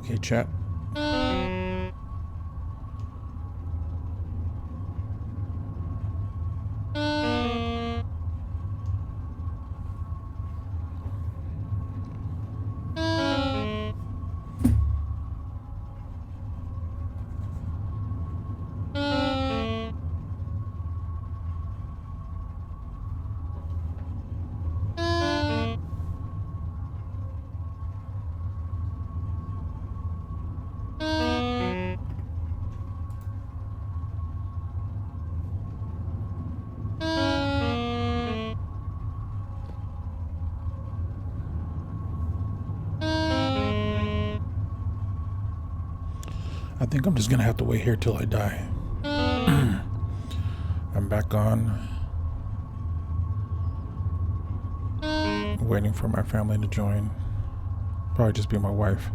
Okay, chat. I think I'm just gonna have to wait here till I die. I'm back on. Waiting for my family to join. Probably just be my wife.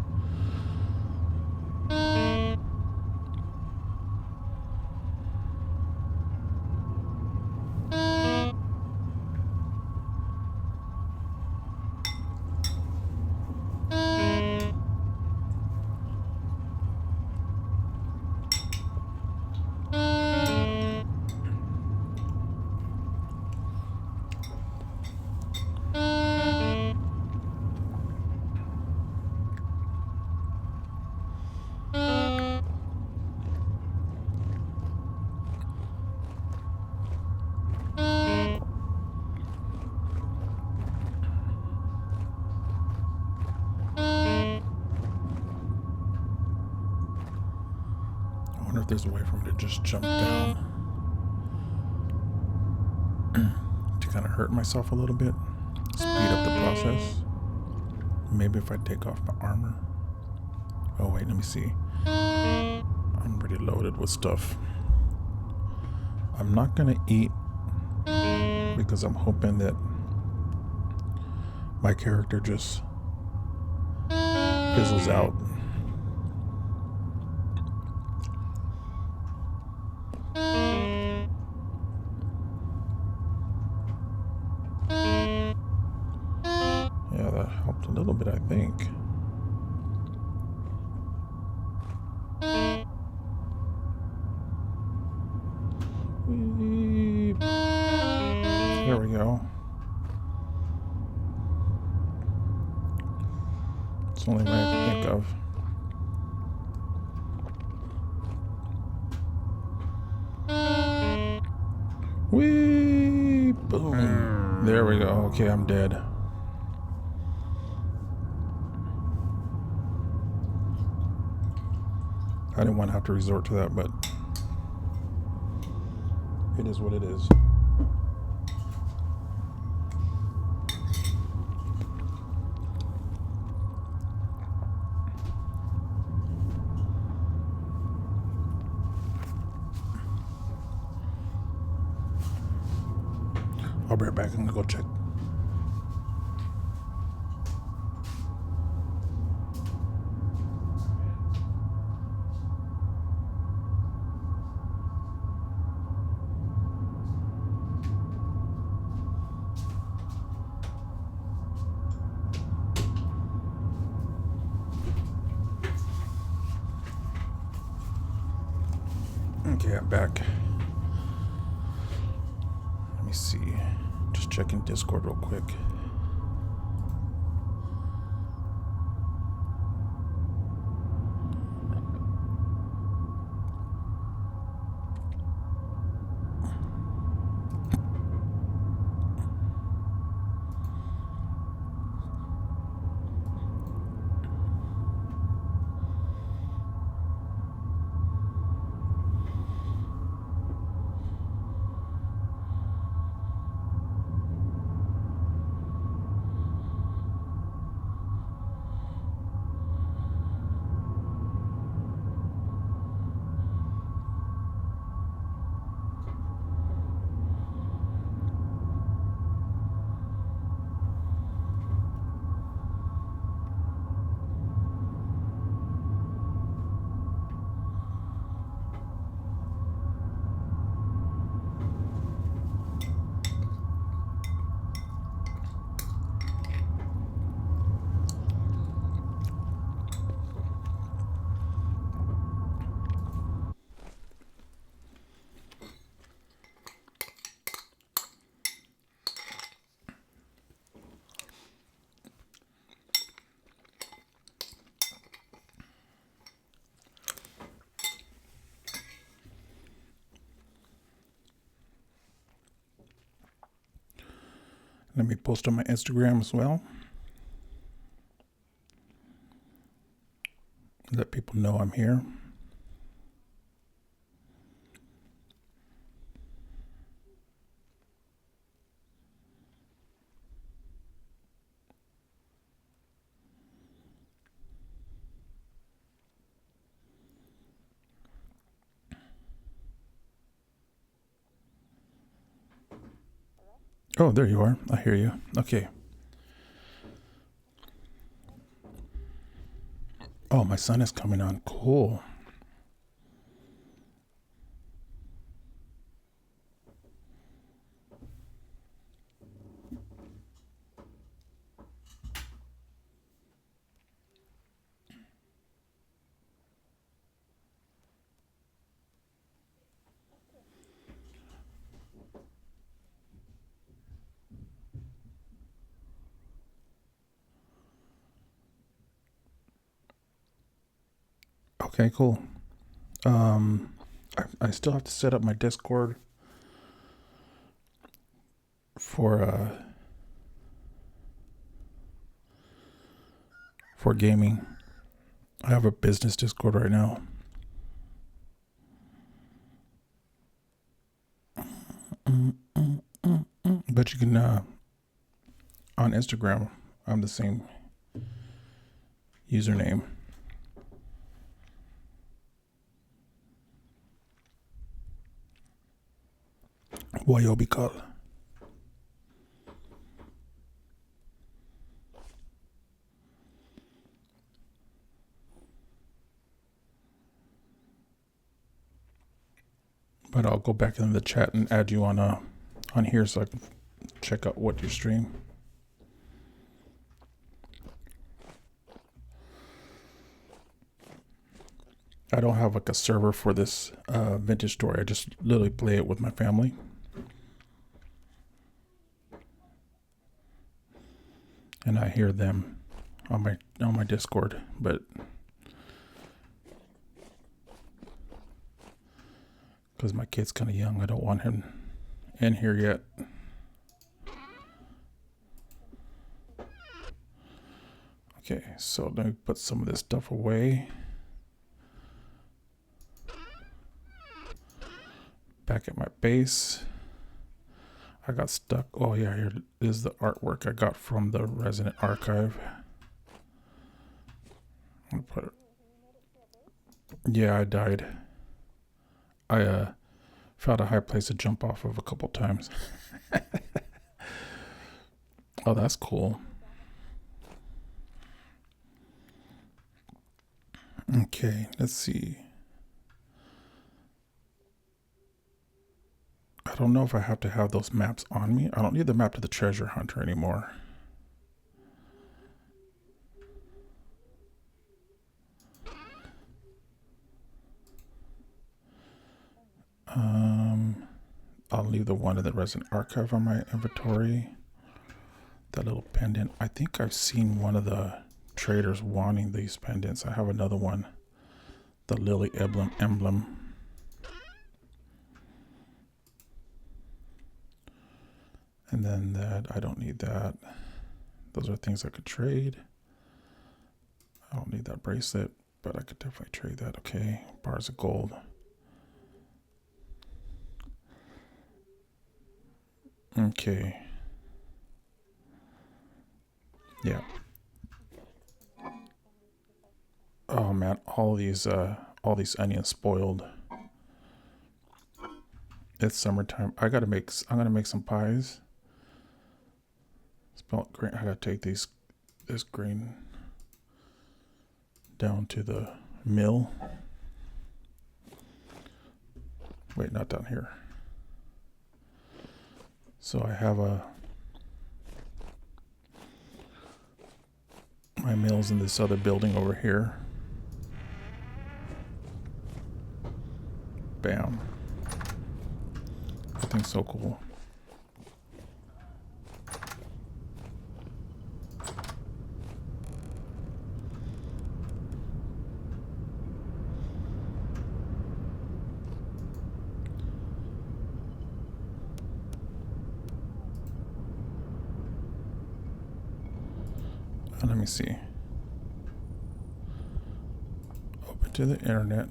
I wonder if there's a way for me to just jump down to kind of hurt myself a little bit, speed up the process. Maybe if I take off my armor. Oh wait, let me see. I'm pretty loaded with stuff. I'm not gonna eat because I'm hoping that my character just fizzles out. Yeah, that helped a little bit, I think. There we go. It's the only way I can think of. Whee! Boom. There we go. Okay, I'm dead. I didn't want to have to resort to that, but it is what it is. I'll be right back. I'm gonna go check. Okay, I'm back. Let me see. Just checking Discord real quick. Let me post on my Instagram as well. Let people know I'm here. Oh, there you are. I hear you. Okay. Oh, my son is coming on. Cool. Okay, cool. I still have to set up my Discord for gaming. I have a business Discord right now. But you can on Instagram, I'm the same username. WayobiKal. But I'll go back in the chat and add you on here so I can check out what you stream. I don't have like a server for this vintage story. I just literally play it with my family. And I hear them on my Discord, but because my kid's kind of young, I don't want him in here yet. Okay, so let me put some of this stuff away. Back at my base. I got stuck. Oh yeah, here is the artwork I got from the Resident Archive. I'm gonna put it. Yeah, I died. I found a high place to jump off of a couple times. Oh, that's cool. Okay, let's see. I don't know if I have to have those maps on me. I don't need the map to the treasure hunter anymore. I'll leave the one in the Resident Archive on my inventory. That little pendant. I think I've seen one of the traders wanting these pendants. I have another one. The Lily emblem. And then that, I don't need that. Those are things I could trade. I don't need that bracelet, but I could definitely trade that. Okay, bars of gold. Okay. Yeah. Oh man, all these onions spoiled. It's summertime. I'm gonna make some pies. Grain. I gotta take this grain down to the mill. Wait, not down here. So I have my mill's in this other building over here. Bam. Everything's so cool. Let me see. Open to the internet.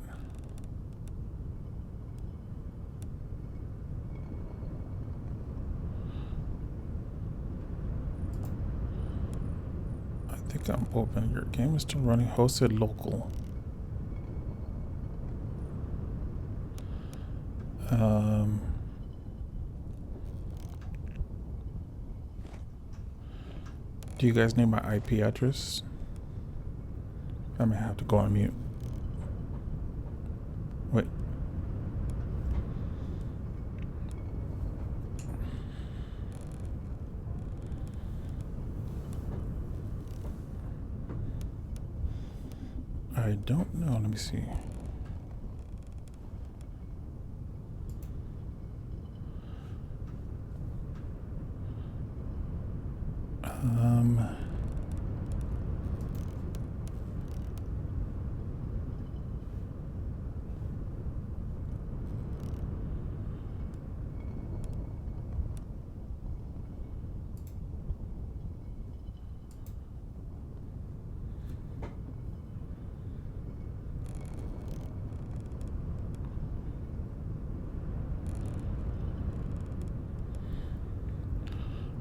I think I'm open. Your game is still running. Hosted local. Do you guys need my IP address? I may have to go on mute. Wait. I don't know. Let me see.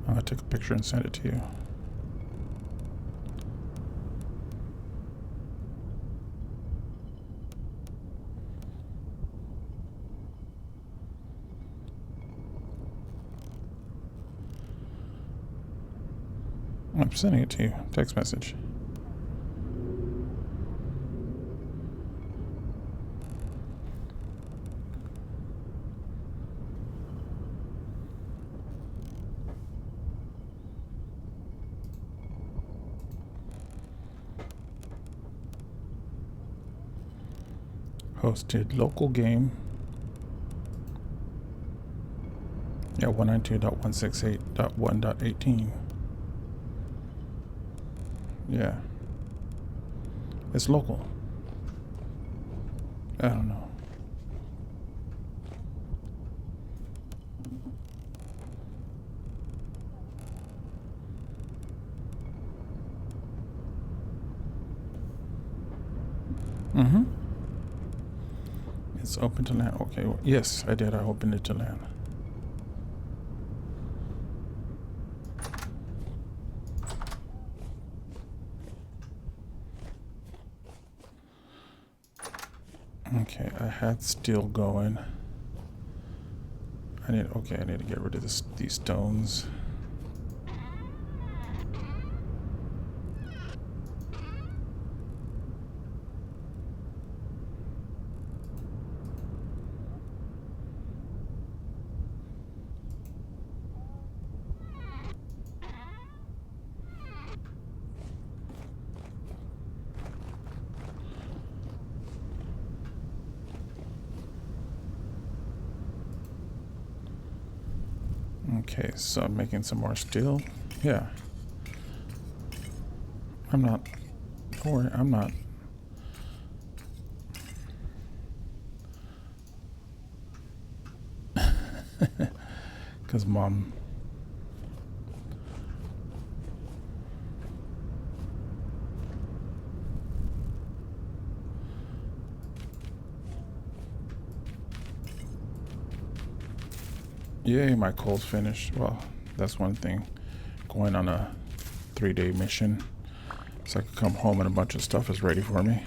I'm gonna take a picture and send it to you. I'm sending it to you. Text message. Hosted local game. Yeah, 192.168.1.18. Yeah. It's local. I don't know. Mm-hmm. It's open to LAN. Okay. Well, yes, I did. I opened it to LAN. Okay, I had steel going. I need to get rid of these stones. Okay, so I'm making some more steel. Yeah. I'm not. Don't worry, I'm not. Because Mom. Yay, my coal's finished. Well, that's one thing. Going on a 3-day mission. So I can come home and a bunch of stuff is ready for me.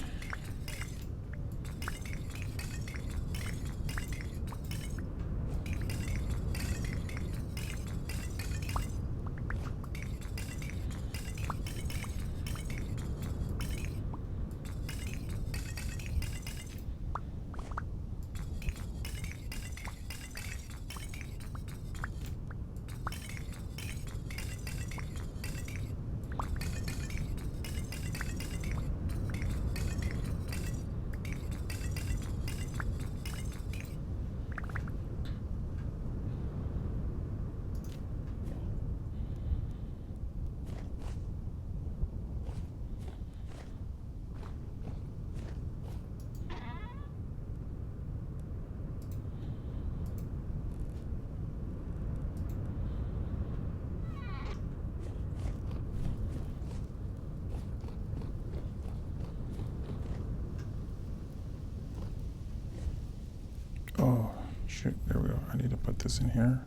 shoot, there we go. I need to put this in here.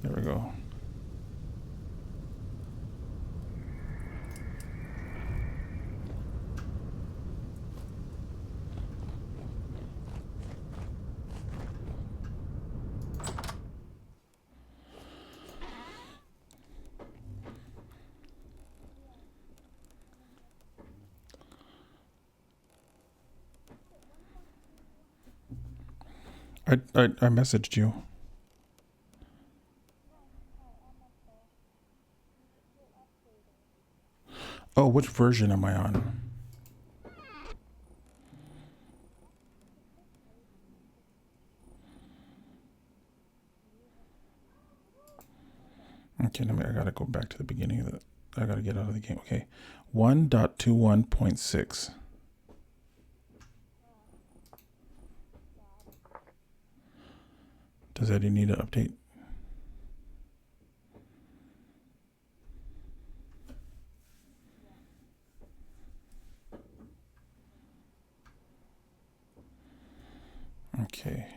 There we go. I messaged you. Oh, which version am I on? Okay, I gotta go back to the beginning of the, I gotta get out of the game. Okay, 1.21.6. Does Eddie need an update? Okay.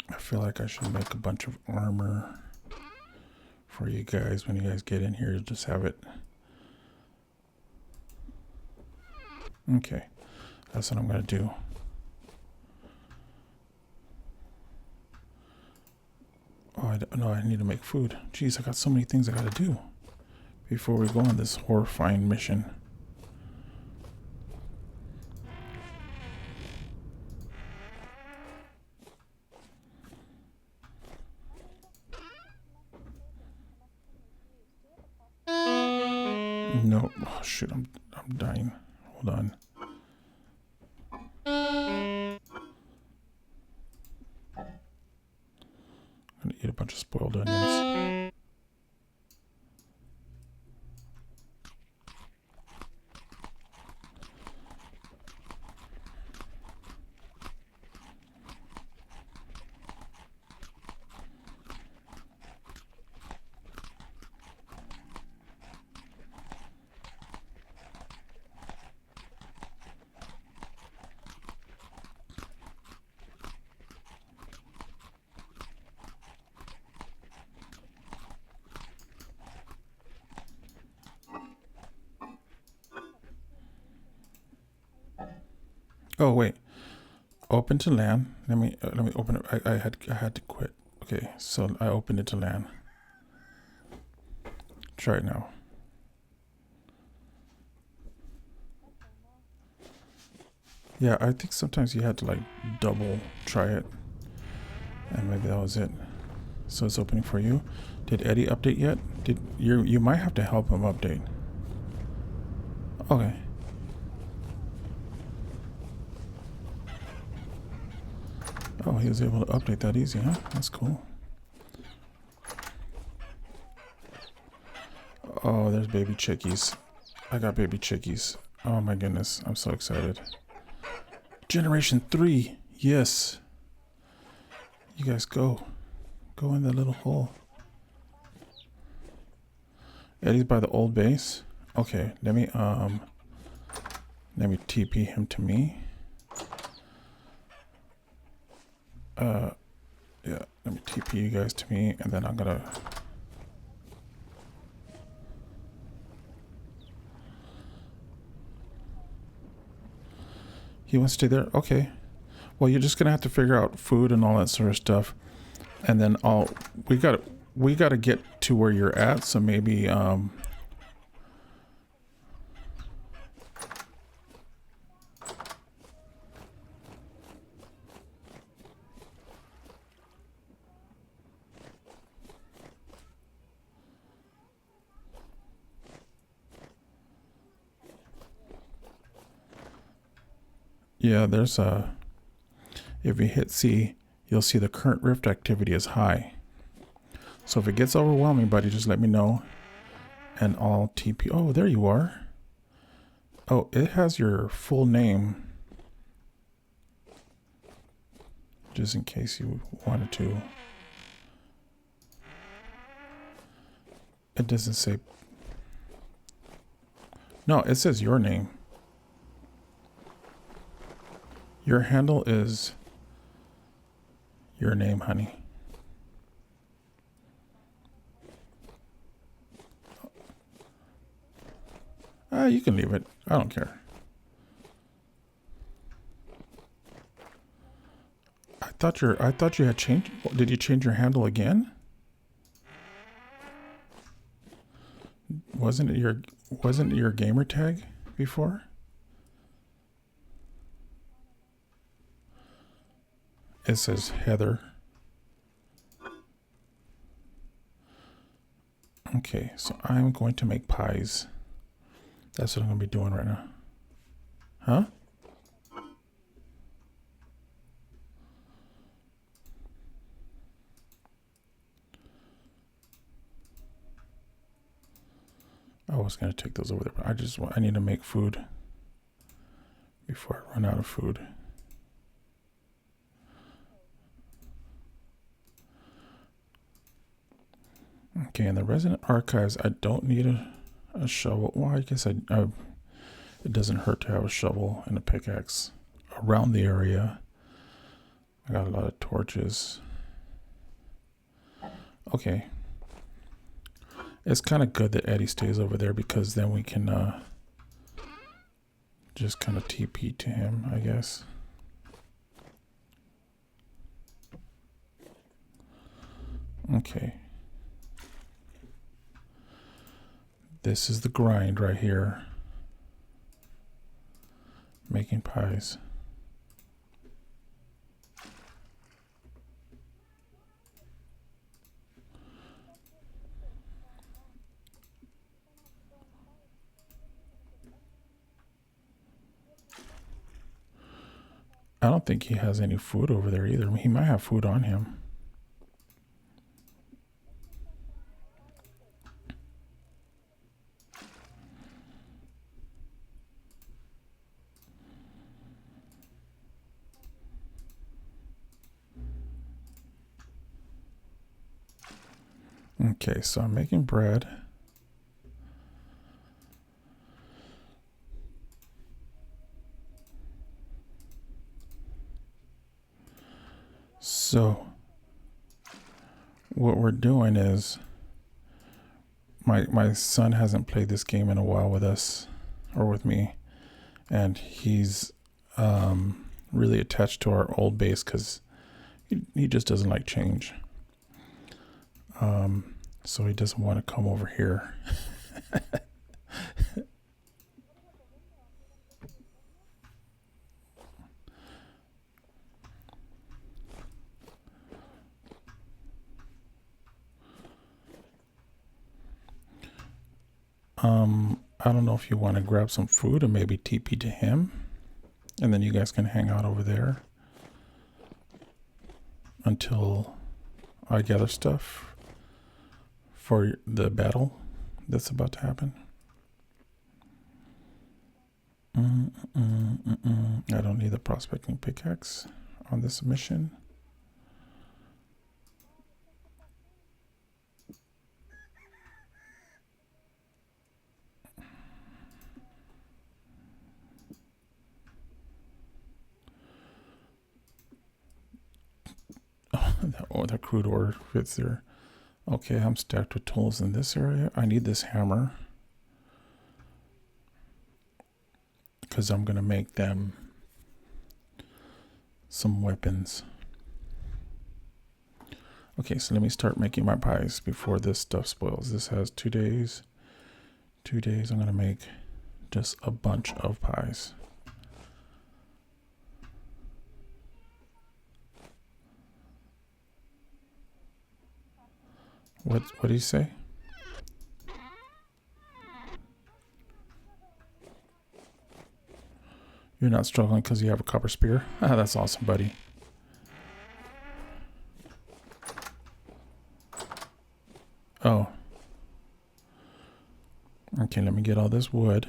I feel like I should make a bunch of armor for you guys when you guys get in here. Just have it. Okay, that's what I'm gonna do. Oh, no, I need to make food. Jeez, I got so many things I gotta do before we go on this horrifying mission. No, oh, shoot, I'm dying. Hold on. I'm gonna eat a bunch of spoiled onions. Oh wait, open to LAN. Let me open it. I had to quit. Okay, so I opened it to LAN. Try it now. Yeah, I think sometimes you had to like double try it, and maybe that was it. So it's opening for you. Did Eddie update yet? Did you might have to help him update. Okay. Oh, he was able to update that easy, huh? That's cool. Oh, there's baby chickies. I got baby chickies. Oh my goodness, I'm so excited. Generation 3, yes. You guys go. Go in that little hole. Eddie's by the old base. Okay, let me TP him to me. Yeah, let me TP you guys to me, and then I'm gonna. He wants to stay there? Okay. Well, you're just gonna have to figure out food and all that sort of stuff, and then we gotta get to where you're at. So maybe yeah, there's a. If you hit C, you'll see the current rift activity is high. So if it gets overwhelming, buddy, just let me know, and I'll TP. Oh, there you are. Oh, it has your full name, just in case you wanted to. It doesn't say. No, it says your name. Your handle is your name, honey. You can leave it. I don't care. I thought you had changed. Did you change your handle again? Wasn't it your gamer tag before? It says Heather. Okay, so I'm going to make pies. That's what I'm going to be doing right now. Huh? I was going to take those over there, but I need to make food before I run out of food. Okay, in the resident archives, I don't need a shovel. Well, I guess it doesn't hurt to have a shovel and a pickaxe around the area. I got a lot of torches. Okay. It's kind of good that Eddie stays over there because then we can just kind of TP to him, I guess. Okay. This is the grind right here. Making pies. I don't think he has any food over there either. I mean, he might have food on him. Okay, so I'm making bread. So what we're doing is my son hasn't played this game in a while with us or with me, and he's really attached to our old base because he just doesn't like change. So he doesn't want to come over here. I don't know if you want to grab some food and maybe TP to him, and then you guys can hang out over there until I gather stuff for the battle that's about to happen. I don't need the prospecting pickaxe on this mission. Oh, the crude ore fits there. Okay, I'm stacked with tools in this area. I need this hammer because I'm going to make them some weapons. Okay, so let me start making my pies before this stuff spoils. This has 2 days. 2 days, I'm going to make just a bunch of pies. What do you say? You're not struggling because you have a copper spear? Ah, that's awesome, buddy. Oh. Okay, let me get all this wood.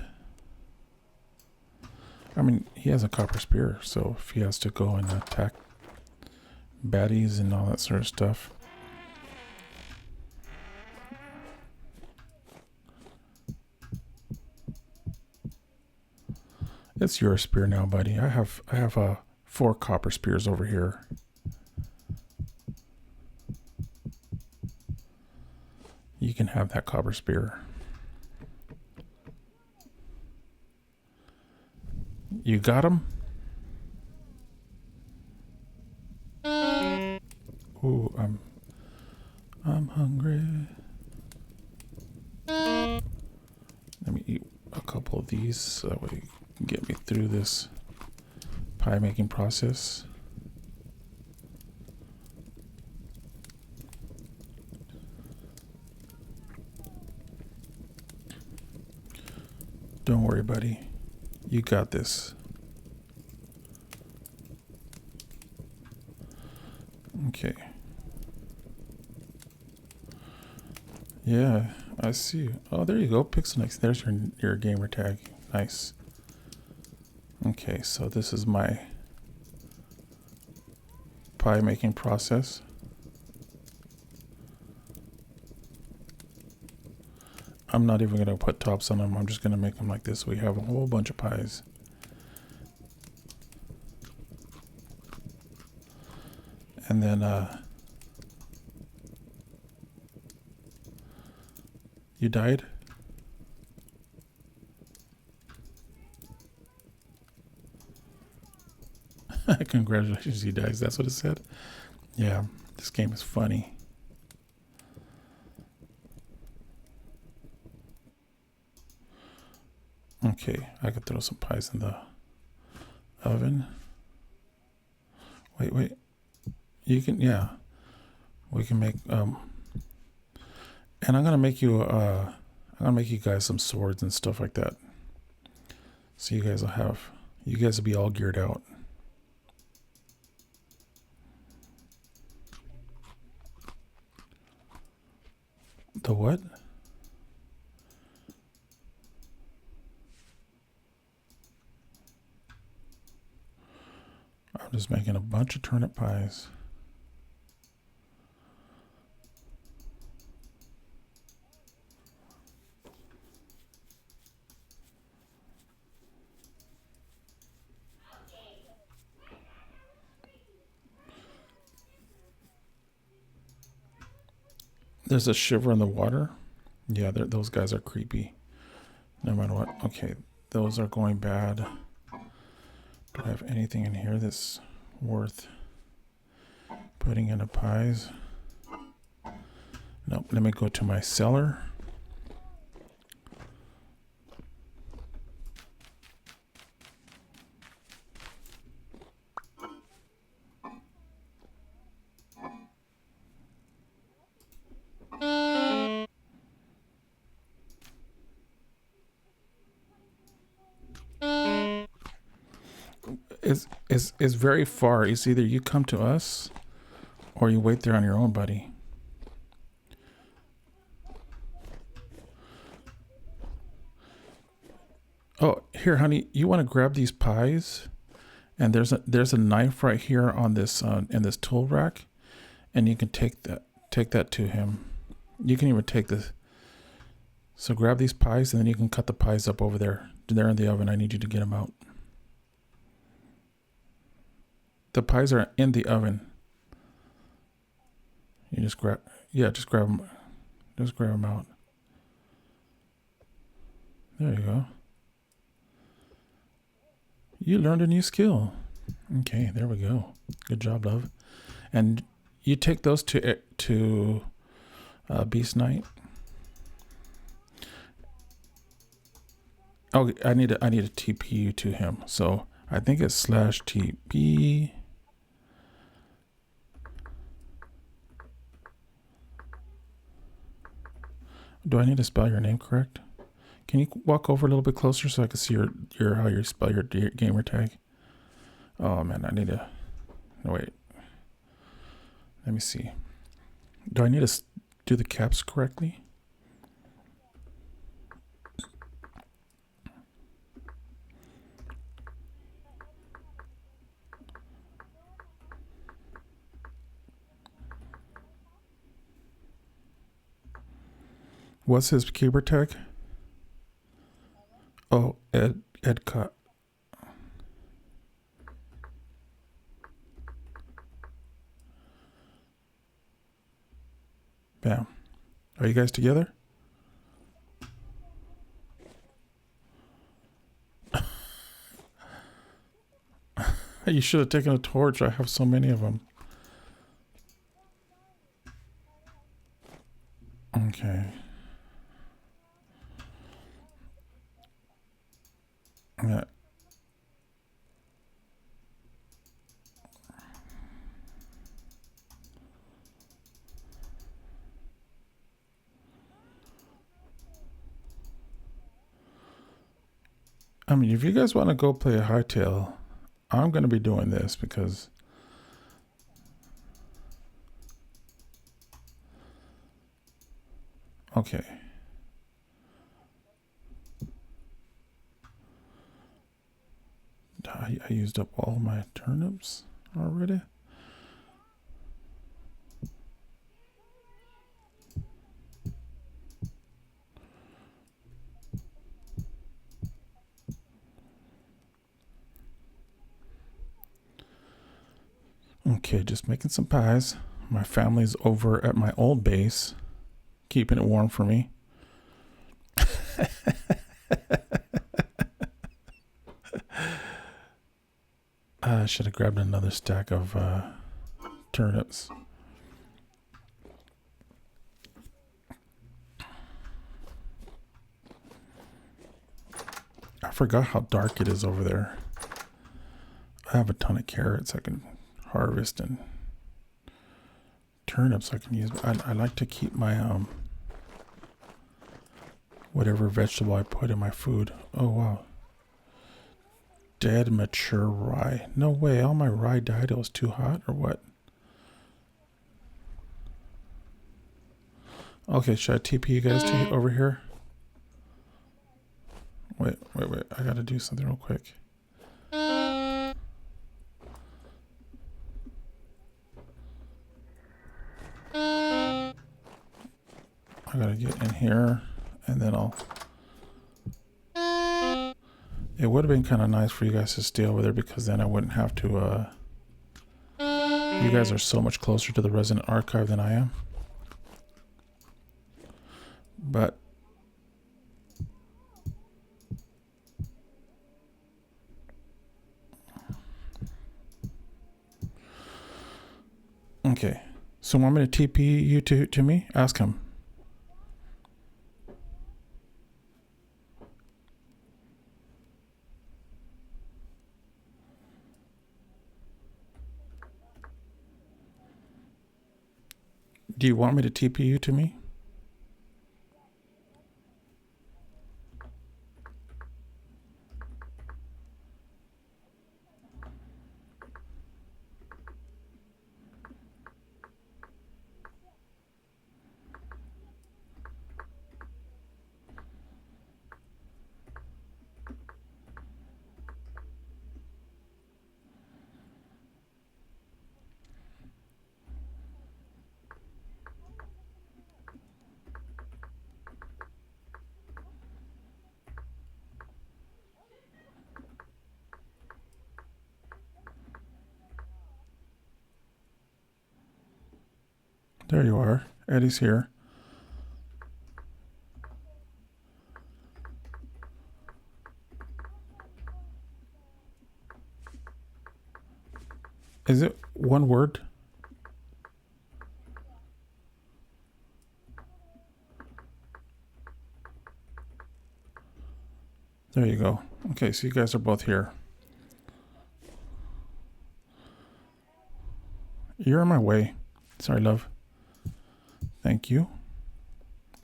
I mean, he has a copper spear, so if he has to go and attack baddies and all that sort of stuff. It's your spear now, buddy. I have 4 copper spears over here. You can have that copper spear. You got him? Ooh, I'm hungry. Let me eat a couple of these so that way you can get me through this pie making process. Don't worry, buddy. You got this. Okay. Yeah, I see. Oh, there you go. Pixel. There's your gamer tag. Nice. Okay, so this is my pie making process. I'm not even going to put tops on them. I'm just going to make them like this. We have a whole bunch of pies. And then, you died? Congratulations, you died. That's what it said? Yeah, this game is funny. Okay, I could throw some pies in the oven. Wait. You can, yeah. We can make, and I'm gonna make you guys some swords and stuff like that. So you guys will be all geared out. The what? I'm just making a bunch of turnip pies. There's a shiver in the water. Yeah, those guys are creepy. No matter what. Okay, those are going bad. Do I have anything in here that's worth putting into pies? Nope. Let me go to my cellar. Is very far. It's either you come to us or you wait there on your own, buddy. Oh, here, honey, you want to grab these pies? And there's a knife right here on this in this tool rack, and you can take that to him. You can even take this. So grab these pies, and then you can cut the pies up over there. They're in the oven. I need you to get them out. The pies are in the oven. You just grab them. Just grab them out. There you go. You learned a new skill. Okay, there we go. Good job, love. And you take those to Beast Knight. Oh, I need a TP you to him. So I think it's /TP. Do I need to spell your name correct? Can you walk over a little bit closer so I can see your how you spell your gamer tag? Oh man, I need to. No, wait. Let me see. Do I need to do the caps correctly? What's his gamer tag? Oh, Ed Cut. Bam. Are you guys together? You should have taken a torch. I have so many of them. Okay. Yeah. I mean, if you guys want to go play a hightail, I'm going to be doing this because okay. I used up all my turnips already. Okay, just making some pies. My family's over at my old base, keeping it warm for me. I should have grabbed another stack of turnips. I forgot how dark it is over there. I have a ton of carrots I can harvest and turnips I can use. I like to keep my whatever vegetable I put in my food. Oh wow. Dead mature rye. No way, all my rye died. It was too hot or what? Okay, should I TP you guys to over here? Wait. I gotta do something real quick. I gotta get in here and then I'll... It would have been kind of nice for you guys to stay over there because then I wouldn't have to, you guys are so much closer to the Resident Archive than I am. But okay, so want me to TP you to me? Ask him. Do you want me to TP you to me? There you are. Eddie's here. Is it one word? There you go. Okay, so you guys are both here. You're on my way. Sorry, love. Thank you.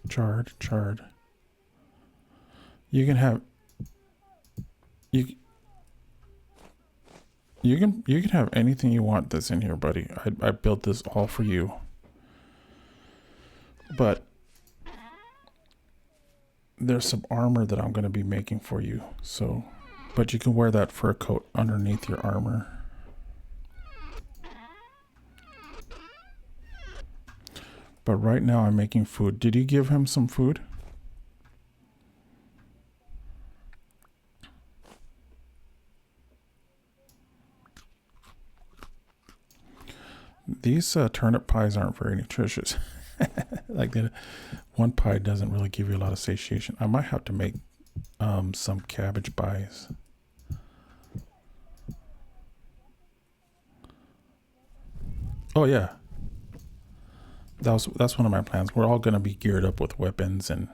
Chard. You can have... You can have anything you want that's in here, buddy. I built this all for you. But there's some armor that I'm going to be making for you. So, but you can wear that fur coat underneath your armor. But right now I'm making food. Did you give him some food? These turnip pies aren't very nutritious. Like that, one pie doesn't really give you a lot of satiation. I might have to make some cabbage pies. Oh yeah, that's one of my plans. We're all gonna be geared up with weapons and.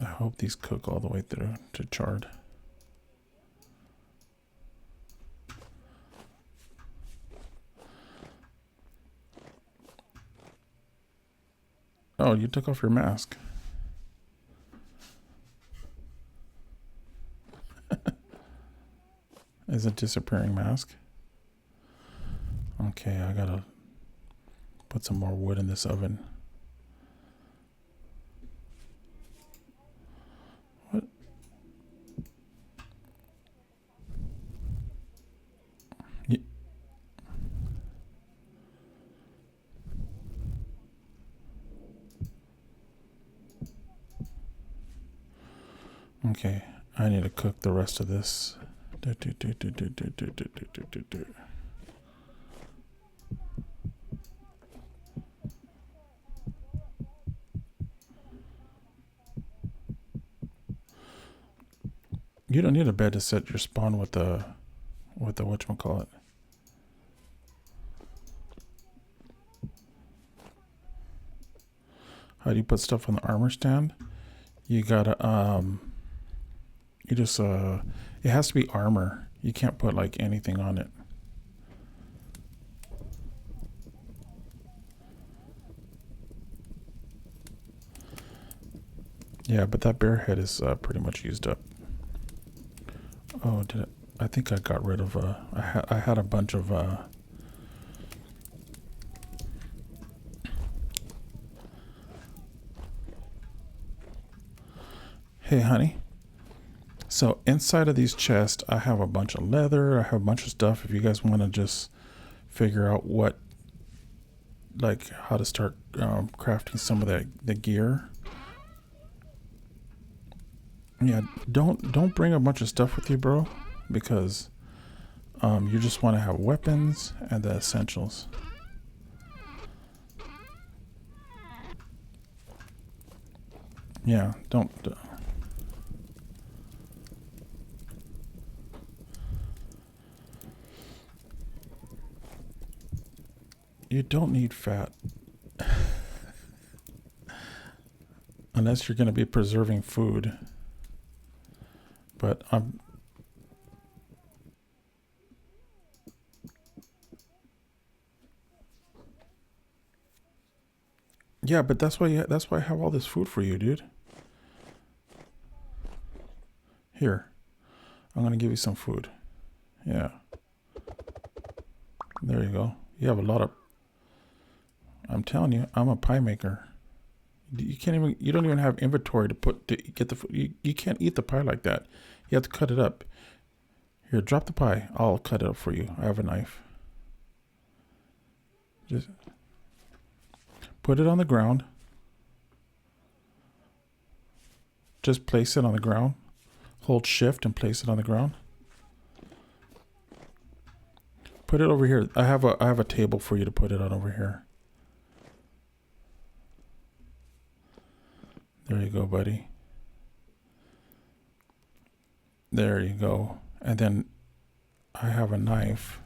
I hope these cook all the way through to charred. Oh, you took off your mask. Is it disappearing mask? Okay, I gotta put some more wood in this oven. What? Okay, I need to cook the rest of this. You don't need a bed to set your spawn with the whatchamacallit. How do you put stuff on the armor stand? You gotta you just it has to be armor. You can't put like anything on it. Yeah, but that bear head is pretty much used up. Oh, did it? I think I got rid of I had a bunch of Hey honey. So inside of these chests, I have a bunch of leather. I have a bunch of stuff. If you guys want to just figure out what, like how to start crafting some of the gear. Yeah, don't bring a bunch of stuff with you, bro, because you just want to have weapons and the essentials. Yeah, don't. You don't need fat. Unless you're going to be preserving food. But yeah, but that's why I have all this food for you, dude. Here. I'm going to give you some food. Yeah. There you go. You have a lot of, I'm telling you, I'm a pie maker. You don't even have inventory to get the food. You can't eat the pie like that. You have to cut it up. Here, drop the pie. I'll cut it up for you. I have a knife. Just put it on the ground. Just place it on the ground. Hold shift and place it on the ground. Put it over here. I have a table for you to put it on over here. There you go, buddy. There you go. And then I have a knife.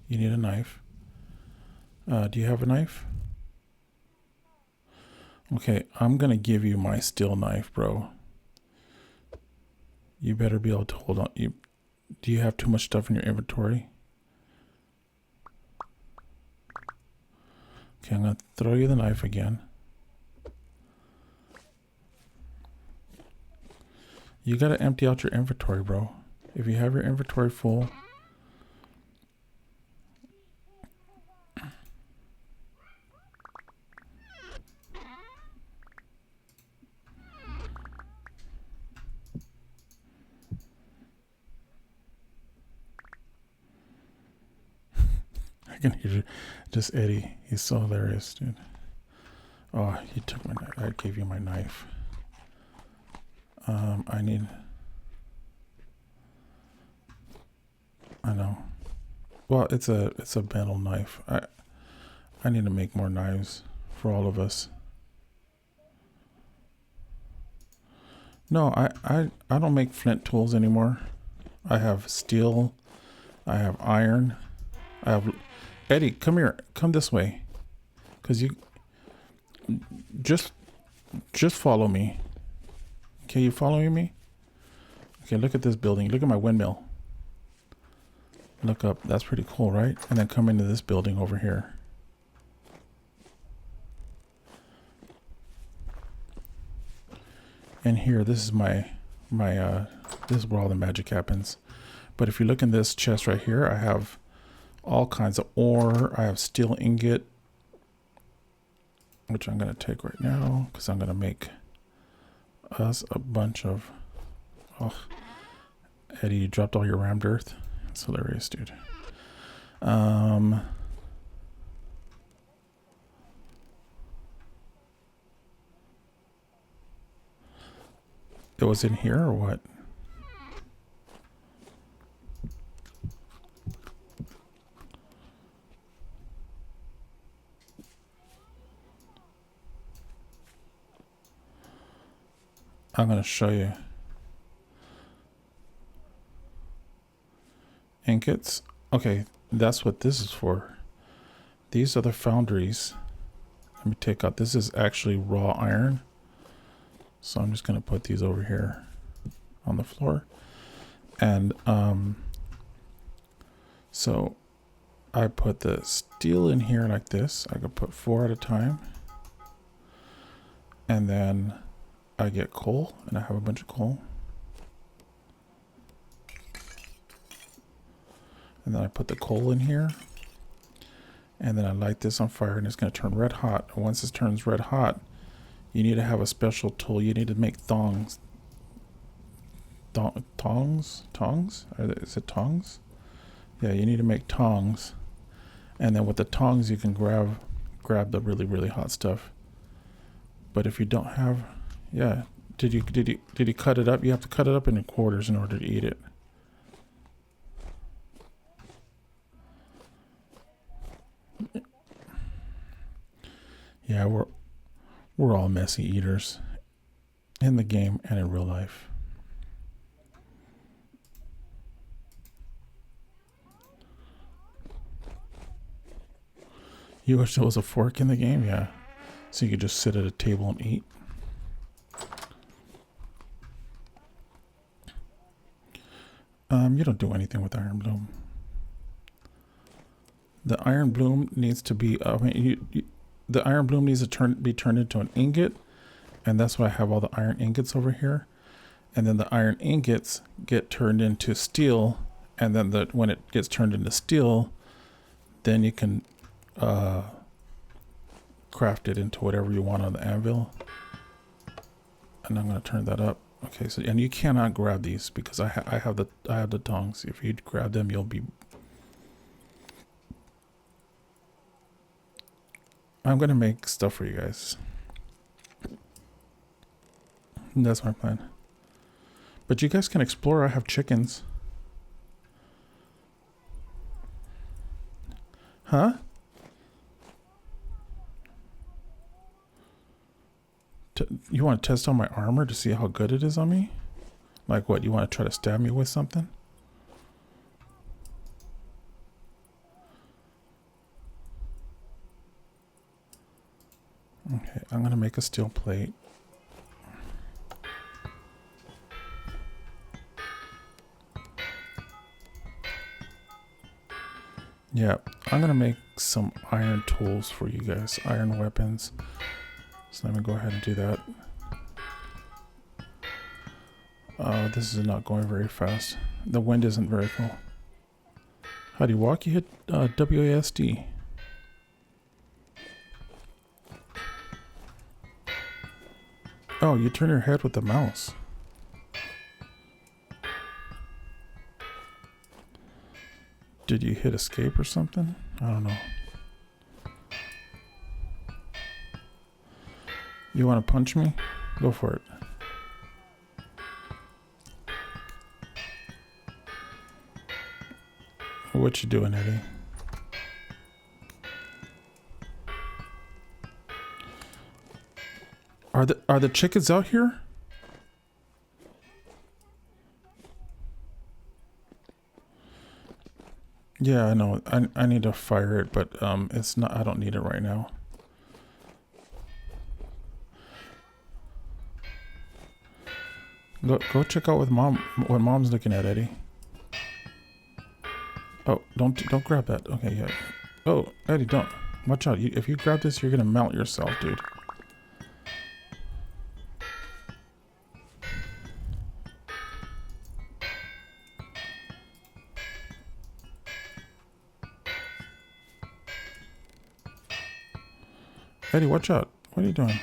You need a knife. Do you have a knife? Okay, I'm gonna give you my steel knife, bro. You better be able to hold on. Do you have too much stuff in your inventory? Okay, I'm gonna throw you the knife again. You gotta empty out your inventory, bro. If you have your inventory full. I can hear just Eddie. He's so hilarious, dude. Oh, you took my knife. I gave you my knife. I know. Well, it's a metal knife. I need to make more knives for all of us. No, I don't make flint tools anymore. I have steel. I have iron. I have... Eddie, come here. Come this way. Because you... Just follow me. Okay, you following me? Okay, look at this building. Look at my windmill. Look up. That's pretty cool, right? And then come into this building over here. And here, this is this is where all the magic happens. But if you look in this chest right here, I have all kinds of ore. I have steel ingot, which I'm going to take right now because I'm going to make us a bunch of... Oh, Eddie, you dropped all your rammed earth. It's hilarious, dude. It was in here or what? I'm going to show you. Ingots. Okay, that's what this is for. These are the foundries. Let me take out. This is actually raw iron. So I'm just going to put these over here on the floor. And so I put the steel in here like this. I could put 4 at a time. And then I get coal, and I have a bunch of coal. And then I put the coal in here. And then I light this on fire, and it's going to turn red hot. And once it turns red hot, you need to have a special tool. You need to make thongs. Tongs? Is it tongs? Yeah, you need to make tongs. And then with the tongs, you can grab the really, really hot stuff. But if you don't have... Yeah. Did you cut it up? You have to cut it up into quarters in order to eat it. Yeah, we're all messy eaters in the game and in real life. You wish there was a fork in the game? Yeah. So you could just sit at a table and eat. You don't do anything with iron bloom. The iron bloom needs to be... the iron bloom needs to be turned into an ingot, and that's why I have all the iron ingots over here. And then the iron ingots get turned into steel, and then when it gets turned into steel, then you can craft it into whatever you want on the anvil. And I'm going to turn that up. Okay, so and you cannot grab these because I have the tongs. If you grab them, you'll be... I'm going to make stuff for you guys. That's my plan. But you guys can explore. I have chickens. Huh? You want to test on my armor to see how good it is on me? Like what? You want to try to stab me with something? Okay, I'm going to make a steel plate. Yeah, I'm going to make some iron tools for you guys. Iron weapons. So let me go ahead and do that. This is not going very fast. The wind isn't very cool. How do you walk? You hit WASD. Oh, you turn your head with the mouse. Did you hit escape or something? I don't know. You want to punch me? Go for it. What you doing, Eddie? Are the chickens out here? Yeah, I know. I need to fire it, but it's not. I don't need it right now. Go check out what mom's looking at, Eddie. Oh, don't grab that. Okay, yeah. Oh, Eddie, don't. Watch out. If you grab this, you're gonna melt yourself, dude. Eddie, watch out. What are you doing?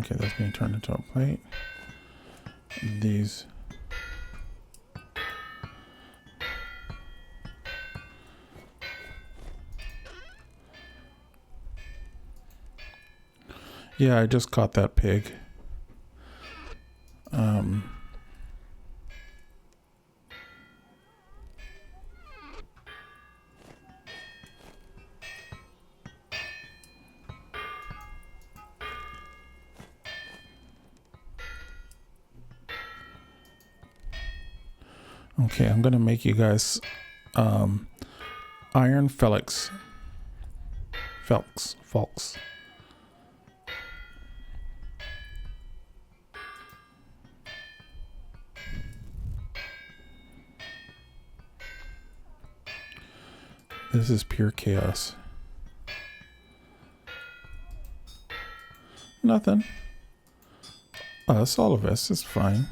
Okay, that's being turned into a plate. These. Yeah, I just caught that pig. Okay, I'm gonna make you guys iron felix. Falks. This is pure chaos. Nothing. All of us is fine.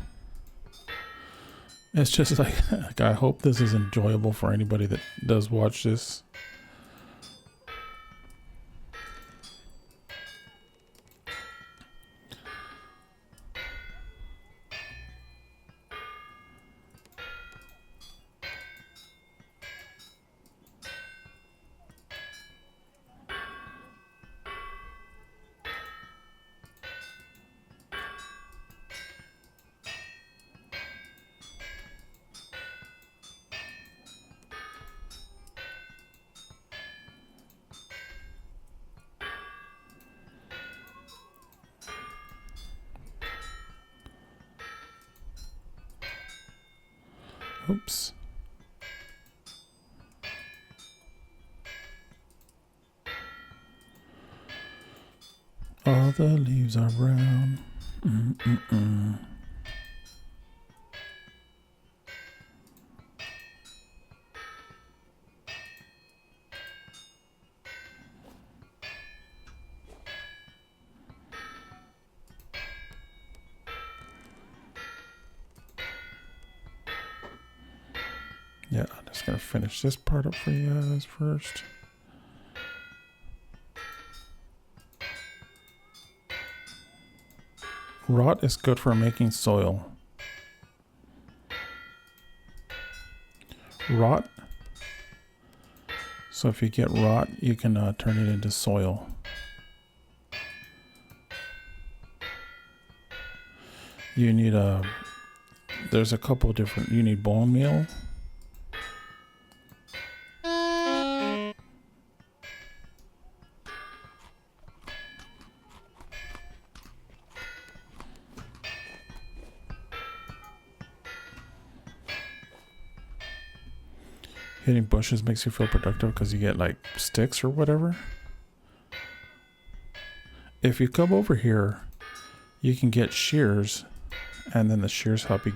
It's just like I hope this is enjoyable for anybody that does watch this. Oops. All the leaves are brown. Yeah, I'm just gonna finish this part up for you guys first. Rot is good for making soil. Rot. So if you get rot, you can turn it into soil. You need there's a couple different, you need bone meal. Hitting bushes makes you feel productive because you get like sticks or whatever. If you come over here, you can get shears, and then the shears help you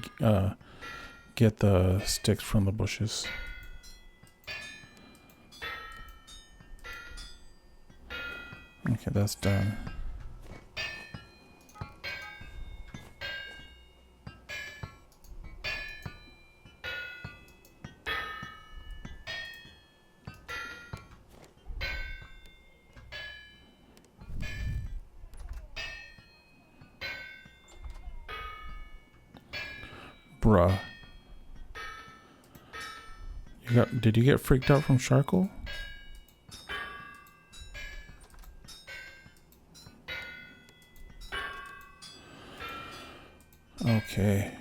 get the sticks from the bushes. Okay, that's done. Bruh. You Did you get freaked out from charcoal? Okay.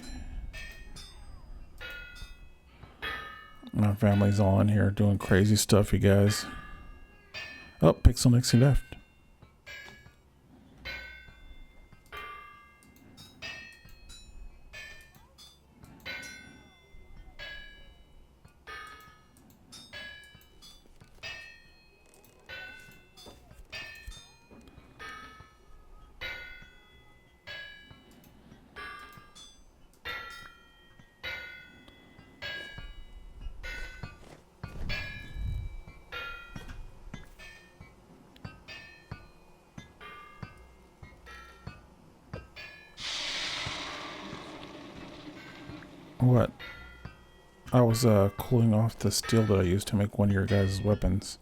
My family's all in here doing crazy stuff, you guys. Oh, Pixel Nixie left. What? I was cooling off the steel that I used to make one of your guys' weapons.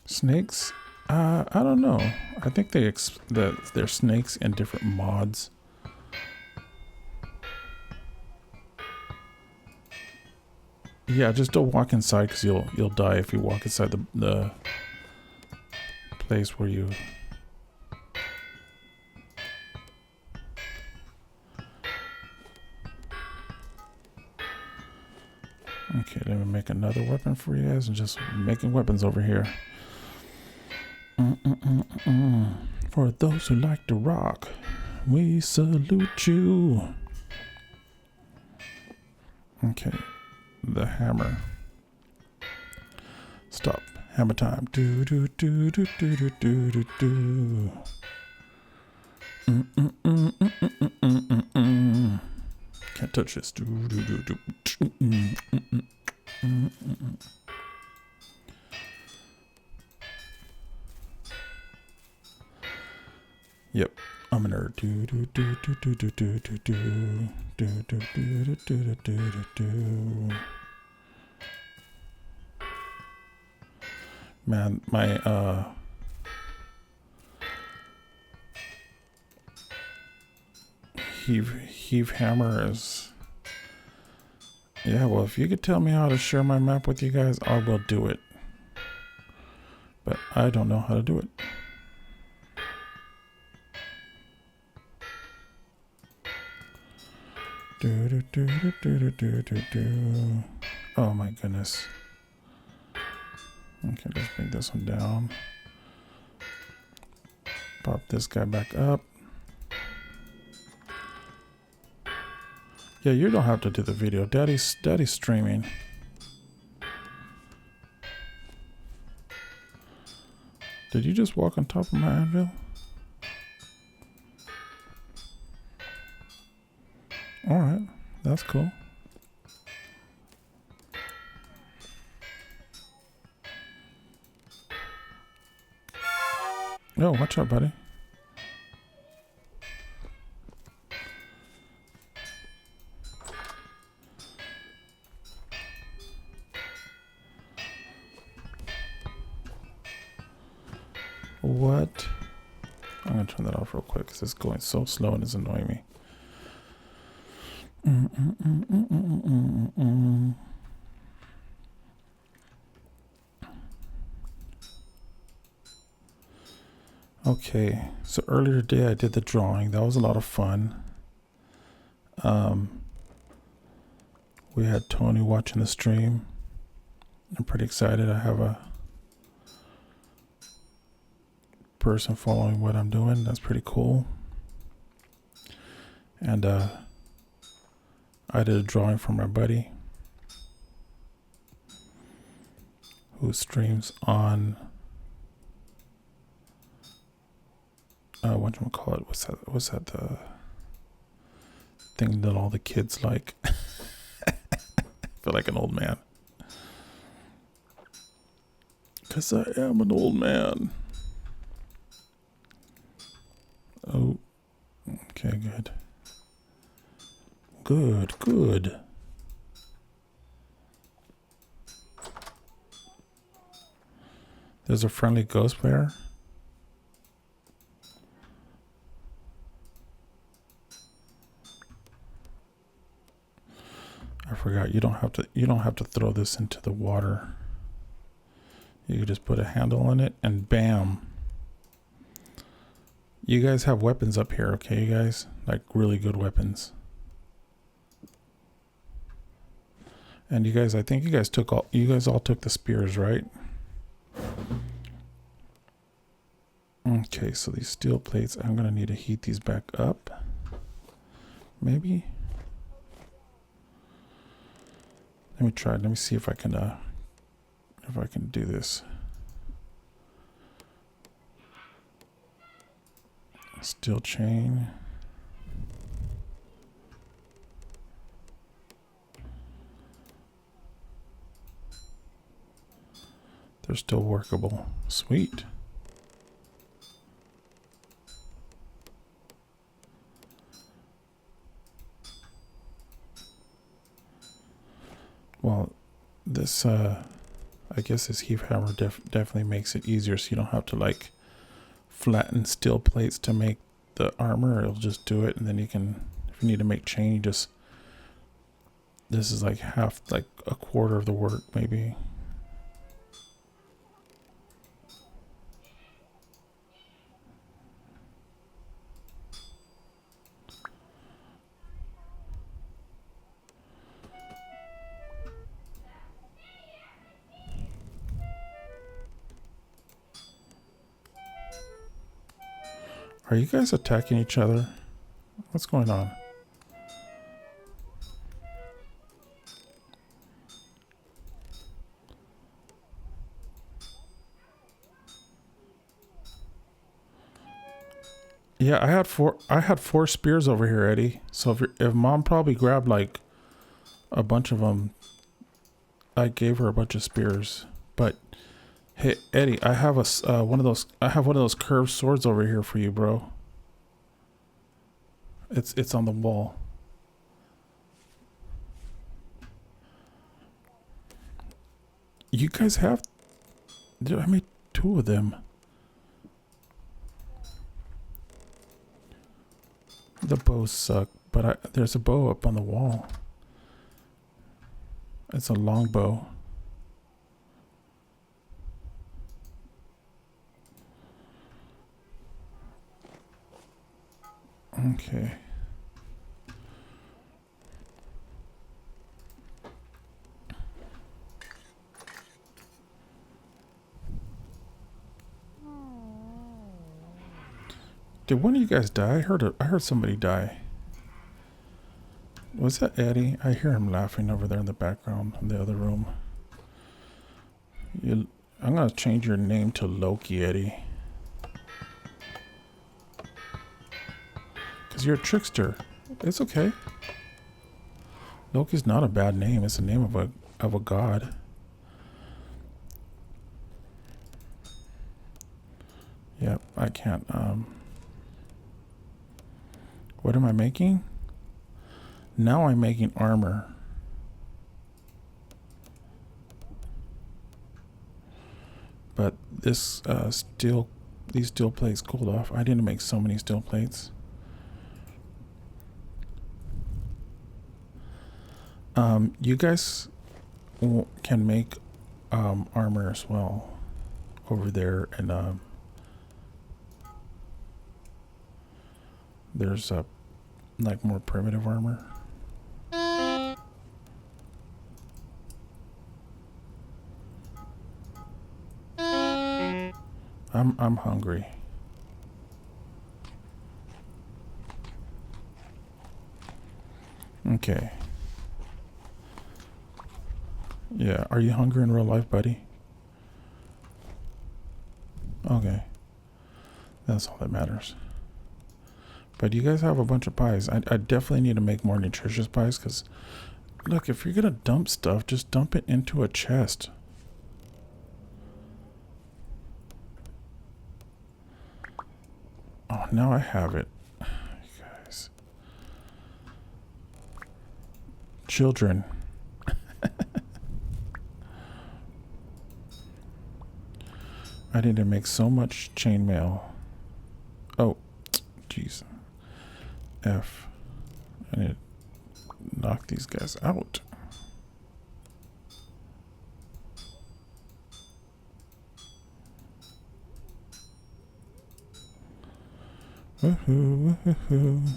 Snakes? I don't know. I think they're snakes in different mods. Yeah, just don't walk inside because you'll die if you walk inside the place where you. Okay, let me make another weapon for you guys. I'm just making weapons over here. For those who like to rock, we salute you. Okay, the hammer. Stop. Hammer time. Do do do do do do do do do. Can't touch this. Do do do do. Yep, I'm a nerd. Do do do do do do do do do do do do do do do. Man, my heave hammer is. Yeah, well, if you could tell me how to share my map with you guys, I will do it. But I don't know how to do it. Do do do do do do do do. Oh my goodness. Okay, let's bring this one down. Pop this guy back up. Yeah, you don't have to do the video. Daddy's streaming. Did you just walk on top of my anvil? Alright, that's cool. Oh, watch out, buddy. What? I'm gonna turn that off real quick because it's going so slow and it's annoying me. Okay, so earlier today I did the drawing. That was a lot of fun. We had Tony watching the stream. I'm pretty excited. I have a person following what I'm doing. That's pretty cool. And I did a drawing for my buddy who streams on whatchamacallit, what's that thing that all the kids like? I feel like an old man. 'Cause I am an old man. Oh, okay, good. Good. There's a friendly ghost there. I forgot you don't have to throw this into the water. You can just put a handle on it and bam. You guys have weapons up here, okay, you guys? Like really good weapons. And you guys, I think you guys all took the spears, right? Okay, so these steel plates, I'm gonna need to heat these back up. Maybe. Let me try. Let me see if I can do this. Steel chain. They're still workable. Sweet. Well, this I guess this heat hammer definitely makes it easier, so you don't have to like flatten steel plates to make the armor. It'll just do it, and then you can, if you need to make chain, you just, this is like half, like a quarter of the work maybe. Are you guys attacking each other? What's going on? Yeah, I had four spears over here, Eddie. So if Mom probably grabbed like a bunch of them, I gave her a bunch of spears. But hey, Eddie, I have one of those curved swords over here for you, bro. It's on the wall. You guys have, I made two of them. The bows suck, but there's a bow up on the wall. It's a long bow. Okay. Did one of you guys die? I heard somebody die. Was that Eddie? I hear him laughing over there in the background in the other room. I'm gonna change your name to Loki, Eddie. Because you're a trickster. It's okay. Loki's not a bad name. It's the name of a god. Yep, I can't. What am I making? Now I'm making armor. But this these steel plates cooled off. I didn't make so many steel plates. You guys can make armor as well over there, and there's like more primitive armor. I'm hungry. Okay. Yeah, are you hungry in real life, buddy? Okay. That's all that matters. But you guys have a bunch of pies. I definitely need to make more nutritious pies, because look, if you're gonna dump stuff, just dump it into a chest. Oh, now I have it. You guys. Children. I need to make so much chainmail. Oh, jeez. F. I need to knock these guys out. Woohoo, woohoo.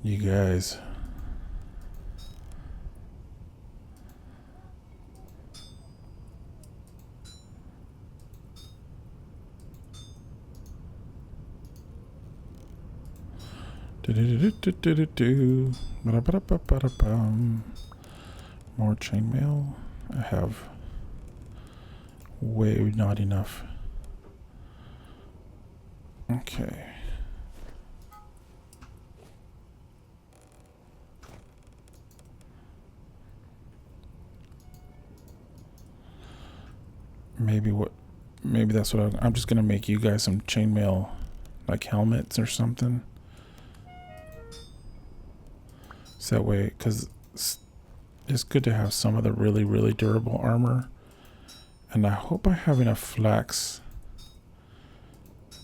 You guys. More chainmail. I have way not enough. Okay. Maybe that's what I'm just gonna make you guys some chainmail, like helmets or something. So that way, because it's good to have some of the really, really durable armor. And I hope I have enough flax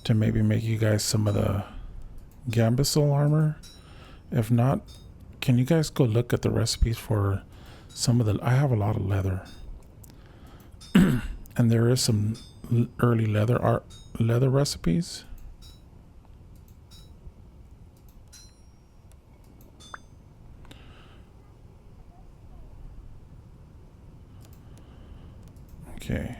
to maybe make you guys some of the Gambusol armor. If not, can you guys go look at the recipes for some of the... I have a lot of leather. And there is some early leather recipes. Okay.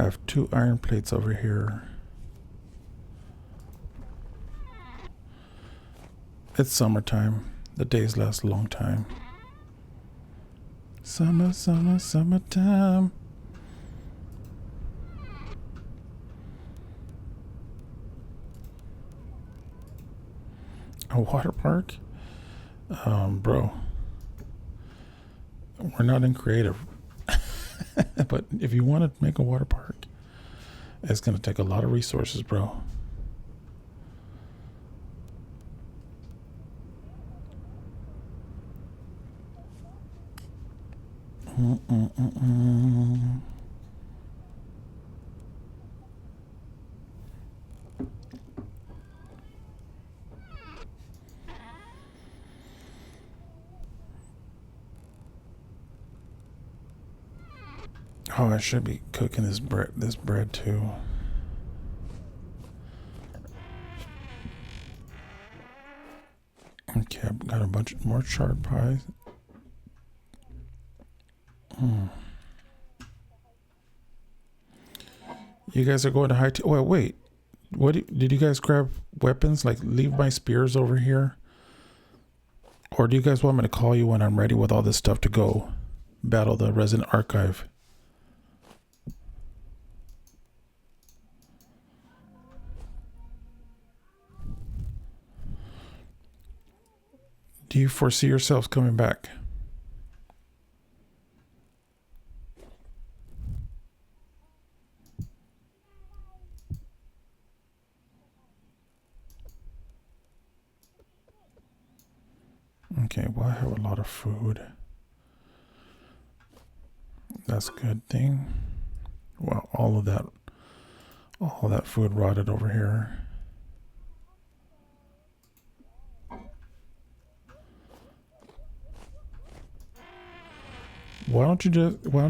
I have 2 iron plates over here. It's summertime. The days last a long time. Summer, summer, summertime. A water park? Bro. We're not in creative. But if you want to make a water park, it's going to take a lot of resources, bro. Oh, I should be cooking this bread too. Okay, I've got a bunch more chard pies. You guys are going to high tea. Oh, wait. Did you guys grab weapons? Like, leave my spears over here? Or do you guys want me to call you when I'm ready with all this stuff to go battle the Resident Archive? Do you foresee yourselves coming back? Okay, well, I have a lot of food. That's a good thing. Well, all that food rotted over here. Why don't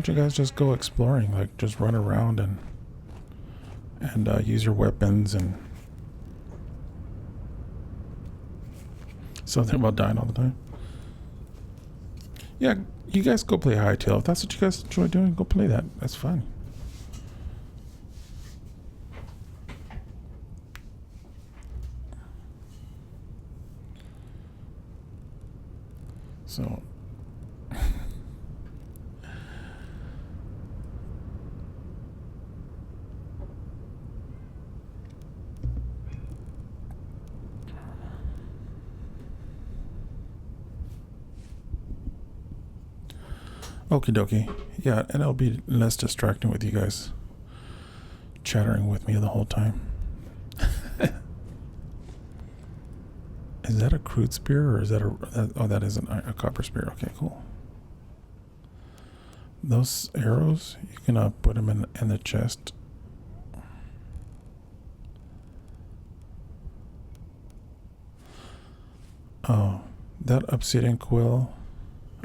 you guys just go exploring? Like, just run around and use your weapons and something about dying all the time. Yeah, you guys go play Hightail. If that's what you guys enjoy doing, go play that. That's fun. So okie dokie. Yeah, and it'll be less distracting with you guys chattering with me the whole time. Is that a crude spear or is that oh, that isn't a copper spear. Okay, cool. Those arrows, you can put them in the chest. Oh, that obsidian quill,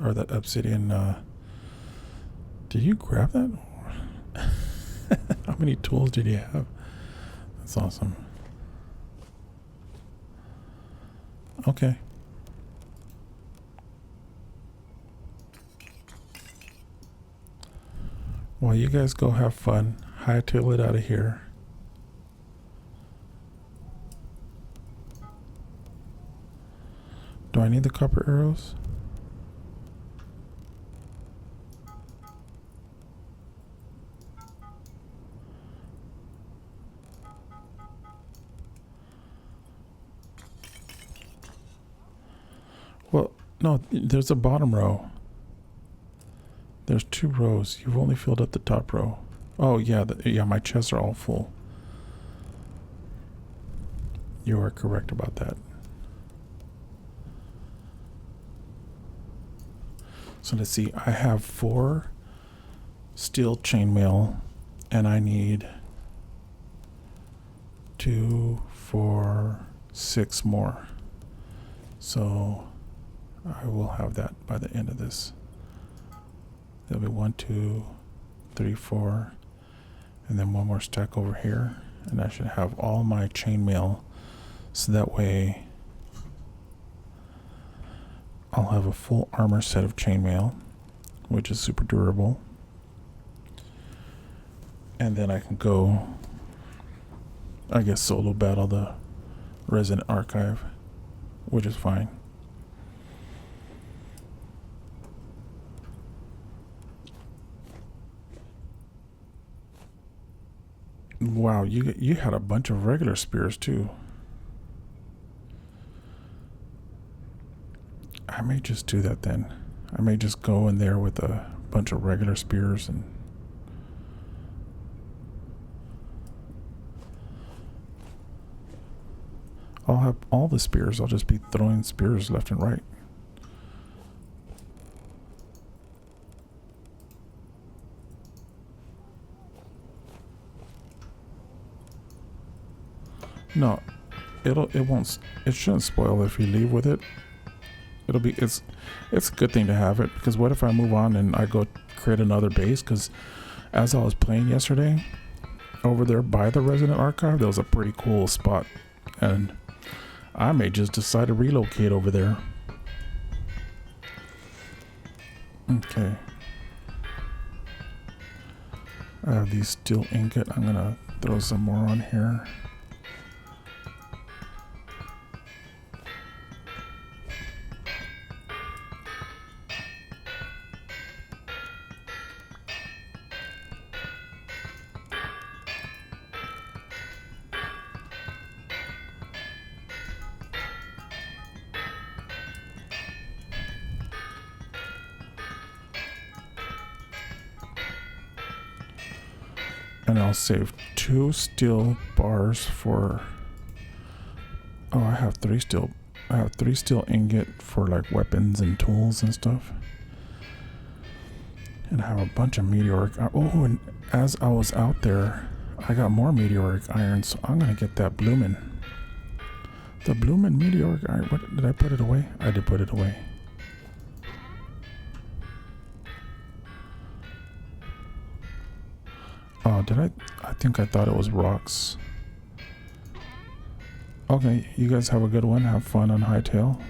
or that obsidian, did you grab that? How many tools did you have? That's awesome. Okay. Well, you guys go have fun. Hightail it out of here. Do I need the copper arrows? Well, no, there's a bottom row. There's 2 rows. You've only filled up the top row. Oh, yeah, yeah, my chests are all full. You are correct about that. So let's see. I have 4 steel chainmail, and I need 2, 4, 6 more. So I will have that by the end of this. There'll be 1, 2, 3, 4, and then 1 more stack over here, and I should have all my chainmail, so that way I'll have a full armor set of chainmail, which is super durable, and then I can go, I guess, solo battle the Resident Archive, which is fine. Wow, you had a bunch of regular spears too. I may just do that then. I may just go in there with a bunch of regular spears and I'll have all the spears. I'll just be throwing spears left and right. No, it shouldn't spoil if you leave with it. It's a good thing to have it, because what if I move on and I go create another base? Because as I was playing yesterday, over there by the Resident Archive, there was a pretty cool spot, and I may just decide to relocate over there. Okay. I have these steel ingot. I'm gonna throw some more on here. And I'll save 2 steel bars for, oh, I have 3 steel ingot for like weapons and tools and stuff. And I have a bunch of meteoric, oh, and as I was out there, I got more meteoric iron, so I'm gonna get that bloomin'. The bloomin' meteoric iron. What, did I put it away? I did put it away. Oh, did I? I think I thought it was rocks. Okay, you guys have a good one. Have fun on Hightail.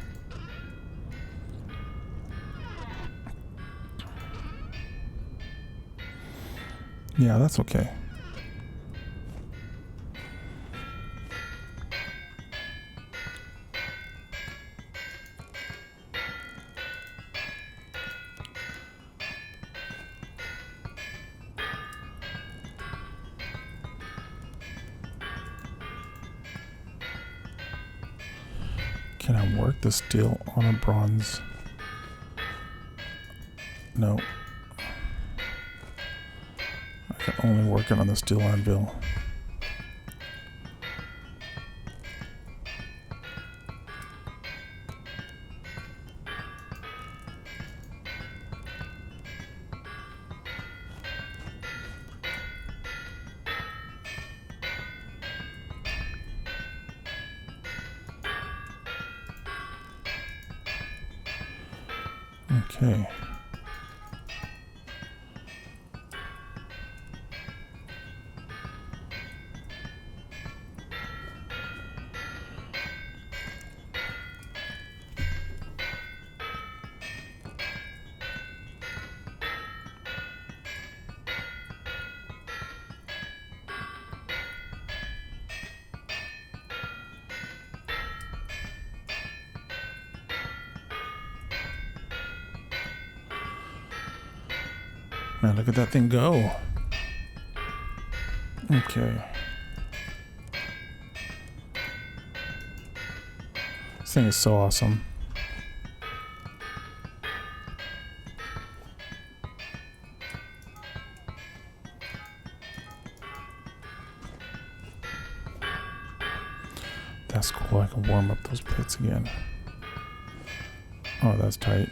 Yeah, that's okay. Can I work the steel on a bronze? No. I can only work it on the steel anvil. Okay. Man, look at that thing go. Okay. This thing is so awesome. That's cool. I can warm up those pits again. Oh, that's tight.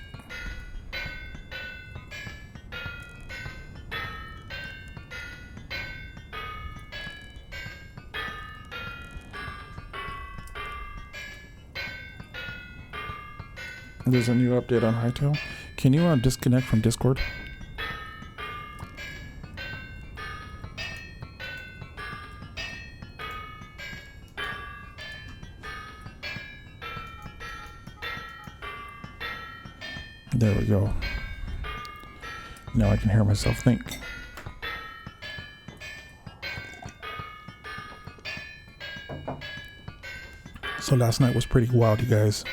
There's a new update on Hightail. Can you disconnect from Discord? There we go. Now I can hear myself think. So last night was pretty wild, you guys.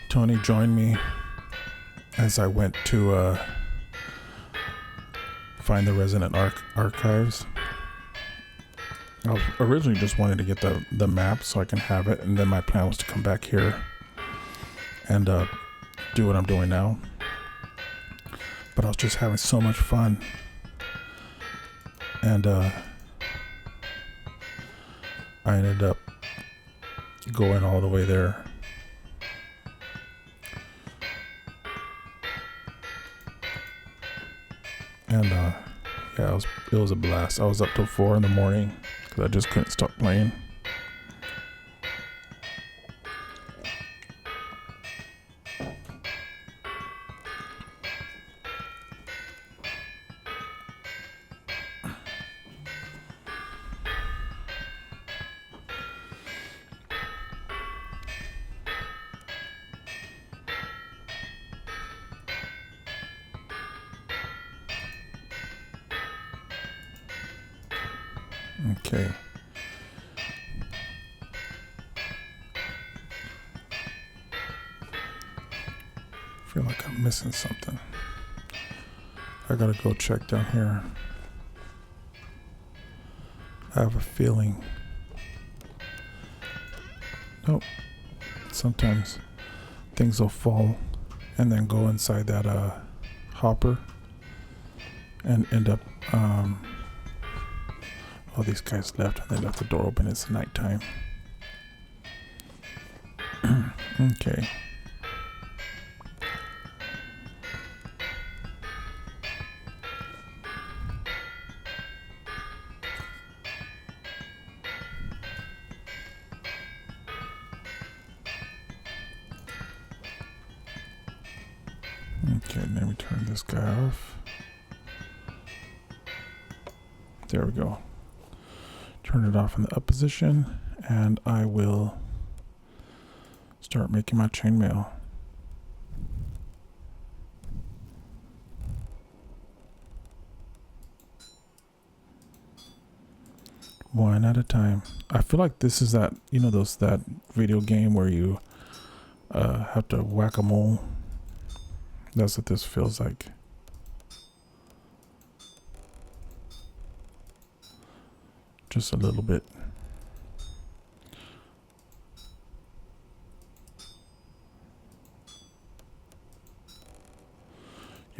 Tony joined me as I went to find the Resident Archives. I was originally just wanted to get the map so I can have it, and then my plan was to come back here and do what I'm doing now. But I was just having so much fun, and I ended up going all the way there. And yeah, it was a blast. I was up till 4 in the morning because I just couldn't stop playing. Okay. I feel like I'm missing something. I gotta go check down here. I have a feeling. Nope. Sometimes things will fall and then go inside that hopper and end up oh, these guys left. They left the door open. It's nighttime. Okay. Okay, let me turn this guy off. There we go. Turn it off in the up position, and I will start making my chainmail. One at a time. I feel like this is that, you know, that video game where you have to whack-a-mole. That's what this feels like. Just a little bit.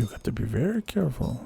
You got to be very careful.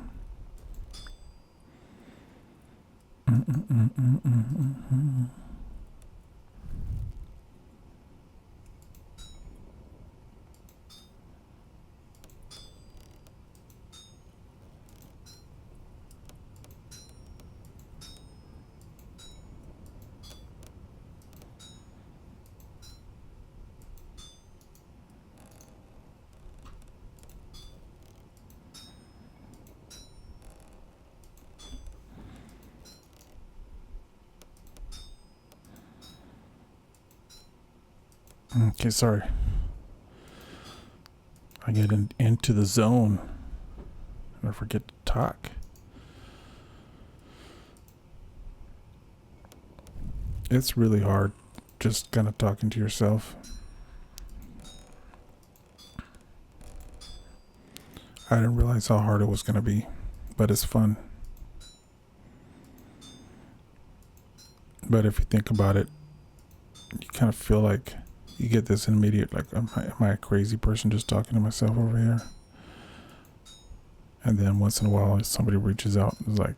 Okay, sorry. I get into the zone and I forget to talk. It's really hard just kind of talking to yourself. I didn't realize how hard it was going to be, but it's fun. But if you think about it, you kind of feel like you get this immediate, like, am I a crazy person just talking to myself over here? And then once in a while, somebody reaches out and is like,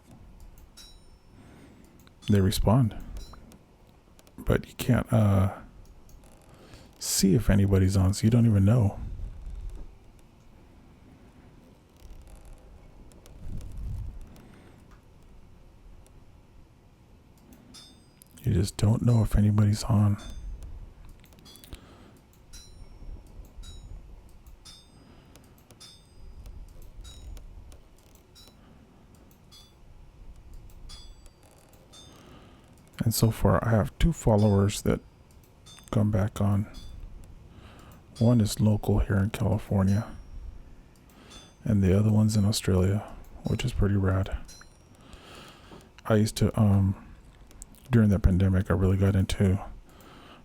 they respond. But you can't see if anybody's on, so you don't even know. You just don't know if anybody's on. And so far, I have 2 followers that come back on. One is local here in California, and the other one's in Australia, which is pretty rad. I used to, during the pandemic, I really got into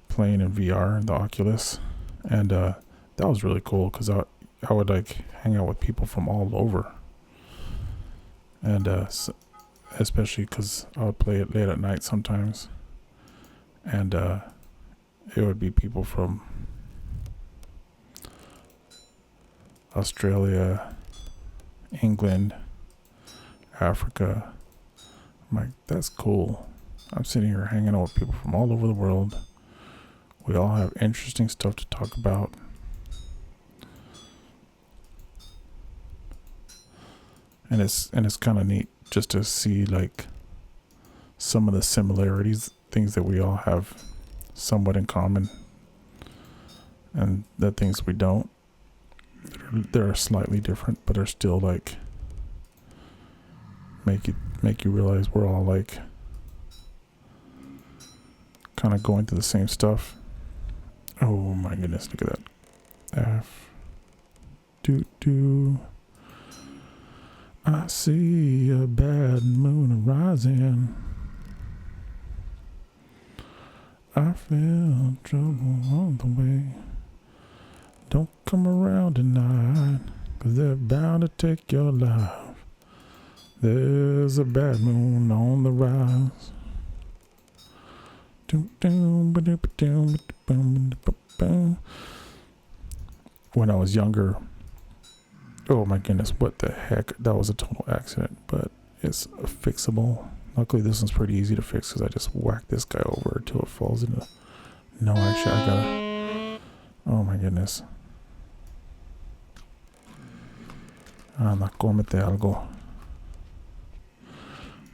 playing in VR, the Oculus, and that was really cool because I would like hang out with people from all over, and especially because I would play it late at night sometimes, and it would be people from Australia, England, Africa. I'm like, that's cool. I'm sitting here hanging out with people from all over the world. We all have interesting stuff to talk about. And it's kind of neat just to see like some of the similarities, things that we all have somewhat in common, and the things we don't. They're slightly different, but are still like make you realize we're all like kind of going through the same stuff. Oh my goodness, look at that. I see a bad moon arising. I feel trouble on the way. Don't come around tonight, 'cause they're bound to take your life. There's a bad moon on the rise. When I was younger, oh my goodness, what the heck? That was a total accident, but it's fixable. Luckily, this one's pretty easy to fix because I just whack this guy over until it falls into... No, actually, I gotta... Oh my goodness. Anda, cómete algo.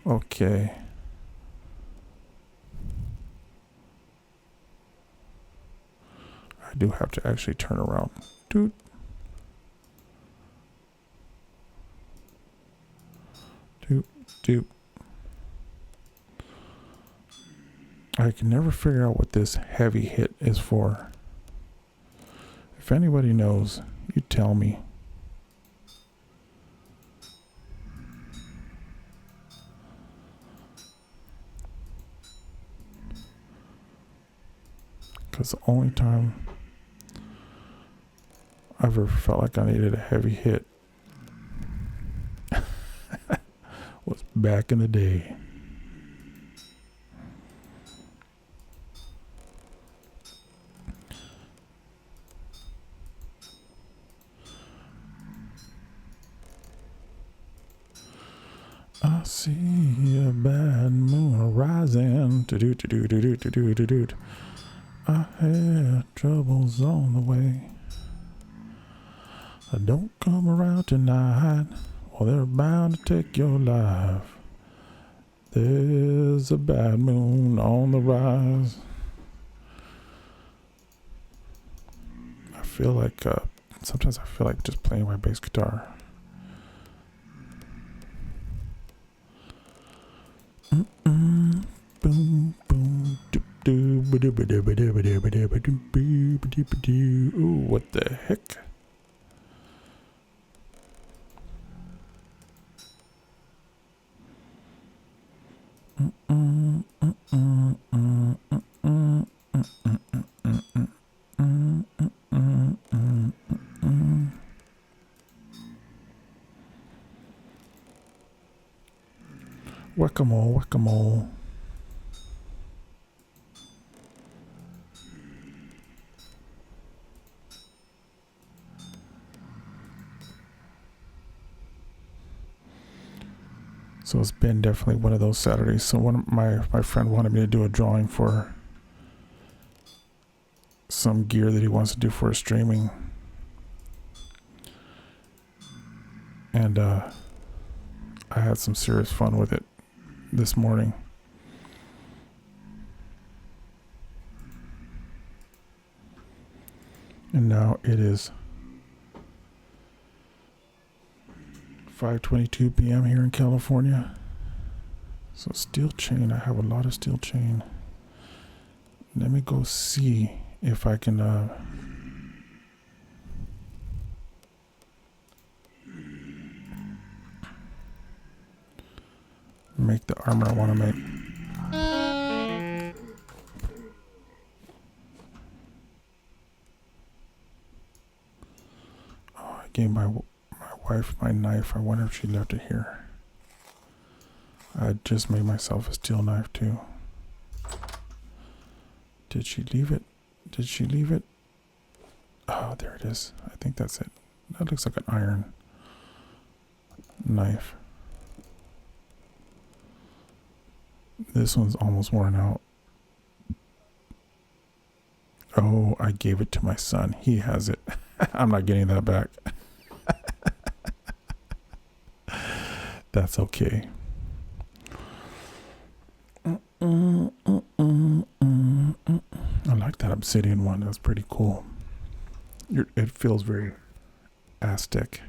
Okay. I do have to actually turn around. Doot. Doot, doot. I can never figure out what this heavy hit is for. If anybody knows, you tell me. Because the only time I've ever felt like I needed a heavy hit was back in the day. I see a bad moon rising. Do-do-do-do-do-do-do-do-do. I had troubles on the way. Don't come around tonight, or they're bound to take your life. There's a bad moon on the rise. I feel like, sometimes I feel like just playing my bass guitar. Boom, boom, doop, doo, ba-doo, ba-doo, ba-doo, ba-doo, ba-doo, ba-doo, boo, ba-doo, ba-doo. Ooh, what the heck? Whack-a-mole, whack-a-mole. So it's been definitely one of those Saturdays. So one of my friend wanted me to do a drawing for some gear that he wants to do for his streaming. And I had some serious fun with it this morning. And now it is 5:22 p.m. here in California. So steel chain, I have a lot of steel chain. Let me go see if I can make the armor I want to make. Oh, I gave my wife my knife. I wonder if she left it here. I just made myself a steel knife too. Did she leave it? Did she leave it? Oh, there it is. I think that's it. That looks like an iron knife. This one's almost worn out. Oh, I gave it to my son. He has it. I'm not getting that back. That's okay. I like that obsidian one. That's pretty cool. It feels very Aztec.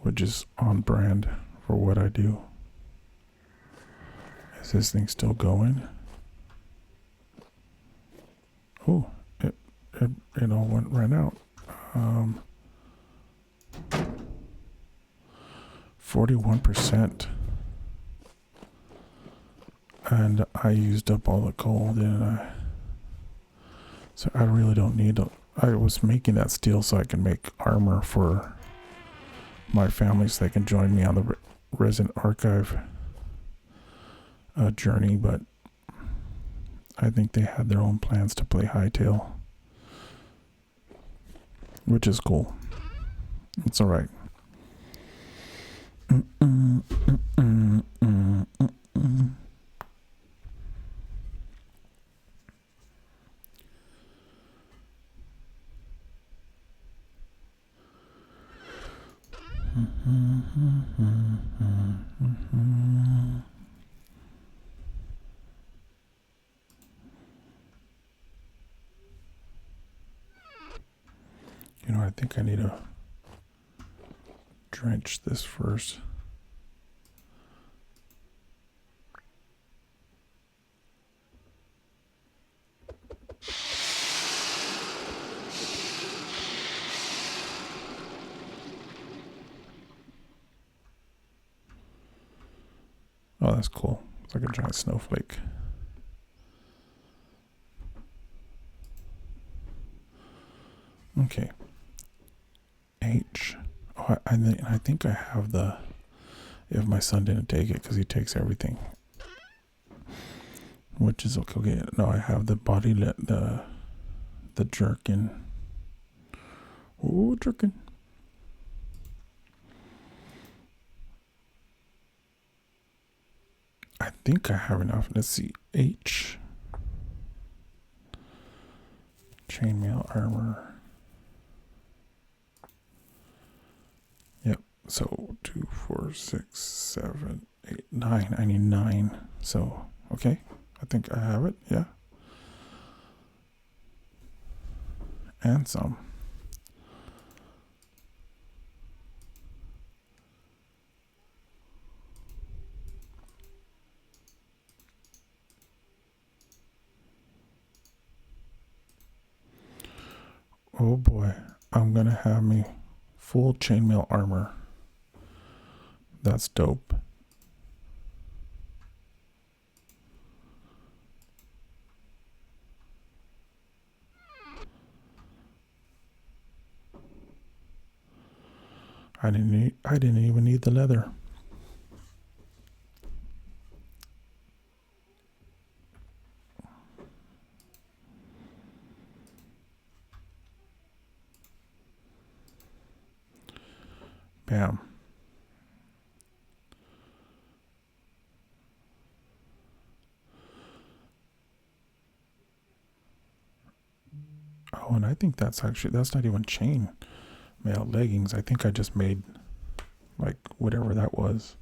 Which is on brand for what I do. Is this thing still going? Oh, it all ran out. 41%. And I used up all the coal, didn't I? So I really don't need I was making that steel so I can make armor for my family so they can join me on the Resident Archive journey, but I think they had their own plans to play Hightail, which is cool. It's all right. You know, I think I need to drench this first. Oh, that's cool. It's like a giant snowflake. Okay. H. Oh, I think I have the, if my son didn't take it, because he takes everything. which is okay. Okay, no, I have the body, the jerkin. Ooh, jerkin. I think I have enough. Let's see. H. Chainmail armor. Yep. So 2, 4, 6, 7, 8, 9. I need 9. So, okay. I think I have it. Yeah. And some. Oh boy, I'm gonna have me full chainmail armor. That's dope. I didn't even need the leather. Bam. Oh, and I think that's not even chain mail leggings. I think I just made like whatever that was.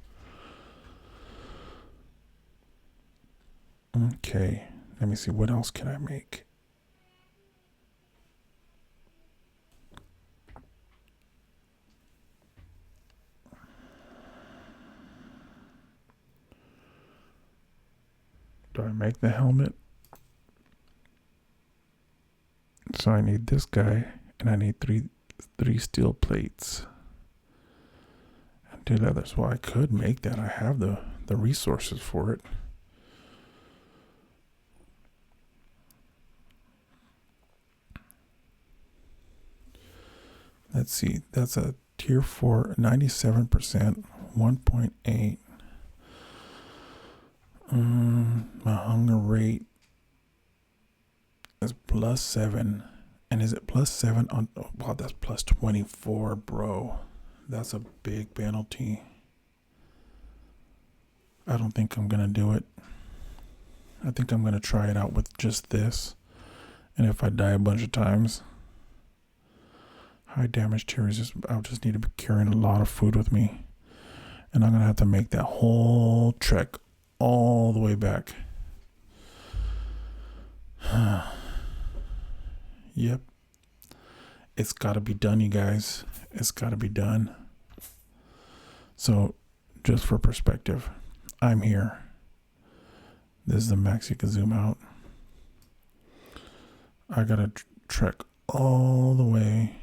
Okay, let me see, what else can I make? Do I make the helmet? So I need this guy, and I need three steel plates and 2 leathers. Well, I could make that. I have the resources for it. Let's see. That's a tier 4, 97%, 1.8. My hunger rate is +7. And is it +7 on? Oh, wow, that's +24, bro. That's a big penalty. I don't think I'm gonna do it. I think I'm gonna try it out with just this. And if I die a bunch of times, high damage tier resistance, I'll just need to be carrying a lot of food with me. And I'm gonna have to make that whole trek all the way back. Yep. It's gotta be done, you guys. It's gotta be done. So, just for perspective, I'm here. This is the max you can zoom out. I gotta trek all the way.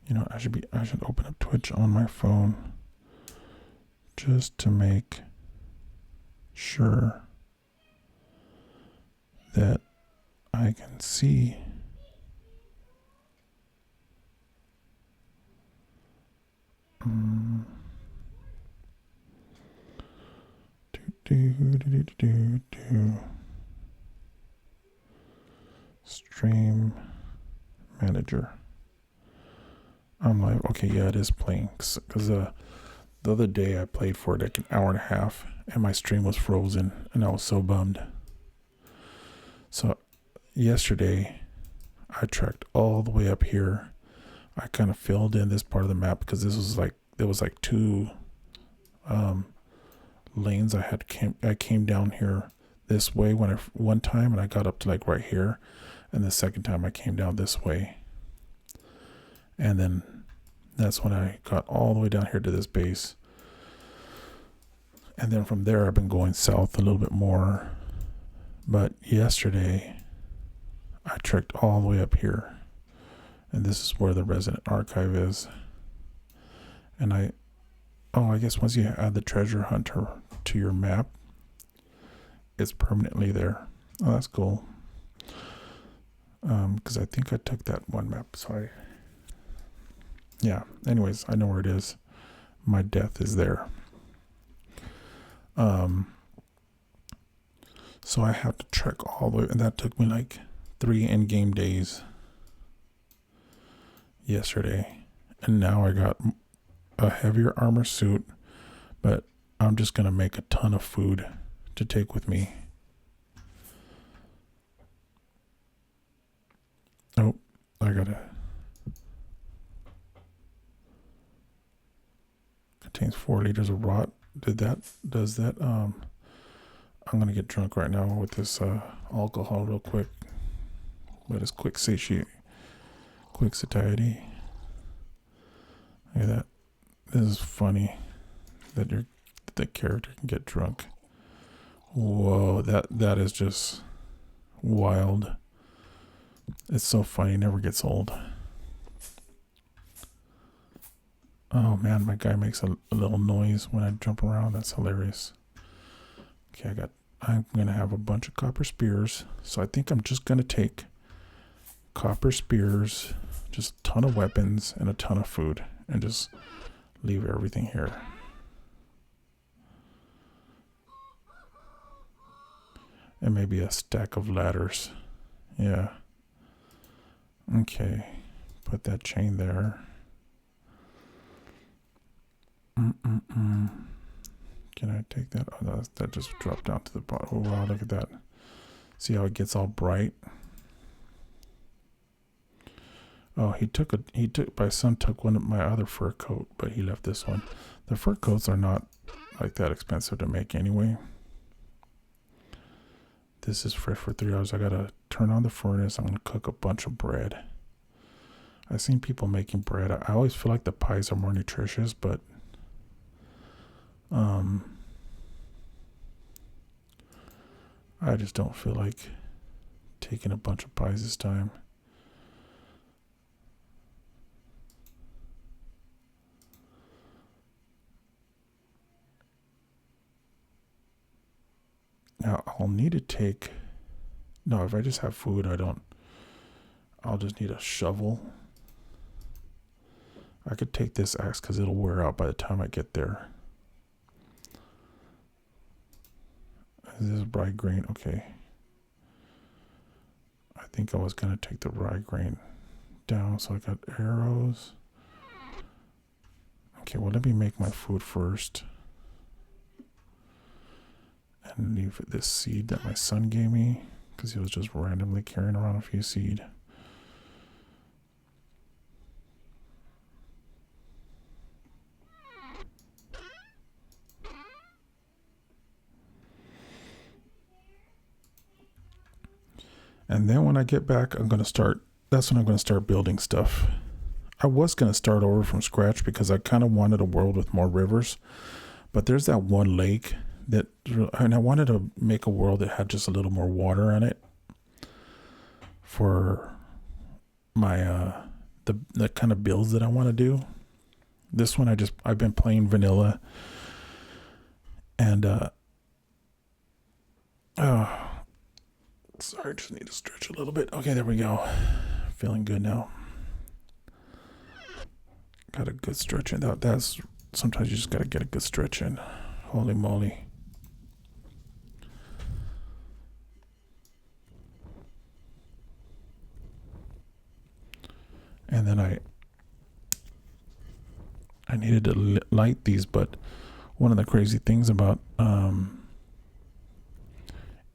You know, I should open up Twitch on my phone just to make sure that I can see. Stream manager. I'm like, okay, yeah, it is playing. Because the other day I played for like an hour and a half and my stream was frozen and I was so bummed. So yesterday I trekked all the way up here. I kind of filled in this part of the map because this was like, there was like 2 lanes. I came down here this way one time and I got up to like right here, and the second time I came down this way, and then that's when I got all the way down here to this base, and then from there I've been going south a little bit more. But yesterday I trekked all the way up here, and this is where the resident archive is. And I guess once you add the treasure hunter to your map, it's permanently there. Oh, that's cool. Because I think I took that one map. Sorry. Yeah. Anyways, I know where it is. My death is there. So I have to trek all the way, and that took me like 3 in-game days yesterday. And now I got a heavier armor suit, but I'm just going to make a ton of food to take with me. Oh, I gotta. Contains 4 liters of rot. Does that, I'm gonna get drunk right now with this alcohol real quick. But it's quick satiety. Look at that. This is funny that the character can get drunk. Whoa, that is just wild. It's so funny, never gets old. Oh man, my guy makes a little noise when I jump around. That's hilarious. Okay, I'm gonna have a bunch of copper spears. So I think I'm just gonna take copper spears, just a ton of weapons and a ton of food, and just leave everything here. And maybe a stack of ladders. Yeah. Okay. Put that chain there. Can I take that? Oh, that just dropped down to the bottom. Oh, wow, look at that. See how it gets all bright? Oh, my son took one of my other fur coat, but he left this one. The fur coats are not like that expensive to make anyway. This is fresh for 3 hours. I gotta turn on the furnace. I'm gonna cook a bunch of bread. I've seen people making bread. I always feel like the pies are more nutritious, but I just don't feel like taking a bunch of pies this time. Now I'll need to take, no, if I just have food, I'll just need a shovel. I could take this axe because it'll wear out by the time I get there. Is this rye grain? Okay. I think I was going to take the rye grain down. So I got arrows. Okay, well, let me make my food first. And leave this seed that my son gave me, because he was just randomly carrying around a few seed. And then when I get back, that's when I'm going to start building stuff. I was going to start over from scratch because I kind of wanted a world with more rivers. But there's that one lake and I wanted to make a world that had just a little more water on it for my, the kind of builds that I want to do. This one, I've been playing vanilla and, sorry, just need to stretch a little bit. Okay, there we go. Feeling good now. Got a good stretch in. That's sometimes you just gotta get a good stretch in. Holy moly. And then I needed to light these, but one of the crazy things about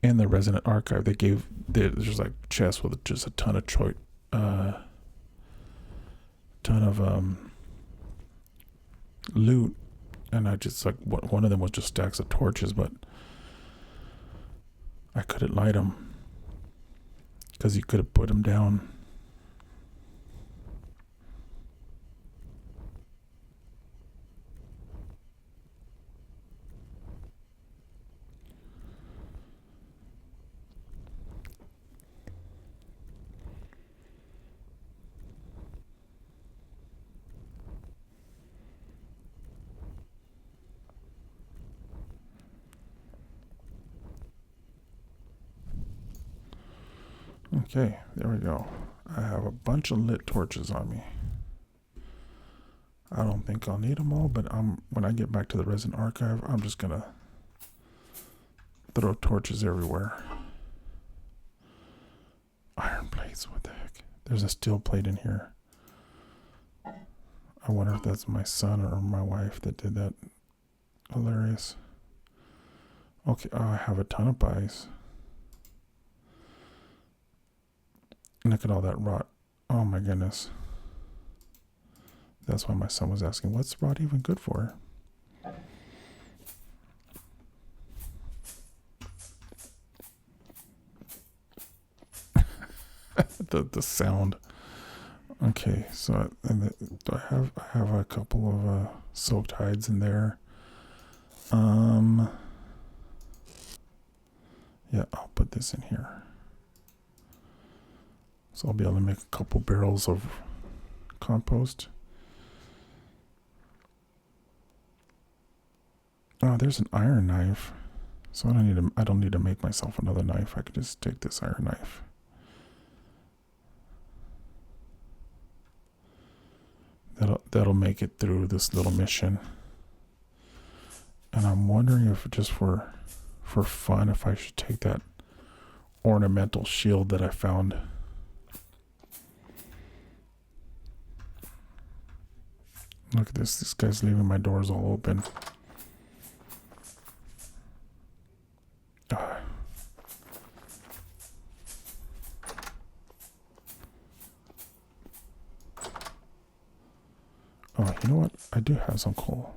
in the Resident Archive, there's like chests with just a ton of loot, and I just like one of them was just stacks of torches, but I couldn't light them because you could have put them down. Okay, there we go. I have a bunch of lit torches on me. I don't think I'll need them all, but when I get back to the resin archive, I'm just gonna throw torches everywhere. Iron plates, what the heck? There's a steel plate in here. I wonder if that's my son or my wife that did that. Hilarious. Okay, oh, I have a ton of pies. Look at all that rot. Oh my goodness. That's why my son was asking, what's rot even good for? the sound. Okay, so I have a couple of soaked hides in there. Yeah, I'll put this in here. So I'll be able to make a couple barrels of compost. Oh, there's an iron knife. So I don't need to make myself another knife. I can just take this iron knife. That'll make it through this little mission. And I'm wondering if just for fun, if I should take that ornamental shield that I found. Look at this. This guy's leaving my doors all open. Oh, you know what? I do have some coal.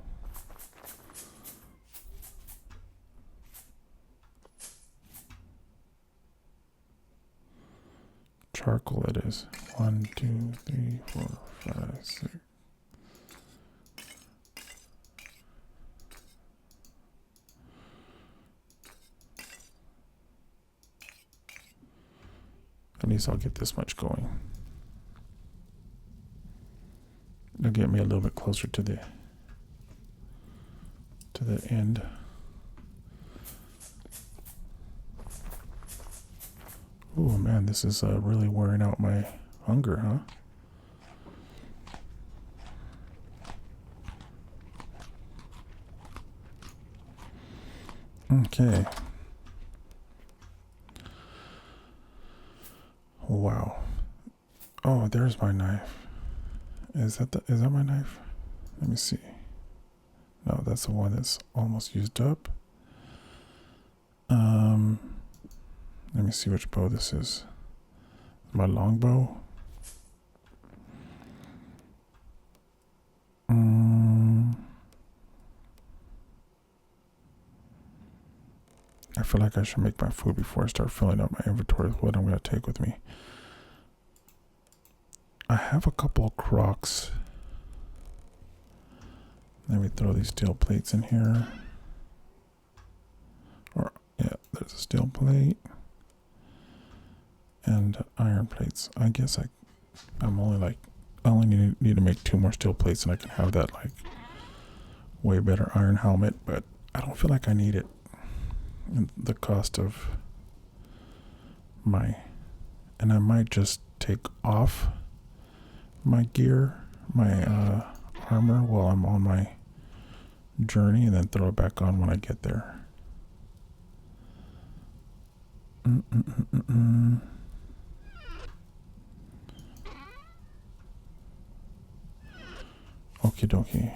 Charcoal it is. 1, 2, 3, 4, 5, 6. At least I'll get this much going. It'll get me a little bit closer to the end. Oh man, this is really wearing out my hunger, huh? Okay. Wow. Oh, there's my knife. Is that my knife? Let me see. No, that's the one that's almost used up. Let me see which bow this is. My longbow. I feel like I should make my food before I start filling up my inventory with what I'm going to take with me. I have a couple of crocs. Let me throw these steel plates in here. Or, yeah, there's a steel plate. And iron plates. I guess I only need to make 2 more steel plates and I can have that like way better iron helmet, but I don't feel like I need it. And the cost of and I might just take off my gear, my armor while I'm on my journey and then throw it back on when I get there. Okie dokie.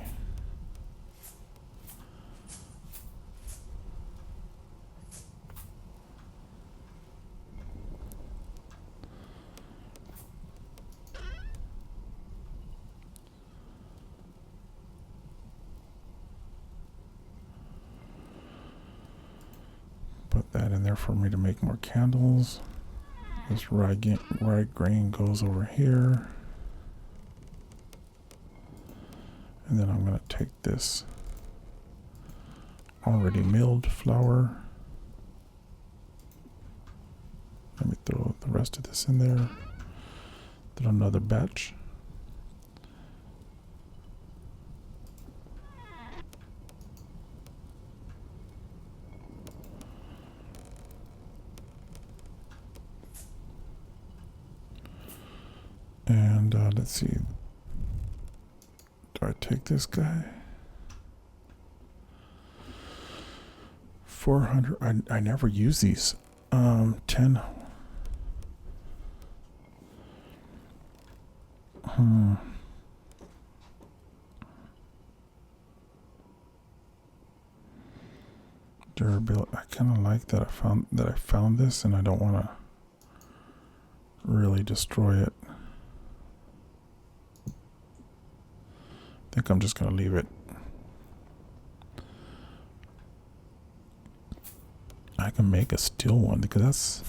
Put that in there for me to make more candles. This rye grain goes over here. And then I'm going to take this already milled flour. Let me throw the rest of this in there. Throw another batch. And let's see. Do I take this guy? 400. I never use these. 10. Durability. I kind of like that. I found this, and I don't want to really destroy it. I think I'm just gonna leave it. I can make a steel one because that's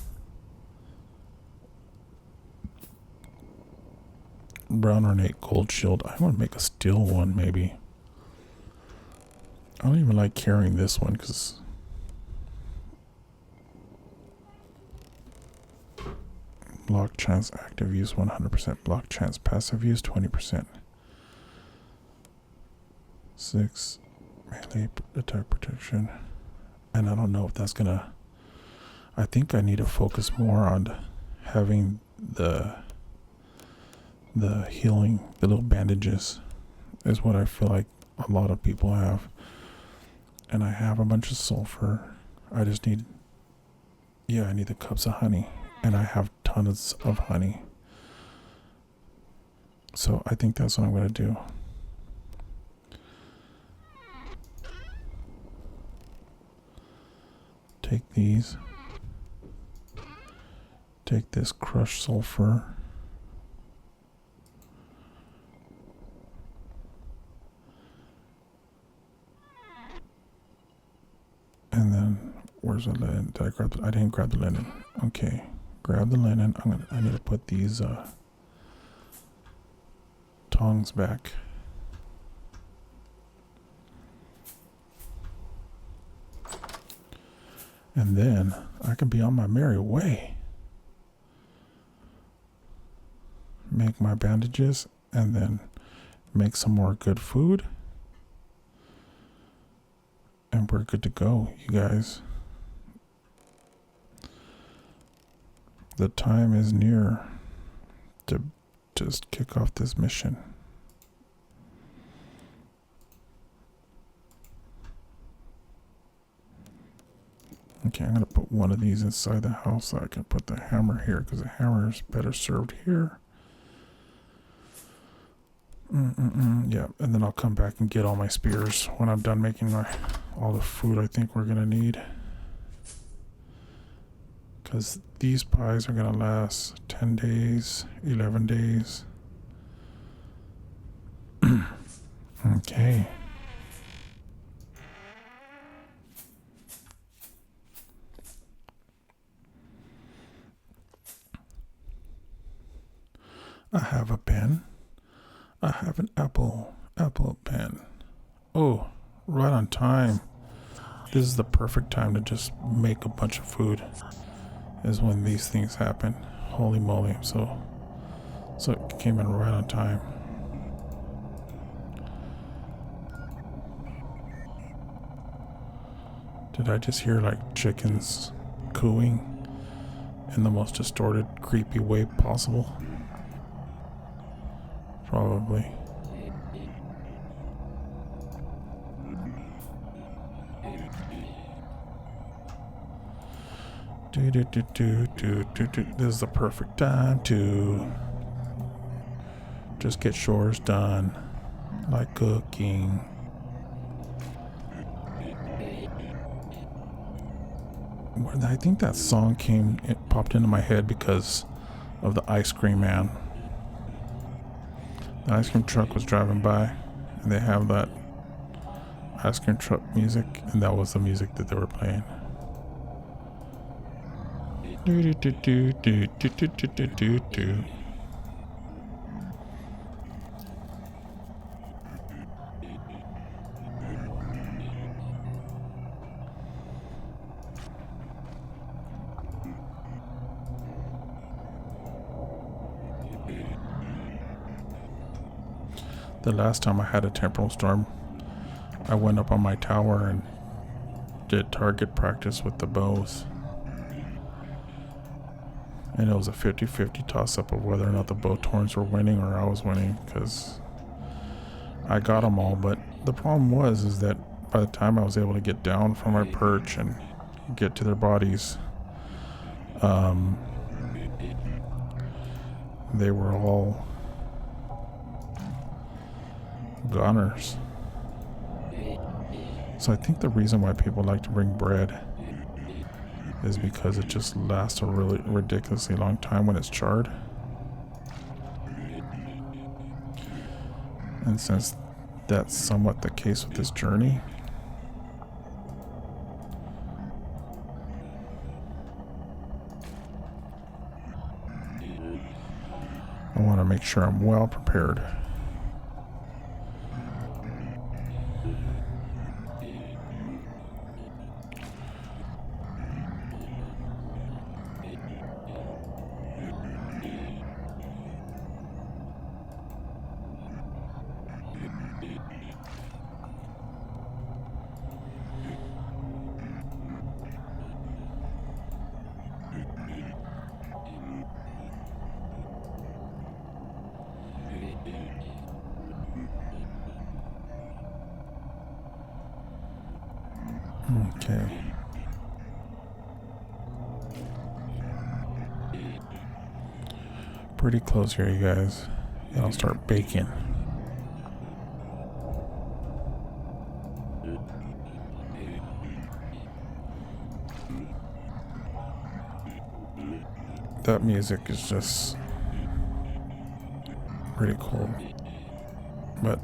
brown ornate gold shield. I want to make a steel one maybe. I don't even like carrying this one because block chance active use 100%, block chance passive use 20%. 6 melee attack protection. And I don't know if that's gonna. I think I need to focus more on having the healing, the little bandages, is what I feel like a lot of people have. And I have a bunch of sulfur. I just need. Yeah, I need the cups of honey, and I have tons of honey. So I think that's what I'm gonna do. Take these. Take this crushed sulfur. And then, where's the linen? Did I grab the, I didn't grab the linen. Okay, grab the linen. I need to put these tongs back. And then I can be on my merry way. Make my bandages and then make some more good food. And we're good to go, you guys. The time is near to just kick off this mission. Okay, I'm going to put one of these inside the house so I can put the hammer here because the hammer is better served here. Yeah, and then I'll come back and get all my spears when I'm done making all the food I think we're going to need. Because these pies are going to last 10 days, 11 days. Okay. I have a pen. I have an apple pen. Oh, right on time. This is the perfect time to just make a bunch of food, is when these things happen. Holy moly. So it came in right on time. Did I just hear like chickens cooing in the most distorted, creepy way possible? Probably. This is the perfect time to just get chores done, like cooking. I think that song popped into my head because of the ice cream man. The ice cream truck was driving by, and they have that ice cream truck music, and that was the music that they were playing. The last time I had a temporal storm, I went up on my tower and did target practice with the bows. And it was a 50-50 toss-up of whether or not the bow torns were winning or I was winning, because I got them all, but the problem is that by the time I was able to get down from my perch and get to their bodies, they were all goners. So I think the reason why people like to bring bread is because it just lasts a really ridiculously long time when it's charred. And since that's somewhat the case with this journey, I want to make sure I'm well prepared. Okay. Pretty close here, you guys. And I'll start baking. That music is just pretty cool. But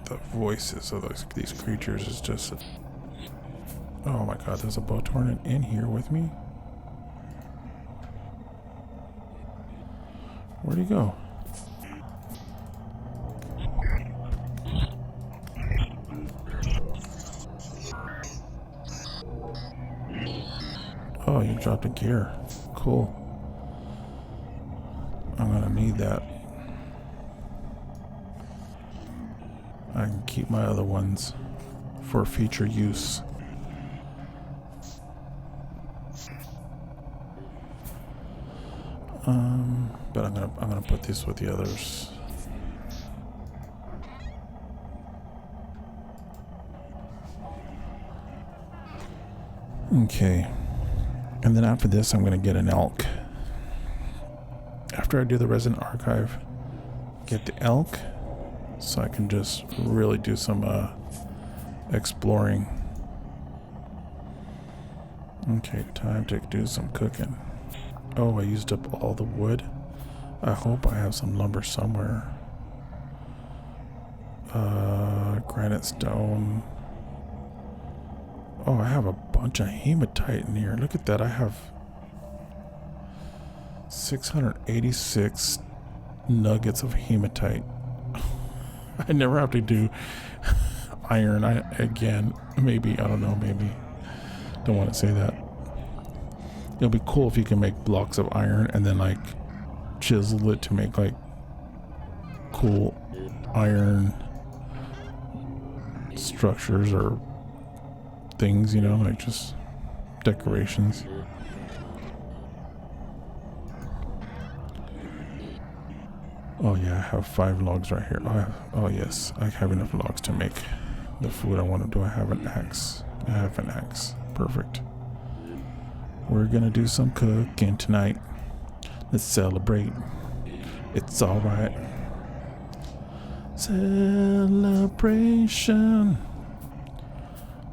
the voices of these creatures is just... Oh my god, there's a bow torrent in here with me? Where'd he go? Oh, you dropped a gear. Cool. I'm gonna need that. I can keep my other ones for future use. But I'm gonna put this with the others. Okay. And then after this, I'm gonna get an elk. After I do the resident archive, get the elk, so I can just really do some exploring. Okay, time to do some cooking. Oh, I used up all the wood. I hope I have some lumber somewhere. Granite stone. Oh, I have a bunch of hematite in here. Look at that. I have 686 nuggets of hematite. I never have to do iron again. Maybe, I don't know, maybe. Don't want to say that. It'll be cool if you can make blocks of iron and then like chisel it to make like cool iron structures or things, you know, like just decorations. Oh yeah, I have 5 logs right here. Oh yes, I have enough logs to make the food I want to do. I have an axe. I have an axe. Perfect. We're gonna do some cooking tonight. Let's celebrate. It's alright. Celebration.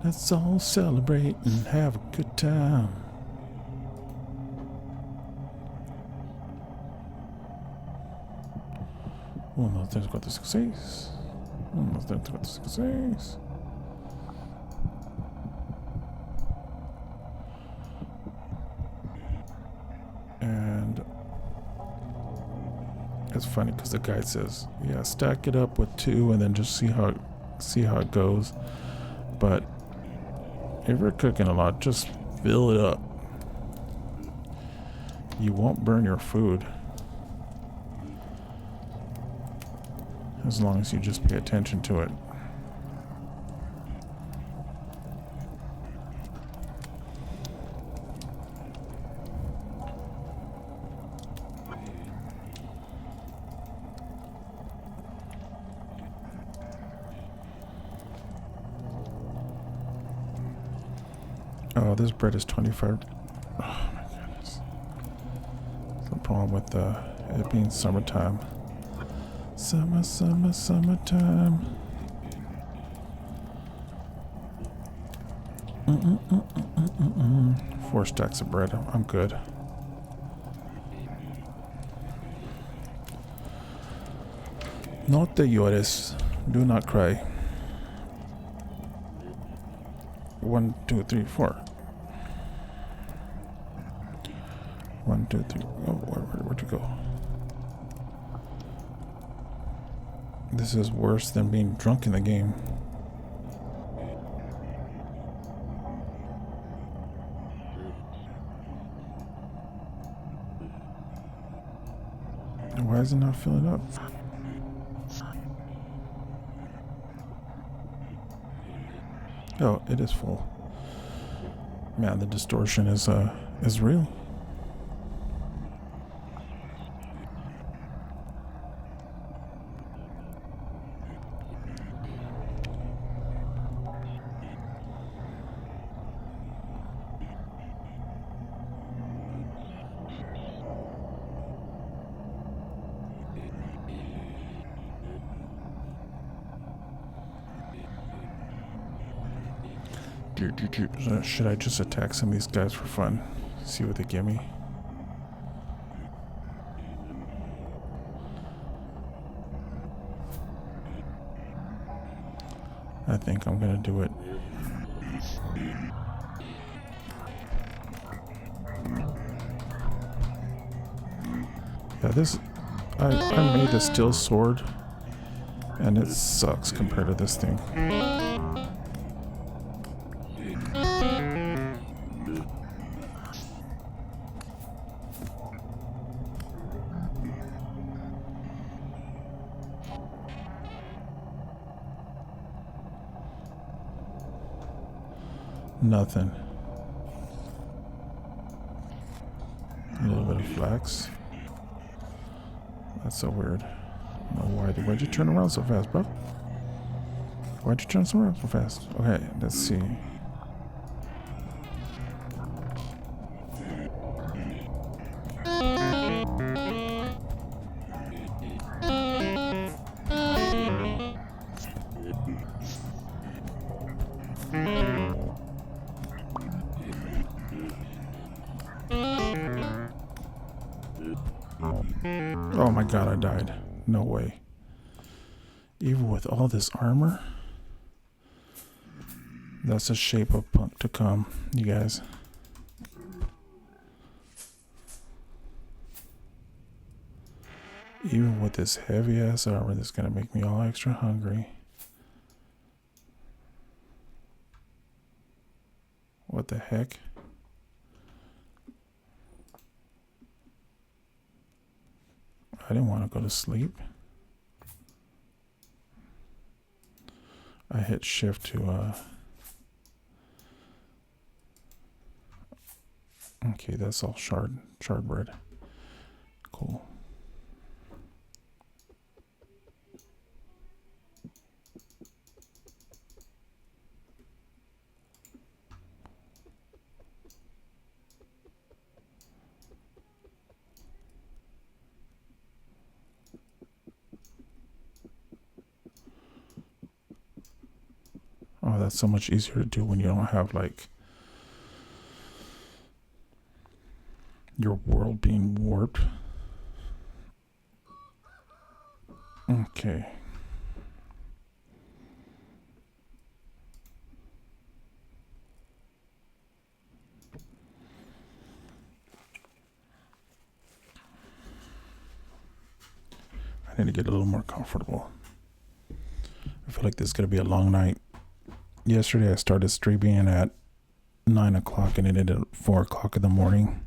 Let's all celebrate and have a good time. Uno, dos, tres, cuatro, cinco, seis. Uno, dos, tres, cuatro, cinco, seis. And it's funny because the guide says, yeah, stack it up with 2 and then just see how it goes. But if you're cooking a lot, just fill it up. You won't burn your food as long as you just pay attention to it. Oh, this bread is 25. Oh my goodness. What's the problem with it being summertime? Summertime. Mm-mm-mm-mm-mm-mm. 4 stacks of bread. I'm good. No te llores. Do not cry. 1, 2, 3, 4. 1, 2, 3. Oh, where'd you go? This is worse than being drunk in the game. Why is it not filling up? Oh, it is full. Man, the distortion is real. Should I just attack some of these guys for fun? See what they give me? I think I'm gonna do it. Yeah, I made a steel sword, and it sucks compared to this thing. Nothing. A little bit of flax. That's so weird. I don't know why'd you turn around so fast, bro? Why'd you turn around so fast? Okay, let's see. Oh my god, I died. No way. Even with all this armor? That's the shape of punk to come, you guys. Even with this heavy ass armor that's gonna make me all extra hungry. What the heck? I didn't want to go to sleep. I hit shift to okay, that's all shard bread. Cool. Oh, that's so much easier to do when you don't have like your world being warped. Okay. I need to get a little more comfortable. I feel like this is going to be a long night. Yesterday I started streaming at 9 o'clock and it ended at 4 o'clock in the morning.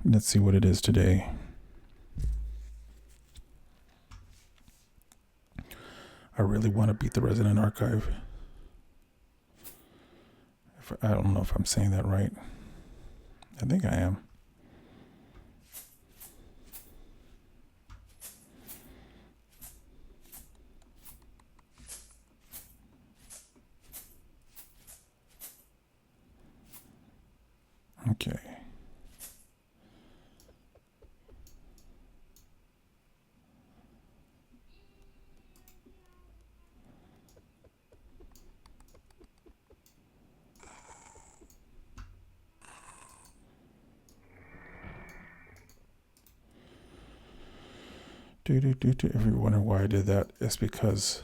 Let's see what it is today. I really want to beat the Resident Archive. I don't know if I'm saying that right. I think I am. Okay. If you're wondering why I did that, it's because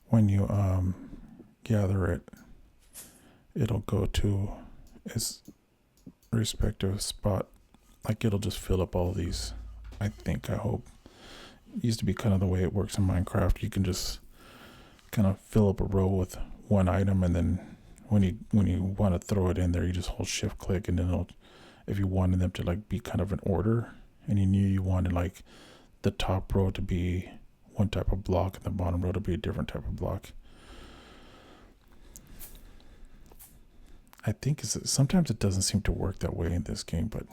when you gather it, it'll go to its respective spot. Like it'll just fill up all these. I hope. It used to be kind of the way it works in Minecraft. You can just kind of fill up a row with one item, and then when you want to throw it in there, you just hold shift click, and then it'll, if you wanted them to like be kind of in order, and you knew you wanted like the top row to be one type of block and the bottom row to be a different type of block. I think sometimes it doesn't seem to work that way in this game, but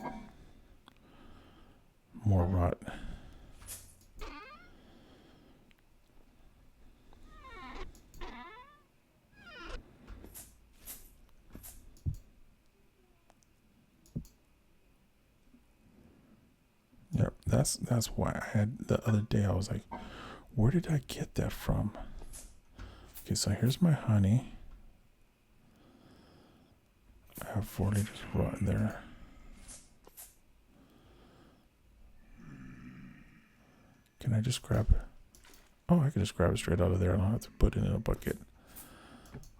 more rot. Yep, that's why I had the other day. I was like, where did I get that from? Okay, so here's my honey. I have 4 liters raw in there. Can I just grab? Oh, I can just grab it straight out of there. I don't have to put it in a bucket.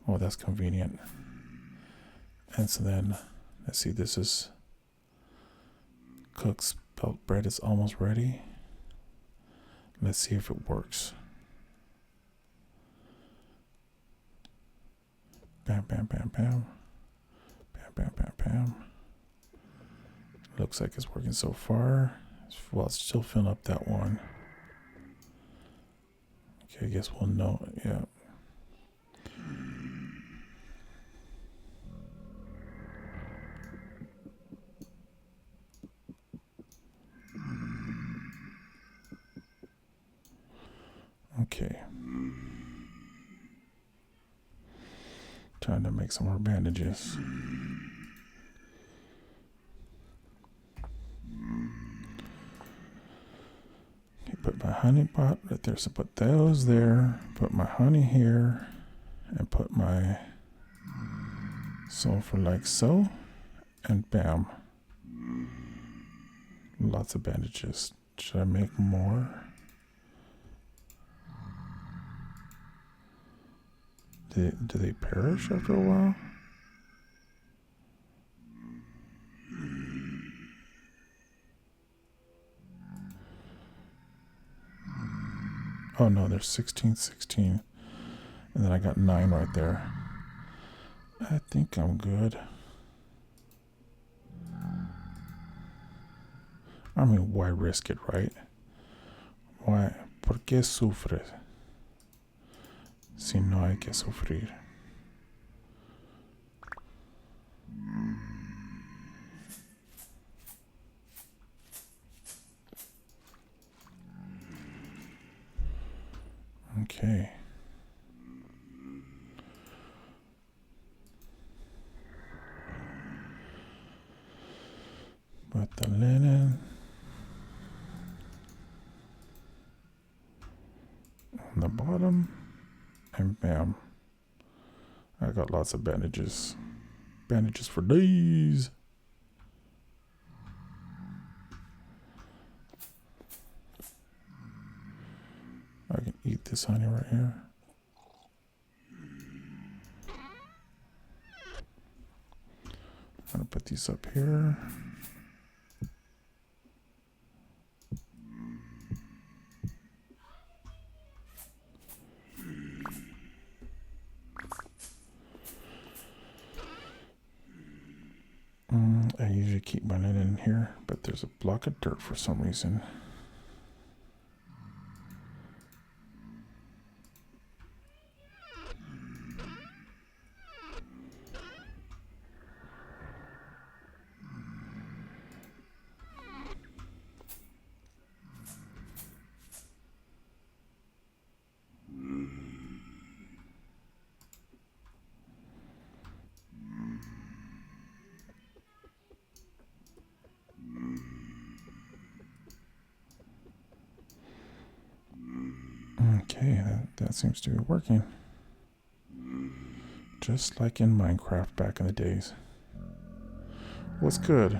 Oh, that's convenient. And so then, let's see, this is cooked spelt bread is almost ready. Let's see if it works. Bam, bam, bam, bam. Bam, bam, bam, bam. Looks like it's working so far. Well, it's still filling up that one. Okay, I guess we'll know. Yeah. Okay. Trying to make some more bandages. Okay, put my honey pot right there. So put those there. Put my honey here. And put my sulfur like so. And bam. Lots of bandages. Should I make more? Do they perish after a while? Oh no, there's 16, 16. And then I got 9 right there. I think I'm good. I mean, why risk it, right? Why? ¿Por qué sufres? Si no hay que sufrir. Okay. Put the linen on the bottom, and bam. I got lots of bandages. Bandages for days. I can eat this honey right here. I'm gonna put these up here. I usually keep my linen in here, but there's a block of dirt for some reason. Okay, that seems to be working. Just like in Minecraft back in the days. What's good?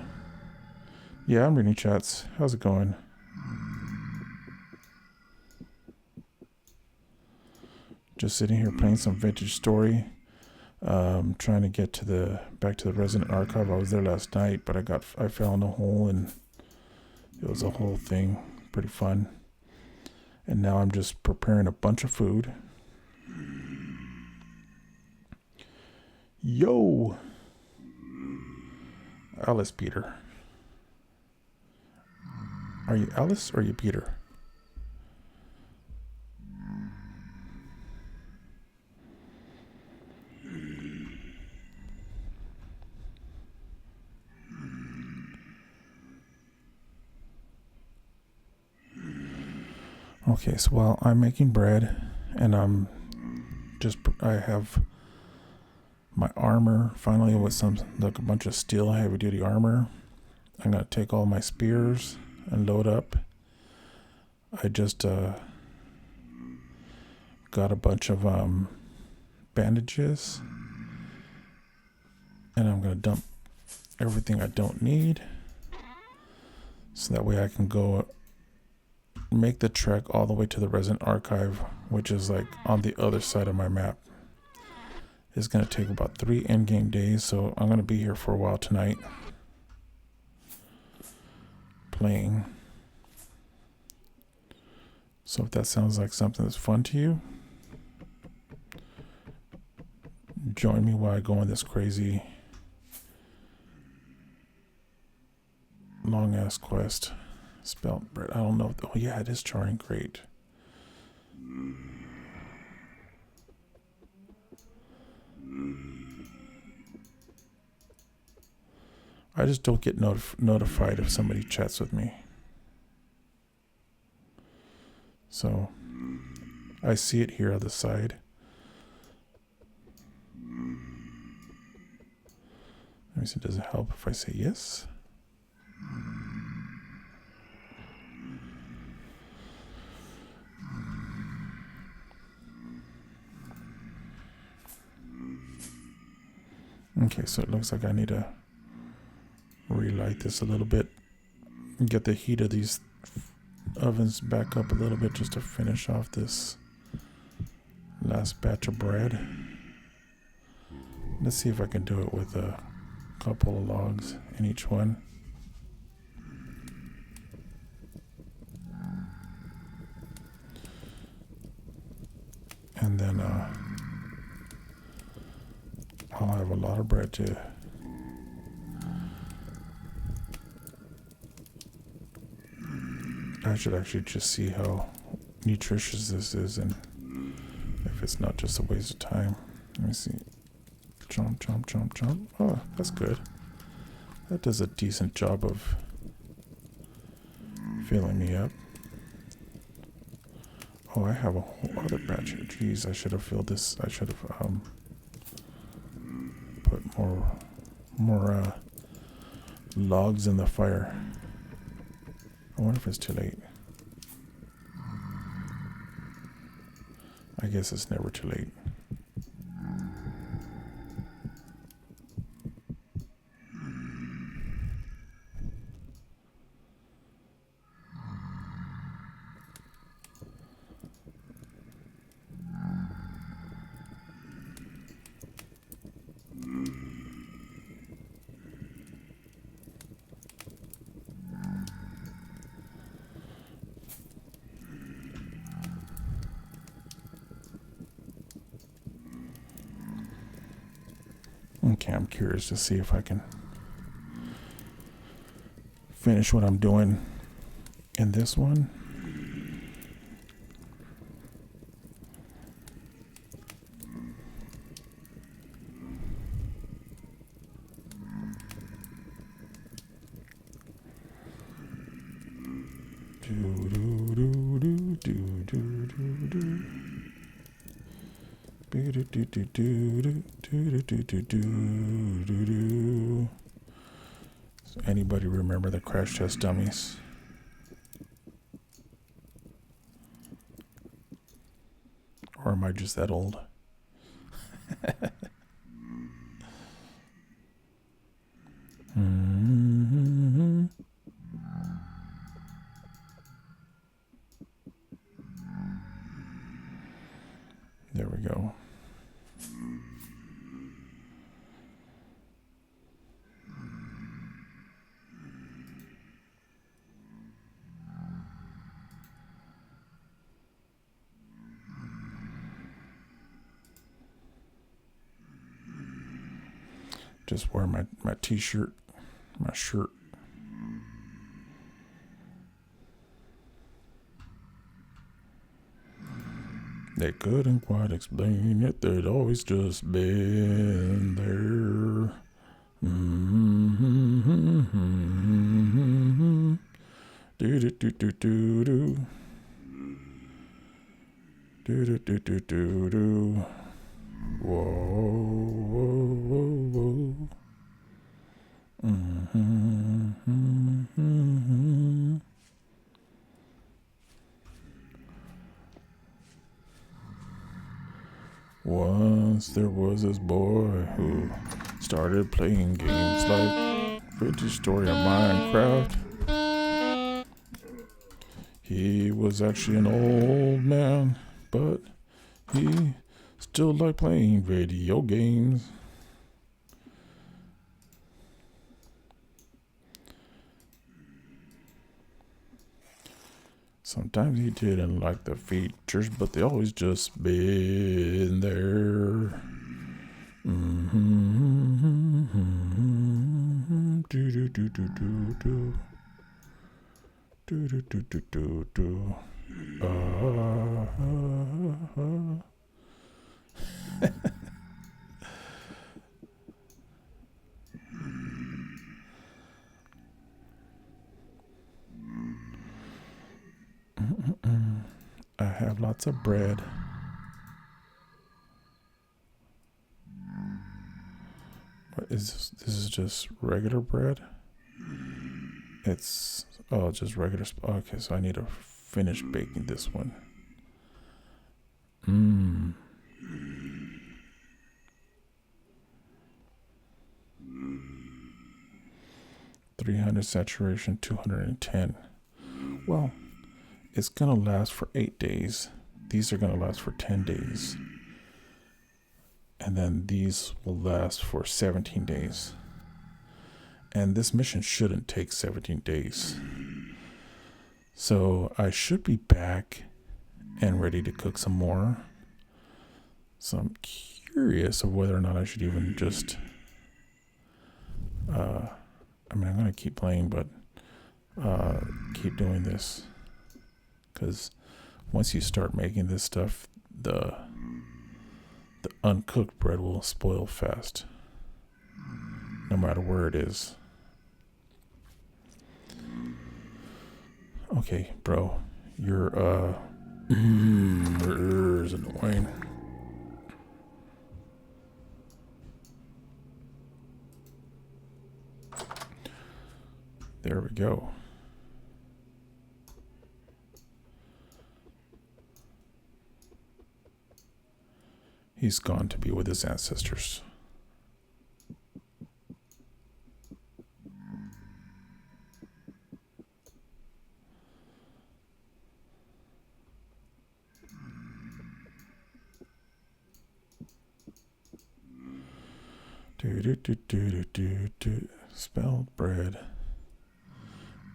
Yeah, I'm reading chats. How's it going? Just sitting here playing some vintage story. Trying to get to back to the Resident Archive. I was there last night, but I fell in a hole and it was a whole thing. Pretty fun. And now I'm just preparing a bunch of food. Yo! Alice Peter. Are you Alice or are you Peter? Okay, so while I'm making bread and I have my armor finally with a bunch of steel heavy duty armor. I'm gonna take all my spears and load up. I just got a bunch of bandages and I'm gonna dump everything I don't need so that way I can go make the trek all the way to the Resident Archive, which is like on the other side of my map. It's gonna take about 3 in-game days, so I'm gonna be here for a while tonight playing. So if that sounds like something that's fun to you, join me while I go on this crazy long ass quest. Spelt bread. I don't know. Oh yeah, it is charring. Great. I just don't get notified if somebody chats with me. So I see it here on the side. Let me see. Does it help if I say yes? Okay, so it looks like I need to relight this a little bit and get the heat of these ovens back up a little bit just to finish off this last batch of bread. Let's see if I can do it with a couple of logs in each one. And then I'll have a lot of bread to I should actually just see how nutritious this is and if it's not just a waste of time. Let me see. Chomp, chomp, chomp, chomp. Oh, that's good. That does a decent job of filling me up. Oh, I have a whole other batch here. Jeez, I should have filled this. I should have put more logs in the fire. I wonder if it's too late. I guess it's never too late. Okay, I'm curious to see if I can finish what I'm doing in this one. So anybody remember the crash test dummies? Or am I just that old? Mm-hmm. There we go. Just wear my t-shirt, my shirt. They couldn't quite explain it. They'd always just been there. Mm-hmm. Do do do do do do. Do do do do do do. Whoa, whoa, whoa, whoa. Mm-hmm. Once there was this boy who started playing games like Vintage Story of Minecraft. He was actually an old man, but he still liked playing video games. Sometimes he didn't like the features, but they always just been there. Mm-hmm. Do do do do do do. Do do do do do do. I have lots of bread. What is this? This is just regular bread? It's, oh, just regular. Okay, so I need to finish baking this one. 300 saturation, 210. Well, it's gonna last for 8 days. These are gonna last for 10 days. And then these will last for 17 days. And this mission shouldn't take 17 days. So I should be back and ready to cook some more. So I'm curious of whether or not I should even just, I mean, I'm going to keep playing, but keep doing this. Because once you start making this stuff, the uncooked bread will spoil fast. No matter where it is. Okay, bro. Your is annoying. There we go. He's gone to be with his ancestors. Do. Spelled bread.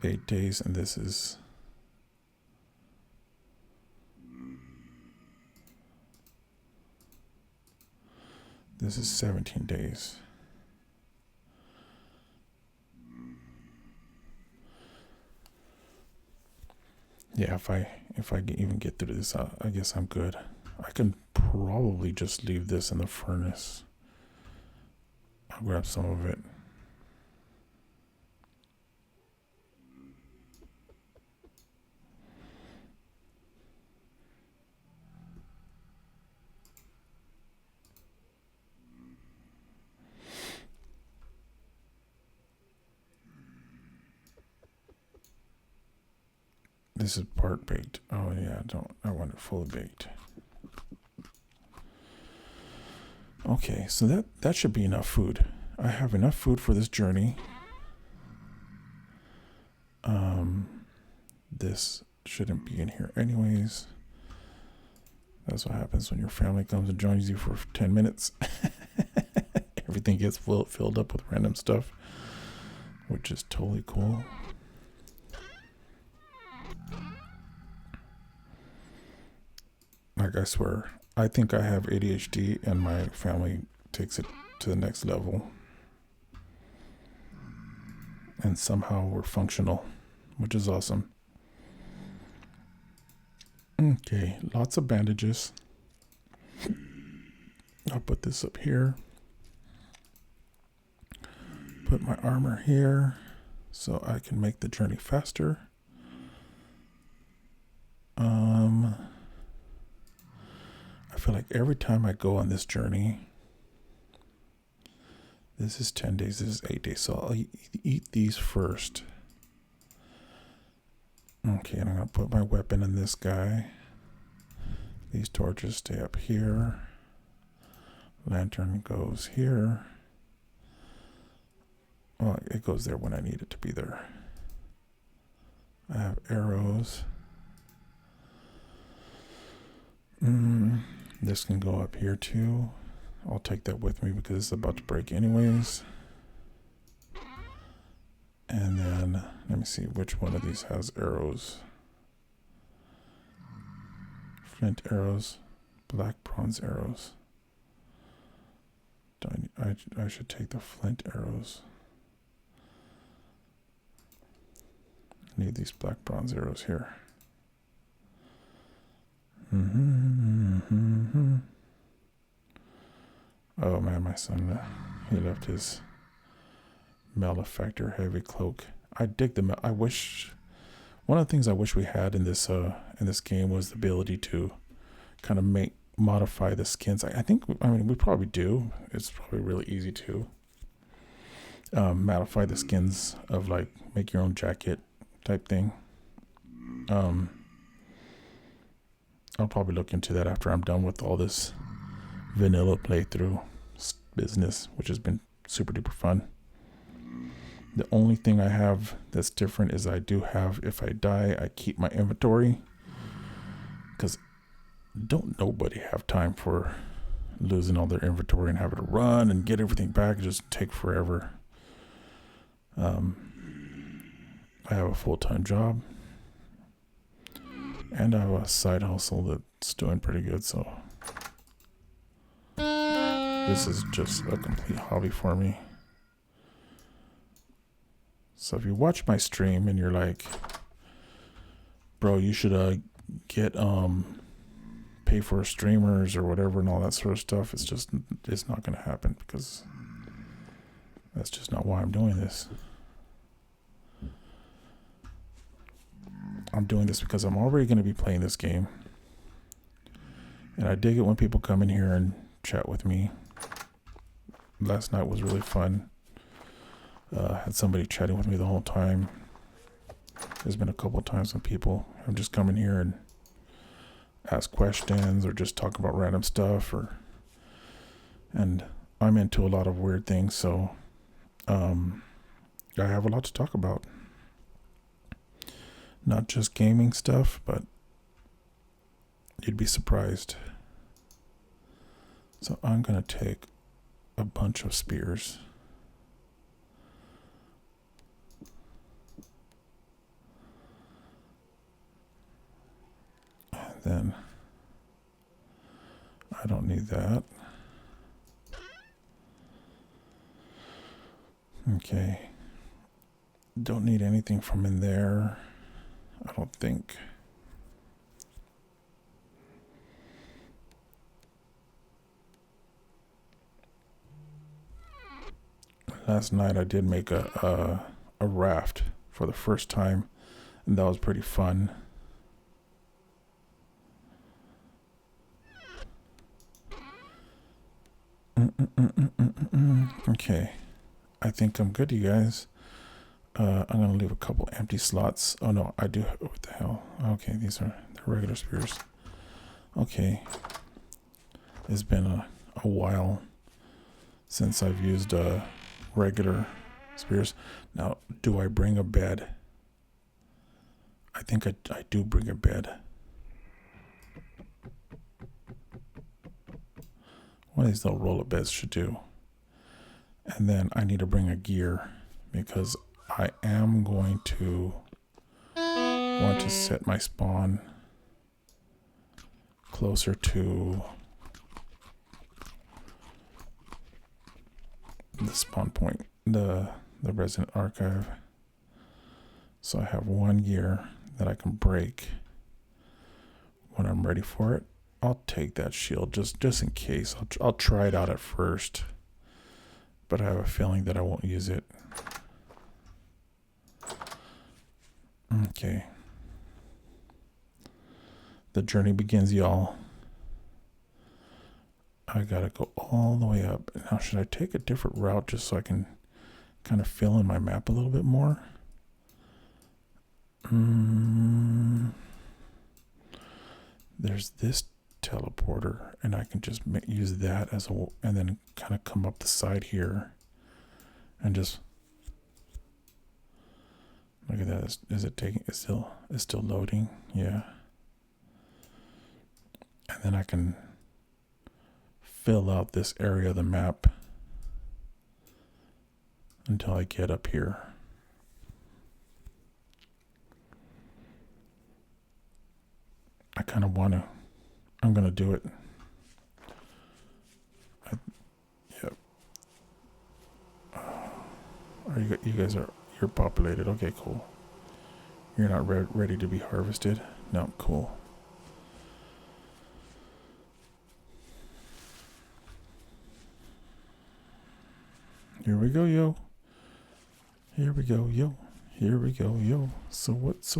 8 days, and this is This is 17 days. Yeah, if I even get through this, I guess I'm good. I can probably just leave this in the furnace. I'll grab some of it. This is part baked. Oh yeah, I want it fully baked. Okay, so that should be enough food. I have enough food for this journey. This shouldn't be in here anyways. That's what happens when your family comes and joins you for 10 minutes. Everything gets filled up with random stuff, which is totally cool. Like, I swear, I think I have ADHD and my family takes it to the next level. And somehow we're functional, which is awesome. Okay, lots of bandages. I'll put this up here. Put my armor here so I can make the journey faster. I feel like every time I go on this journey, this is 10 days, this is 8 days, so I'll eat these first. Okay, and I'm going to put my weapon in this guy. These torches stay up here. Lantern goes here. Well, it goes there when I need it to be there. I have arrows. This can go up here too. I'll take that with me because it's about to break anyways. And then, let me see which one of these has arrows. Flint arrows, black bronze arrows. I should take the flint arrows. I need these black bronze arrows here. Oh man, my son, he left his malefactor heavy cloak. I dig the. I wish one of the things I wish we had in this game was the ability to kind of modify the skins. I mean we probably do. It's probably really easy to modify the skins of, like, make your own jacket type thing. I'll probably look into that after I'm done with all this vanilla playthrough business, which has been super duper fun. The only thing I have that's different is I do have, if I die, I keep my inventory, because don't nobody have time for losing all their inventory and having to run and get everything back. It just take forever. I have a full-time job and I have a side hustle that's doing pretty good, so this is just a complete hobby for me. So if you watch my stream and you're like, bro, you should pay for streamers or whatever and all that sort of stuff, it's not going to happen, because that's just not why I'm doing this. I'm doing this because I'm already going to be playing this game, and I dig it when people come in here and chat with me. Last night was really fun. Had somebody chatting with me the whole time. There's been a couple of times when people have just come in here and ask questions or just talk about random stuff, and I'm into a lot of weird things, so I have a lot to talk about. Not just gaming stuff, but you'd be surprised. So I'm going to take a bunch of spears. And then I don't need that. Okay. Don't need anything from in there, I don't think. Last night I did make a raft for the first time, and that was pretty fun. Okay, I think I'm good, you guys. I'm gonna leave a couple empty slots. Oh no, I do. What the hell? Okay, these are the regular spears. Okay, it's been a while since I've used regular spears. Now, do I bring a bed? I think I do bring a bed. One of these little roller beds should do. And then I need to bring a gear because I am going to want to set my spawn closer to the spawn point, the resident archive. So I have one gear that I can break when I'm ready for it. I'll take that shield just in case. I'll try it out at first, but I have a feeling that I won't use it. Okay. The journey begins, y'all. I gotta go all the way up. Now, should I take a different route just so I can kind of fill in my map a little bit more? There's this teleporter, and I can just use that as a, and then kind of come up the side here and just look at that. Is it taking? It's still loading. Yeah. And then I can fill out this area of the map until I get up here. I kind of want to. I'm gonna do it. Yep. Are you guys you're populated? Okay, cool. You're not ready to be harvested? No, cool. Here we go, yo. Here we go, yo. Here we go, yo. So what's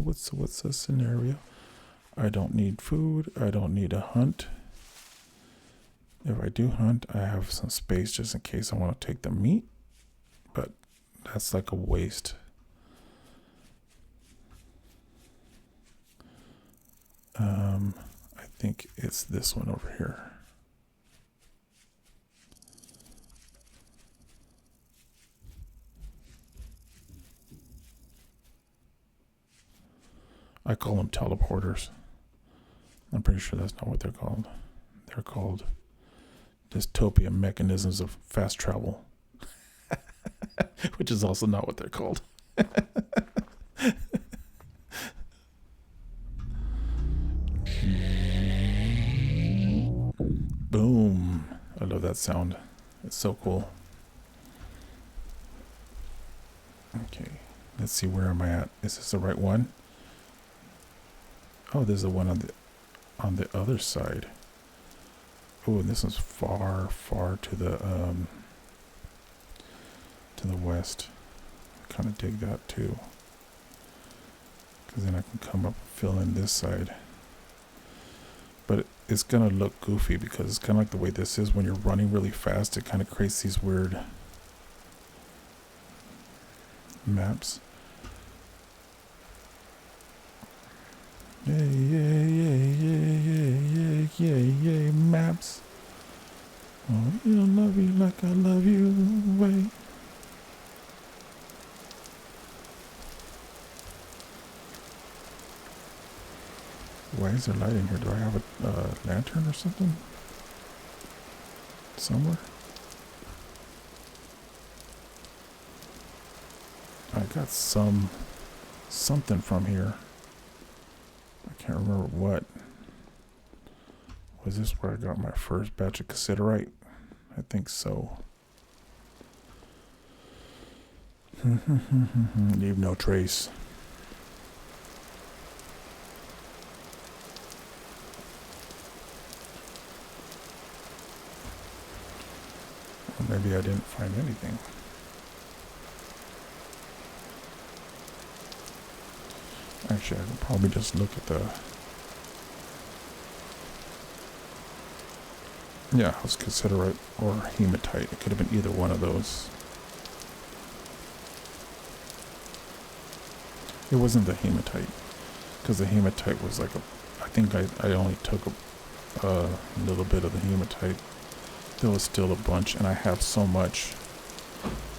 the scenario? I don't need food. I don't need a hunt. If I do hunt, I have some space just in case I want to take the meat. But that's like a waste. I think it's this one over here. I call them teleporters. I'm pretty sure that's not what they're called. They're called dystopian mechanisms of fast travel, which is also not what they're called. Boom. I love that sound. It's so cool. Okay. Let's see, where am I at? Is this the right one? Oh, there's the one on the other side. Oh, this is far to the west. I kind of dig that too, because then I can come up and fill in this side. But it's gonna look goofy because it's kind of like the way this is when you're running really fast. It kind of creates these weird maps. Yay, maps. Oh, you don't love you like I love you. Wait. Why is there light in here? Do I have a lantern or something? Somewhere? I got something from here. I can't remember what. Was this where I got my first batch of cassiterite? I think so. Leave no trace. Or maybe I didn't find anything. Actually, I can probably just look at the... Yeah, it was cassiterite or hematite. It could have been either one of those. It wasn't the hematite, because the hematite was like a... I think I only took a little bit of the hematite. still is still a bunch, and I have so much.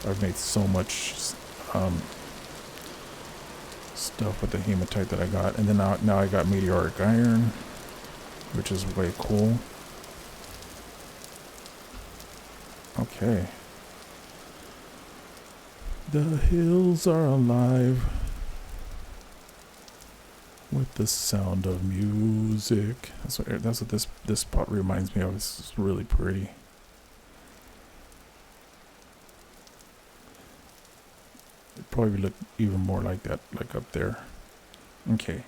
I've made so much stuff with the hematite that I got, and then now I got meteoric iron, which is way cool. Okay. The hills are alive with the sound of music. That's what this spot reminds me of. It's really pretty. It'd probably look even more like that, like up there. Okay,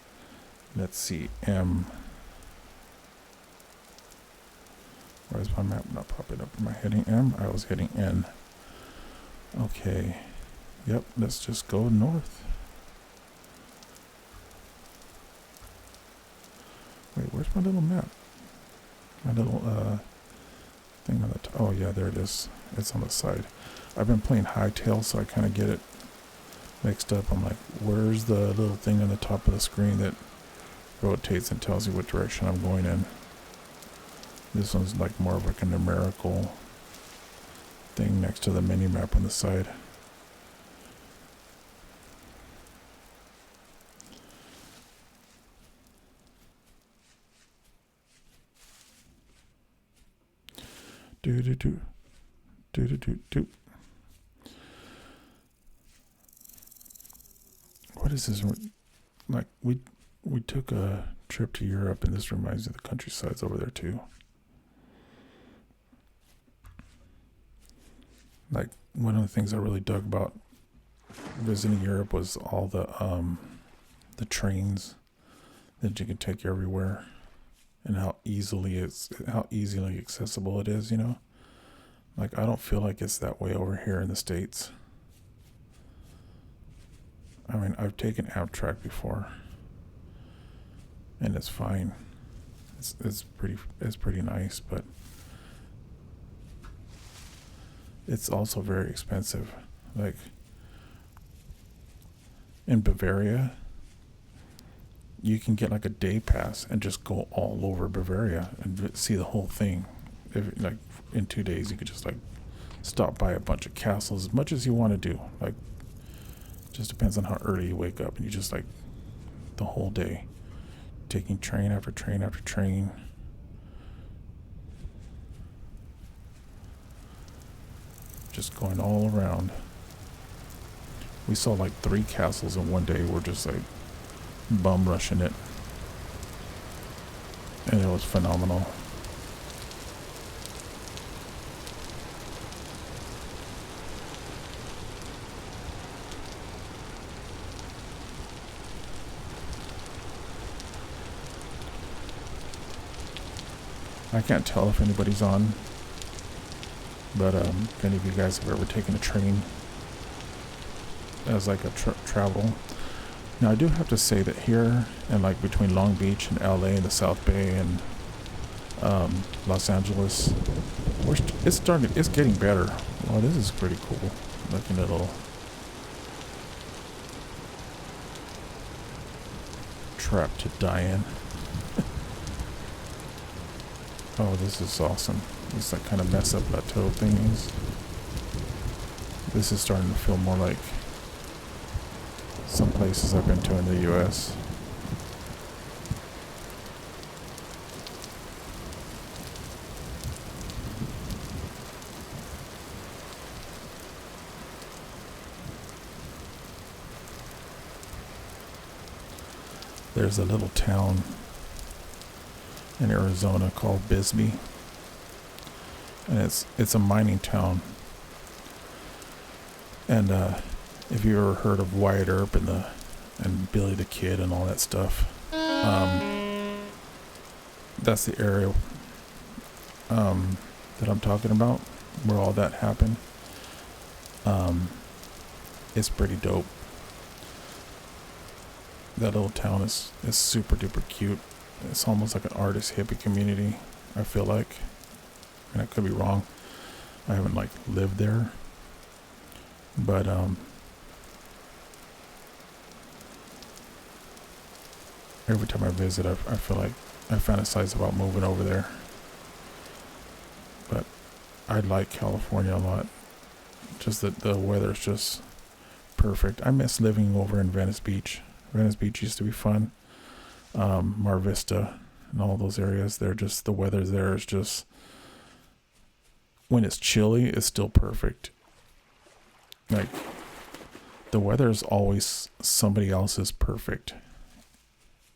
let's see. M. Why is my map not popping up? Am I hitting M? I was hitting N. Okay. Yep, let's just go north. Wait, where's my little map? My little thing on the top. Oh yeah, there it is. It's on the side. I've been playing Hightail, so I kind of get it mixed up. I'm like, where's the little thing on the top of the screen that rotates and tells you what direction I'm going in? This one's like more of like a numerical thing next to the mini map on the side. Do do do do do do do. What is this? Like we took a trip to Europe, and this reminds me of the countrysides over there too. Like one of the things I really dug about visiting Europe was all the trains that you can take everywhere, and how easily accessible it is, you know? Like I don't feel like it's that way over here in the States. I mean, I've taken Amtrak before, and it's fine. It's pretty nice, but it's also very expensive. Like in Bavaria, you can get like a day pass and just go all over Bavaria and see the whole thing. Like in 2 days, you could just like stop by a bunch of castles as much as you want to do. Like, just depends on how early you wake up, and you just like the whole day taking train after train after train. Just going all around. We saw like 3 castles in one day. We're just like bum rushing it, and it was phenomenal. I can't tell if anybody's on, but if any of you guys have ever taken a train as like a travel. Now I do have to say that here, and like between Long Beach and LA and the South Bay and Los Angeles, it's getting better. Well, this is pretty cool looking little trap to die in. Oh, this is awesome. This like kind of mess up plateau things. This is starting to feel more like some places I've been to in the US. There's a little town in Arizona called Bisbee, and it's a mining town. And if you ever heard of Wyatt Earp and Billy the Kid and all that stuff, that's the area that I'm talking about, where all that happened. It's pretty dope. That little town is super duper cute. It's almost like an artist hippie community, I feel like. And I could be wrong. I haven't like lived there. But every time I visit, I feel like I fantasize about moving over there. But I like California a lot. Just that the weather's just perfect. I miss living over in Venice Beach. Venice Beach used to be fun. Mar Vista and all those areas. They're just, the weather there is just, when it's chilly, it's still perfect. Like, the weather is always somebody else's perfect.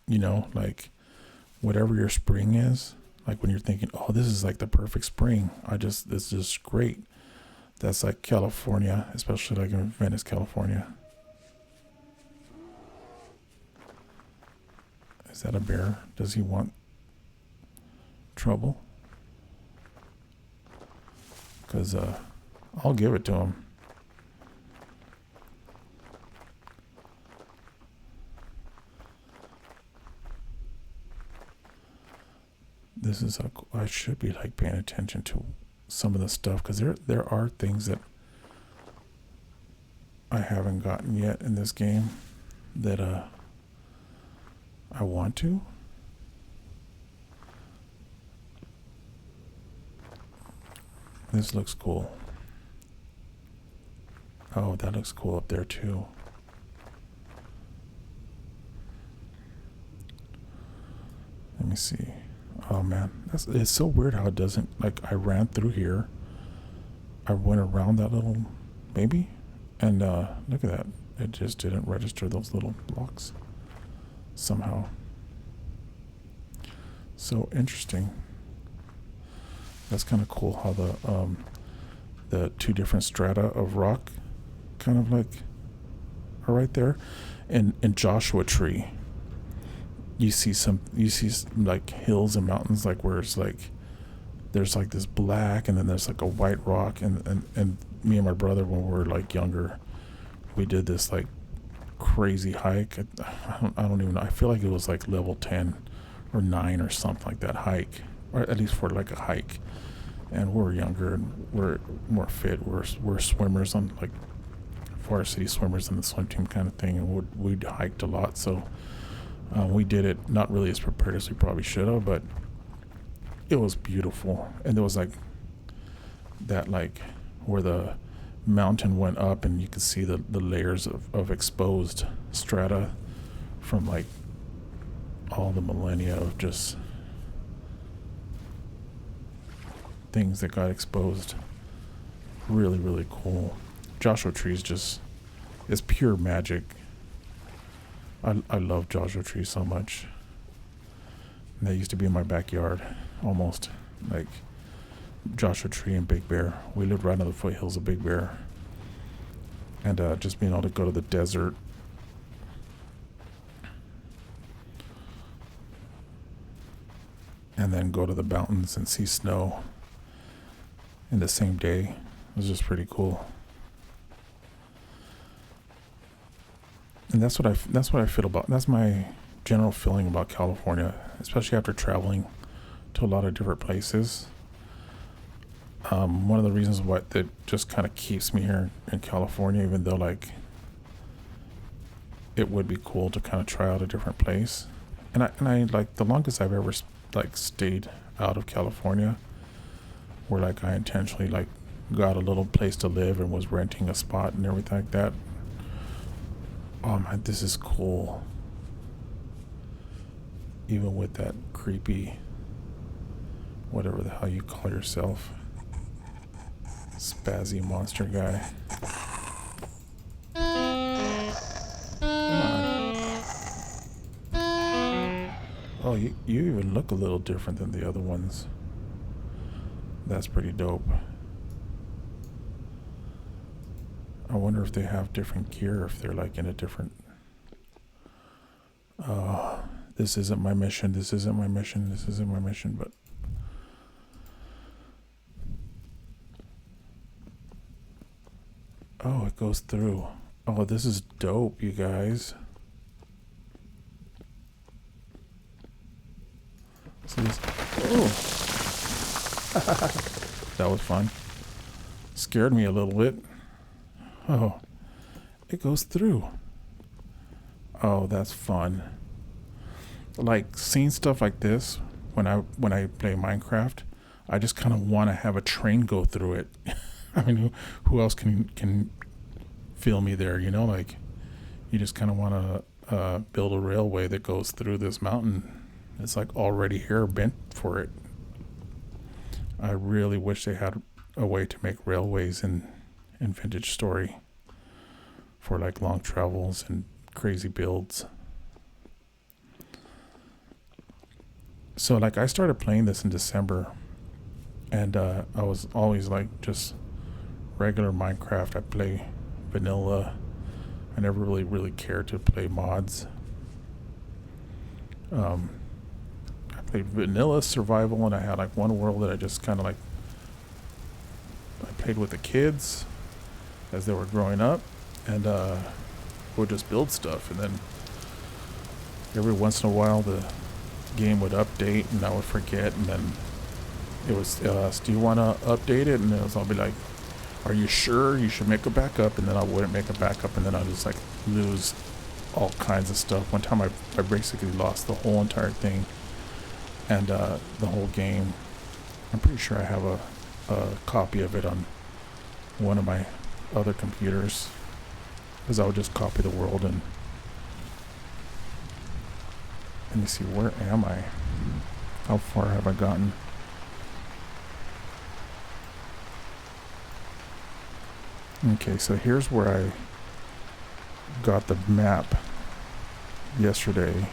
You know, like, whatever your spring is, like when you're thinking, oh, this is like the perfect spring. It's just great. That's like California, especially like in Venice, California. Is that a bear? Does he want trouble? Because I'll give it to him. This is I should be like paying attention to some of the stuff, because there are things that I haven't gotten yet in this game that I want to. This looks cool. Oh, that looks cool up there too. Let me see. Oh man, it's so weird how it doesn't, like, I ran through here. I went around that little baby, and look at that. It just didn't register those little blocks somehow. So interesting. That's kind of cool how the two different strata of rock kind of like are right there. And in Joshua Tree, you see like hills and mountains, like where it's like there's like this black and then there's like a white rock, and me and my brother, when we were like younger, we did this like crazy hike. I don't even know. I feel like it was like level 10 or 9 or something like that hike, or at least for like a hike. And we're younger and we're more fit. We're swimmers, on like varsity swimmers in the swim team kind of thing, and we'd hiked a lot. So we did it not really as prepared as we probably should have, but it was beautiful. And there was like that, like where the mountain went up and you could see the layers of exposed strata from like all the millennia of just things that got exposed. Really, really cool. Joshua Tree is just, it's pure magic. I love Joshua Tree so much. And they used to be in my backyard, almost. Like Joshua Tree and Big Bear. We lived right on the foothills of Big Bear. And just being able to go to the desert. And then go to the mountains and see snow in the same day. It was just pretty cool. And that's what I feel about. That's my general feeling about California, especially after traveling to a lot of different places. One of the reasons why that just kind of keeps me here in California, even though like it would be cool to kind of try out a different place. And I like, the longest I've ever like stayed out of California, where like I intentionally like got a little place to live and was renting a spot and everything like that. Oh man, this is cool. Even with that creepy, whatever the hell you call yourself, spazzy monster guy. Come on. Oh, you even look a little different than the other ones. That's pretty dope. I wonder if they have different gear, if they're like in a different... this isn't my mission, this isn't my mission, this isn't my mission, but... Oh, it goes through. Oh, this is dope, you guys. So this... Oh! That was fun. Scared me a little bit. Oh, it goes through. Oh, that's fun. Like seeing stuff like this when I play Minecraft, I just kind of want to have a train go through it. I mean, who else can feel me there? You know, like you just kind of want to build a railway that goes through this mountain. It's like already here, bent for it. I really wish they had a way to make railways in Vintage Story for like long travels and crazy builds. So like I started playing this in December, and I was always like just regular Minecraft. I play vanilla. I never really cared to play mods. I played vanilla survival, and I had like one world that I just kind of like, I played with the kids as they were growing up, and would just build stuff, and then every once in a while the game would update and I would forget, and then it was do you want to update it, and I'll be like, are you sure? You should make a backup. And then I wouldn't make a backup, and then I just like lose all kinds of stuff. One time I basically lost the whole entire thing, and the whole game. I'm pretty sure I have a copy of it on one of my other computers, because I would just copy the world. And let me see, where am I? How far have I gotten? Okay, so here's where I got the map yesterday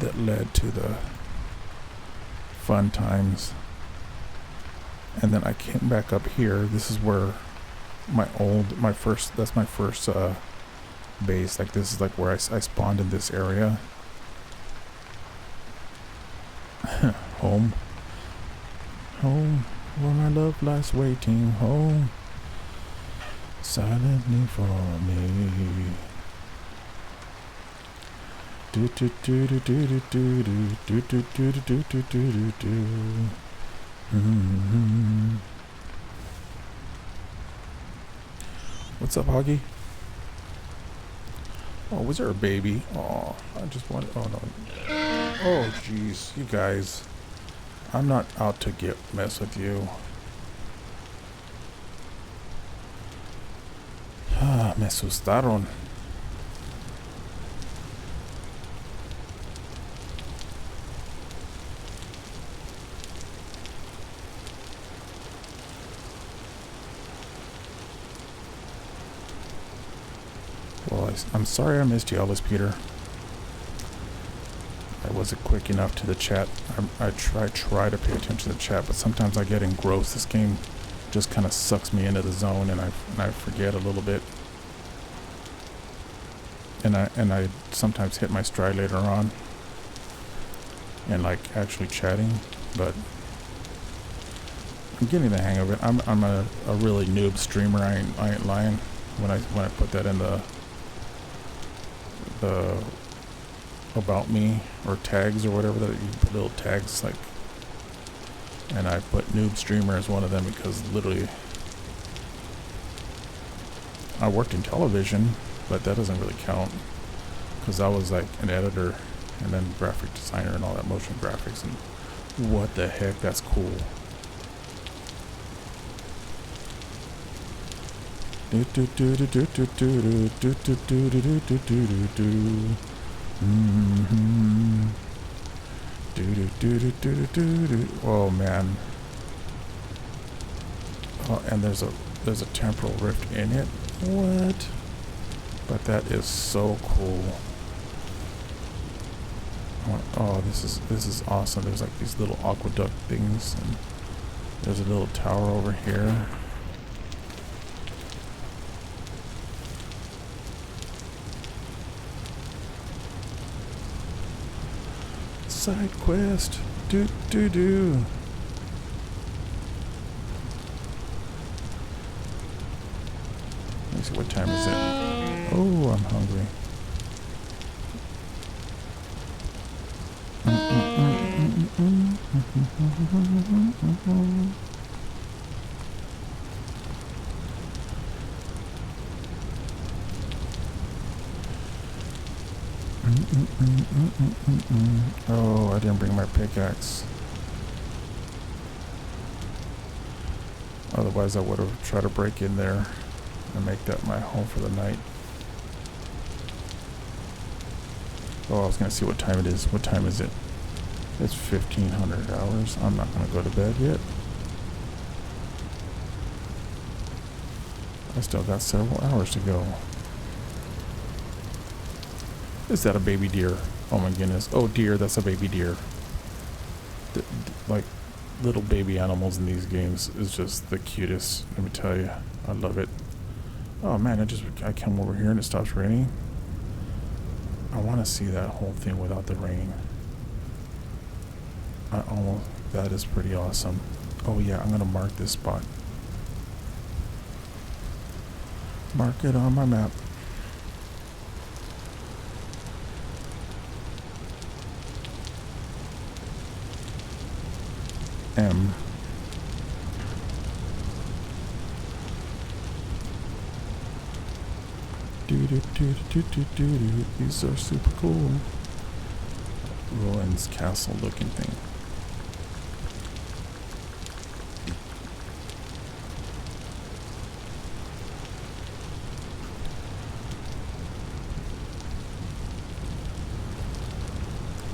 that led to the fun times. And then I came back up here. This is where that's my first base. Like this is like where I spawned in this area. Home. Home, where my love lies waiting. Home, silently for me. Do do do do do do do do do do do do do do. What's up, Hoggy? Oh, was there a baby? Oh, I just wanted. Oh no. Oh, jeez, you guys. I'm not out to mess with you. Ah, me asustaron. Well, I'm sorry I missed you, Elvis Peter. I wasn't quick enough to the chat. I try to pay attention to the chat, but sometimes I get engrossed. This game just kind of sucks me into the zone, and I forget a little bit. And I sometimes hit my stride later on, and like actually chatting, but I'm getting the hang of it. I'm a really noob streamer. I ain't lying when I put that in the about me or tags or whatever, that you put little tags like, and I put noob streamer as one of them because literally I worked in television, but that doesn't really count because I was like an editor and then graphic designer and all that, motion graphics, and what the heck, that's cool. Do do do do do do do do do do do do do do. Do do do do do do do. Oh man. Oh, and there's a temporal rift in it. What? But that is so cool. Oh, this is awesome. There's like these little aqueduct things, and there's a little tower over here. Side quest. Do do do. Let me see, what time is it? Oh, I'm hungry. Oh, I didn't bring my pickaxe. Otherwise, I would have tried to break in there and make that my home for the night. Oh, I was gonna see what time it is. What time is it? It's 1500 hours. I'm not gonna go to bed yet. I still got several hours to go. Is that a baby deer? Oh my goodness. Oh dear, that's a baby deer. Like, little baby animals in these games is just the cutest. Let me tell you. I love it. Oh man, I come over here and it stops raining. I want to see that whole thing without the rain. That is pretty awesome. Oh yeah, I'm gonna mark this spot. Mark it on my map. M. These are super cool. Ruins castle looking thing.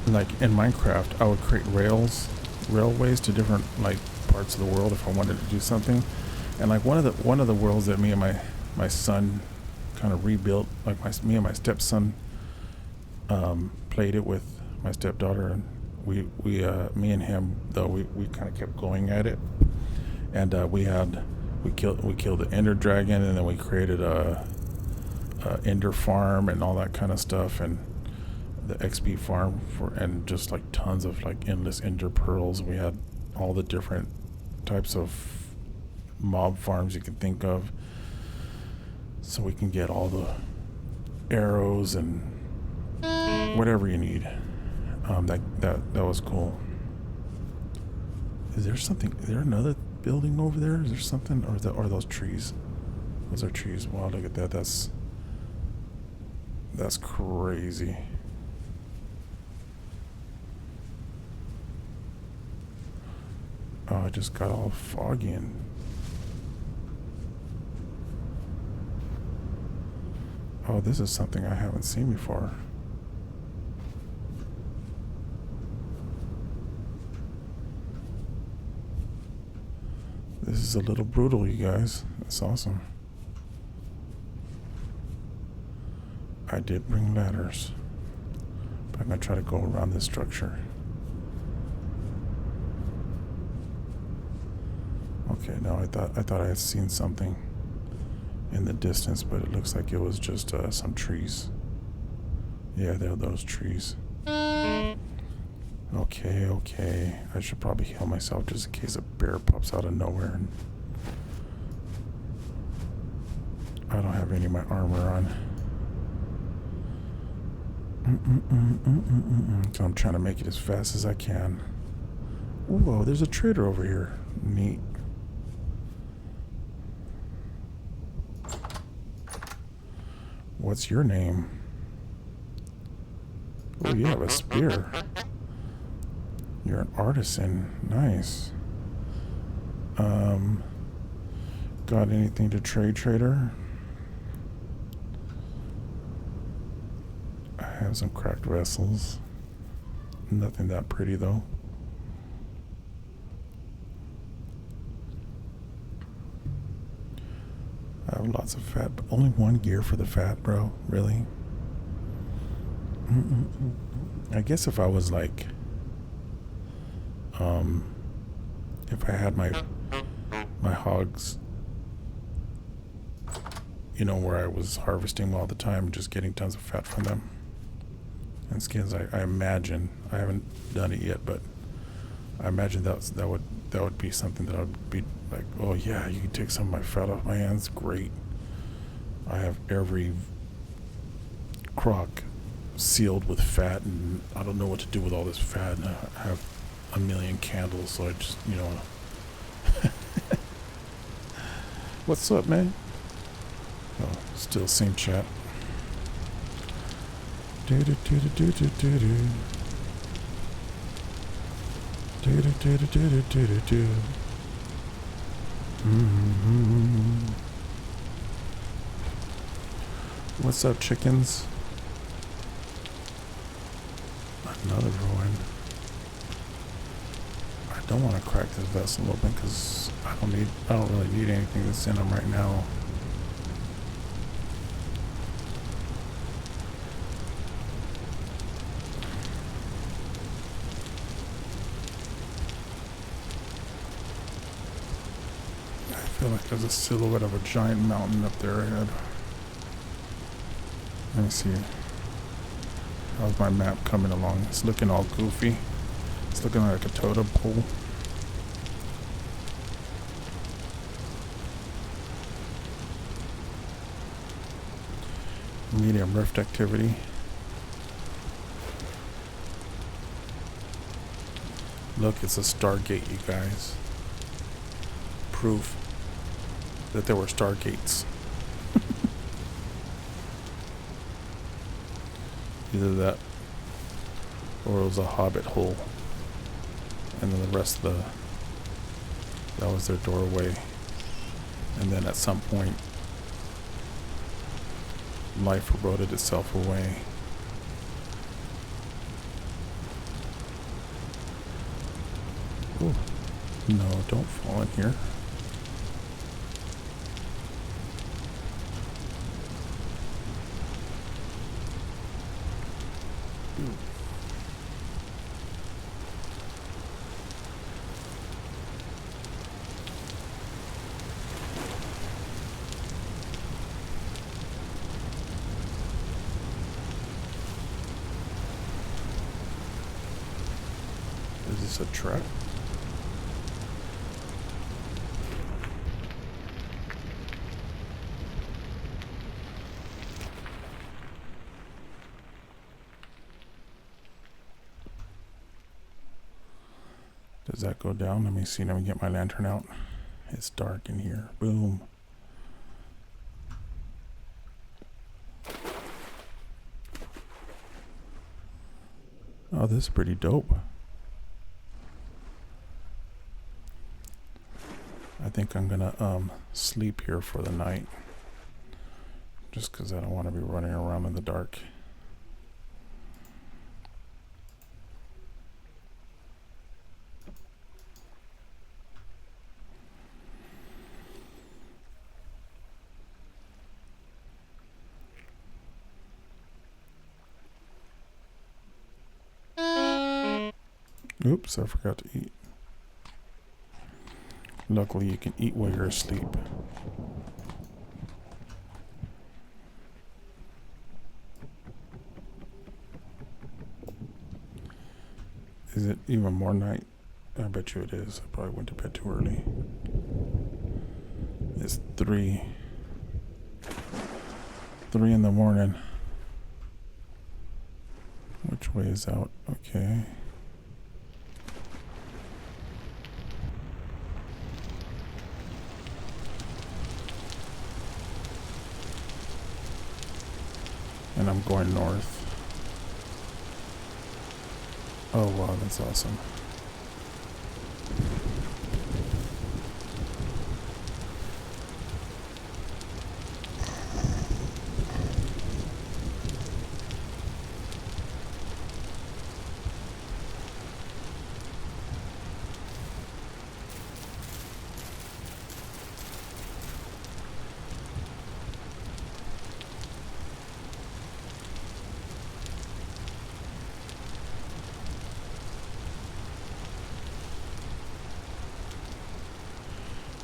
Like in Minecraft, I would create railways to different like parts of the world if I wanted to do something. And like one of the worlds that me and my son kind of rebuilt, like me and my stepson played it with my stepdaughter, and we me and him though we kind of kept going at it, and we killed the Ender Dragon, and then we created a Ender farm and all that kind of stuff, and the XP farm and just like tons of like endless Ender pearls. We had all the different types of mob farms you can think of, so we can get all the arrows and whatever you need. That was cool. Is there another building over there? Is there something, or are those trees? Those are trees. Wow, look at that. That's crazy. Oh, it just got all foggy and oh, this is something I haven't seen before. This is a little brutal, you guys. That's awesome. I did bring ladders, but I'm gonna try to go around this structure. Okay, no, I thought I had seen something in the distance, but it looks like it was just some trees. Yeah, they're those trees. Okay. I should probably heal myself just in case a bear pops out of nowhere. And I don't have any of my armor on. So I'm trying to make it as fast as I can. Whoa, there's a trader over here. Neat. What's your name? Oh, you have a spear. You're an artisan. Nice. Got anything to trade, trader? I have some cracked vessels. Nothing that pretty though. I have lots of fat, but only one gear for the fat, bro. Really? I guess if I was like, if I had my hogs, you know, where I was harvesting all the time, just getting tons of fat from them and skins. I imagine, I haven't done it yet, but I imagine that would be something that I would be like, oh yeah, you can take some of my fat off my hands. Great. I have every crock sealed with fat, and I don't know what to do with all this fat. And I have a million candles, so I just, you know. What's up, man? Oh, still same chat. Mm-hmm. What's up, chickens? Another ruin. I don't want to crack this vessel open because I don't really need anything that's in them right now. I feel like there's a silhouette of a giant mountain up there ahead. Let me see. How's my map coming along? It's looking all goofy. It's looking like a totem pole. Medium rift activity. Look, it's a Stargate, you guys. Proof that there were Stargates. Either that or it was a hobbit hole. And then the rest of that was their doorway. And then at some point, life eroded itself away. Ooh. No, don't fall in here. Is this a trap? Does that go down? Let me see. Let me get my lantern out. It's dark in here. Boom. Oh, this is pretty dope. I think I'm gonna sleep here for the night. Just because I don't want to be running around in the dark. Oops, I forgot to eat. Luckily, you can eat while you're asleep. Is it even more night? I bet you it is. I probably went to bed too early. It's 3 in the morning. Which way is out? Okay. And I'm going north. Oh wow, that's awesome.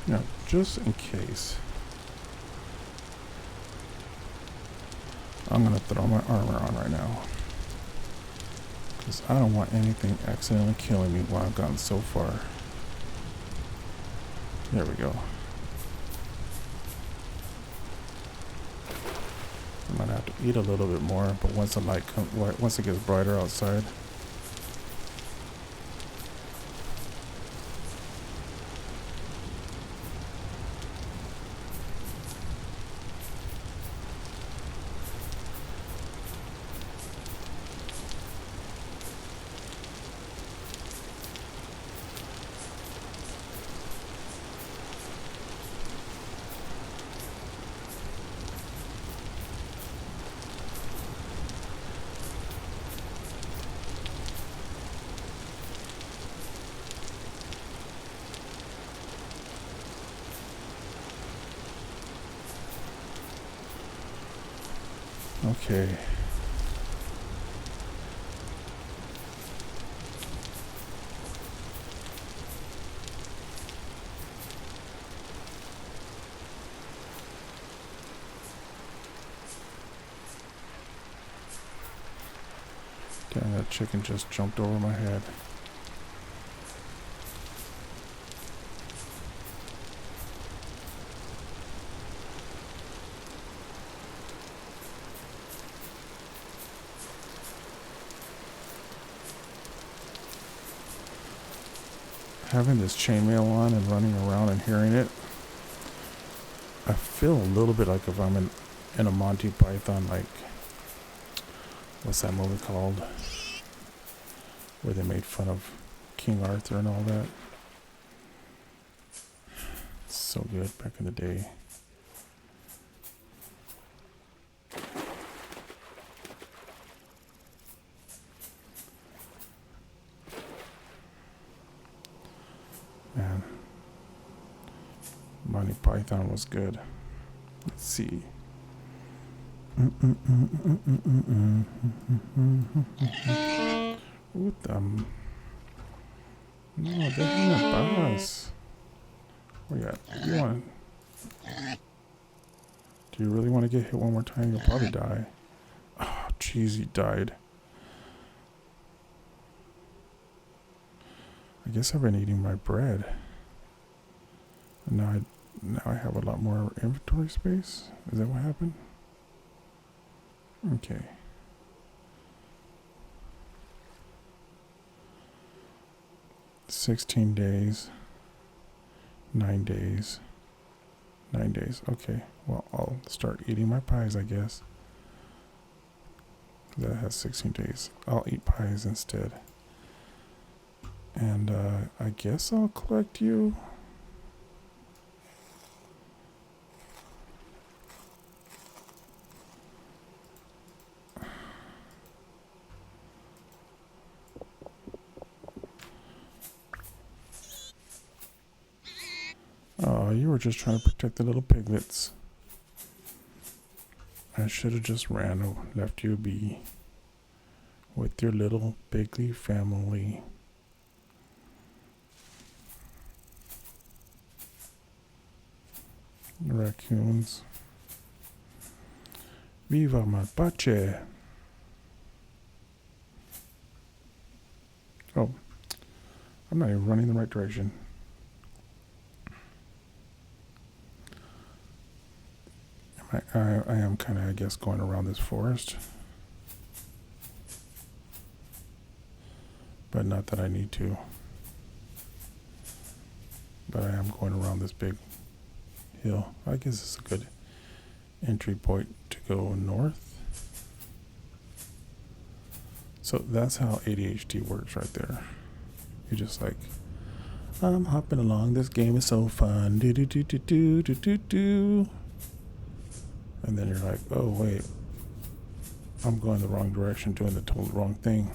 Now, just in case, I'm going to throw my armor on right now. Because I don't want anything accidentally killing me while I've gotten so far. There we go. I might have to eat a little bit more, but once the light comes, once it gets brighter outside, Okay. Damn, that chicken just jumped over my head. Having this chainmail on and running around and hearing it, I feel a little bit like if I'm in a Monty Python, like, what's that movie called? Where they made fun of King Arthur and all that. It's so good back in the day. Man, Monty Python was good. Let's see. What the? No, déjame en paz. Where you at? You want? Do you really want to get hit one more time? You'll probably die. Oh, jeez, he died. I guess I've been eating my bread. And now I have a lot more inventory space. Is that what happened? Okay. $16 days. 9 days. 9 days. Okay. Well, I'll start eating my pies, I guess. That has 16 days. I'll eat pies instead. And I guess I'll collect you. Oh, you were just trying to protect the little piglets. I should have just ran or left you be with your little pigly family. Raccoons. Viva Mapache. Oh, I'm not even running the right direction. I am kind of, I guess, going around this forest. But not that I need to. But I am going around this big hill. I guess it's a good entry point to go north. So that's how ADHD works right there. You're just like, I'm hopping along. This game is so fun. Do do do do do do do do. And then you're like, oh wait, I'm going the wrong direction, doing the total wrong thing.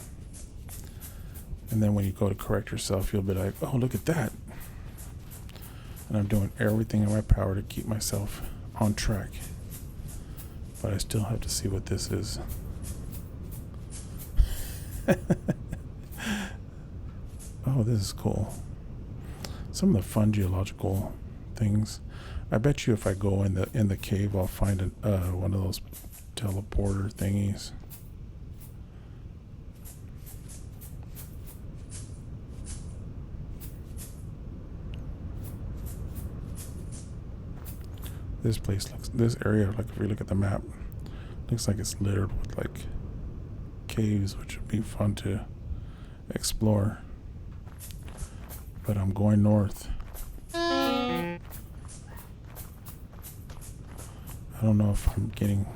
And then when you go to correct yourself, you'll be like, oh, look at that. And I'm doing everything in my power to keep myself on track. But I still have to see what this is. Oh, this is cool. Some of the fun geological things. I bet you if I go in the cave, I'll find one of those teleporter thingies. This area, like if you look at the map, looks like it's littered with like caves, which would be fun to explore. But I'm going north. I don't know if I'm getting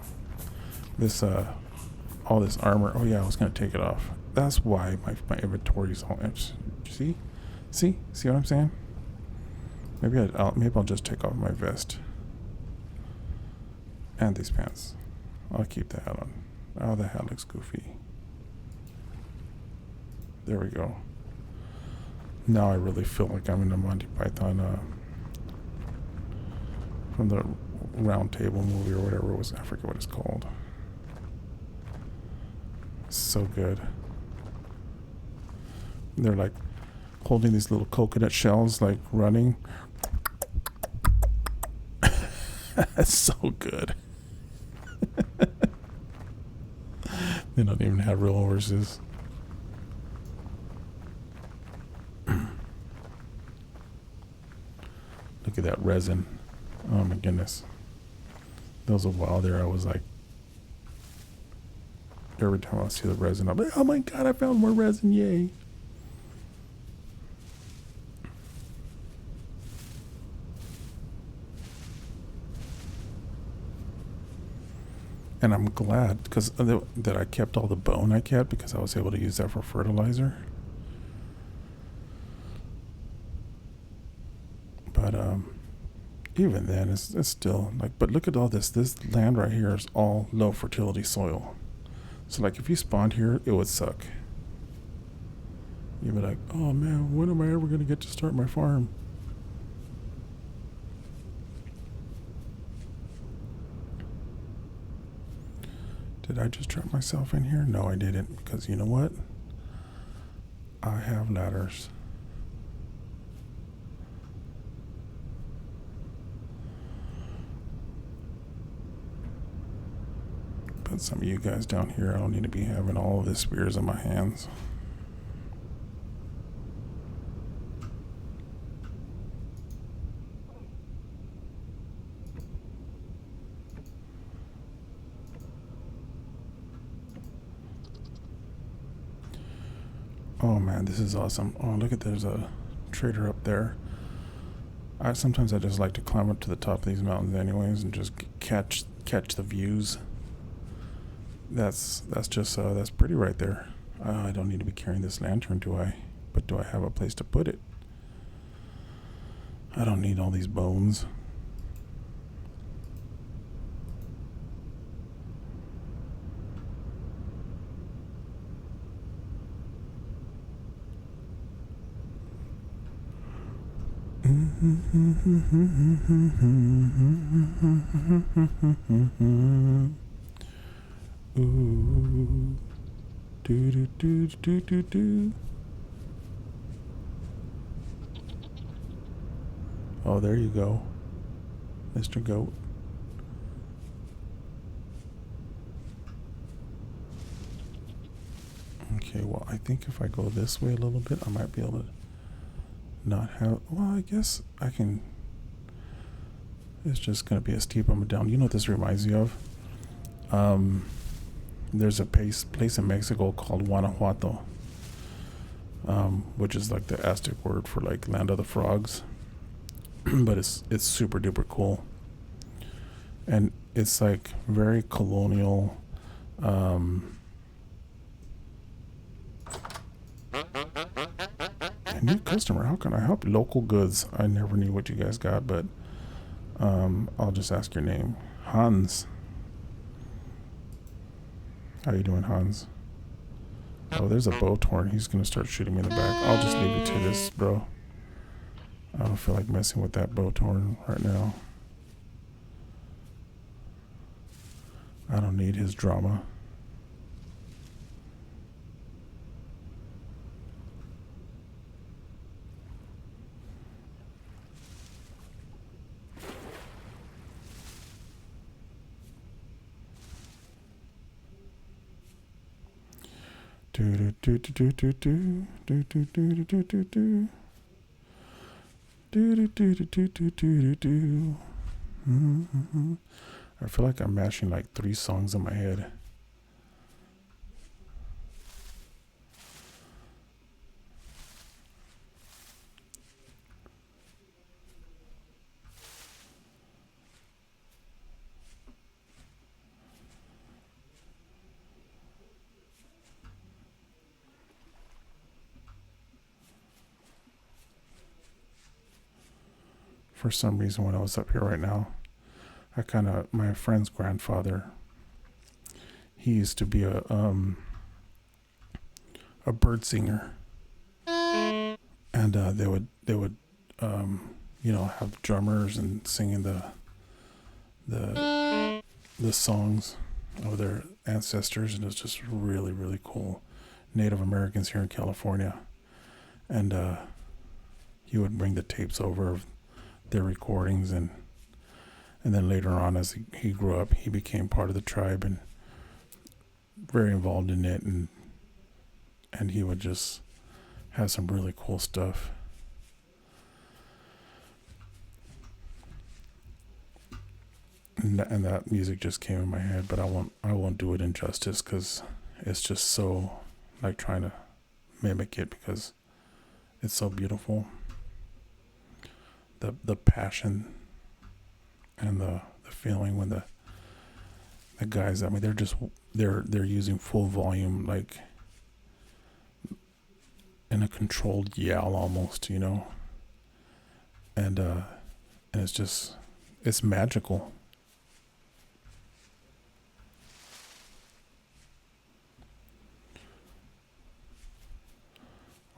this, all this armor. Oh yeah, I was gonna take it off. That's why my inventory is all empty. See what I'm saying? Maybe I'll just take off my vest and these pants. I'll keep the hat on. Oh, the hat looks goofy. There we go. Now I really feel like I'm in a Monty Python from the Round Table movie or whatever it was. I forget what it's called. So good. They're like holding these little coconut shells, like running. That's so good. They don't even have real horses. Look at that resin. Oh my goodness. There was a while there I was like, every time I see the resin, I'm like, oh my god, I found more resin, yay. And I'm glad because that I kept all the bone I kept, because I was able to use that for fertilizer. But even then, it's still like, but look at all this. This land right here is all low fertility soil. So like if you spawned here, it would suck. You'd be like, oh man, when am I ever going to get to start my farm? Did I just trap myself in here? No, I didn't, because you know what? I have ladders. But some of you guys down here, I don't need to be having all of this spears in my hands. Oh man, this is awesome. Oh, look at, there's a trader up there. Sometimes I just like to climb up to the top of these mountains anyways and just catch the views. That's pretty right there. I don't need to be carrying this lantern, do I? But do I have a place to put it? I don't need all these bones. Ooh, do do do do do do. Oh, there you go, Mr. Goat. Okay, well, I think if I go this way a little bit, I might be able to not have, well, I guess I can. It's just going to be a steep up and down. You know what this reminds me of? There's a place in Mexico called Guanajuato, which is like the Aztec word for like land of the frogs. But it's super duper cool. And it's like very colonial. A new customer, how can I help? Local goods. I never knew what you guys got, but I'll just ask your name. Hans. How you doing, Hans? Oh, there's a bow torn. He's gonna start shooting me in the back. I'll just leave it to this, bro. I don't feel like messing with that bow torn right now. I don't need his drama. Do do do do do do do do do do do do. Do do do do do do do do. I feel like I'm mashing like 3 songs in my head. For some reason, when I was up here right now, my friend's grandfather, he used to be a bird singer, and they would have drummers and singing the songs, of their ancestors, and it's just really, really cool. Native Americans here in California, and he would bring the tapes over of their recordings, and then later on, as he grew up, he became part of the tribe and very involved in it, and he would just have some really cool stuff. And that music just came in my head, but I won't do it injustice because it's just so like trying to mimic it because it's so beautiful. The passion and the feeling when the guys, I mean, they're using full volume, like in a controlled yell almost, you know, and it's magical.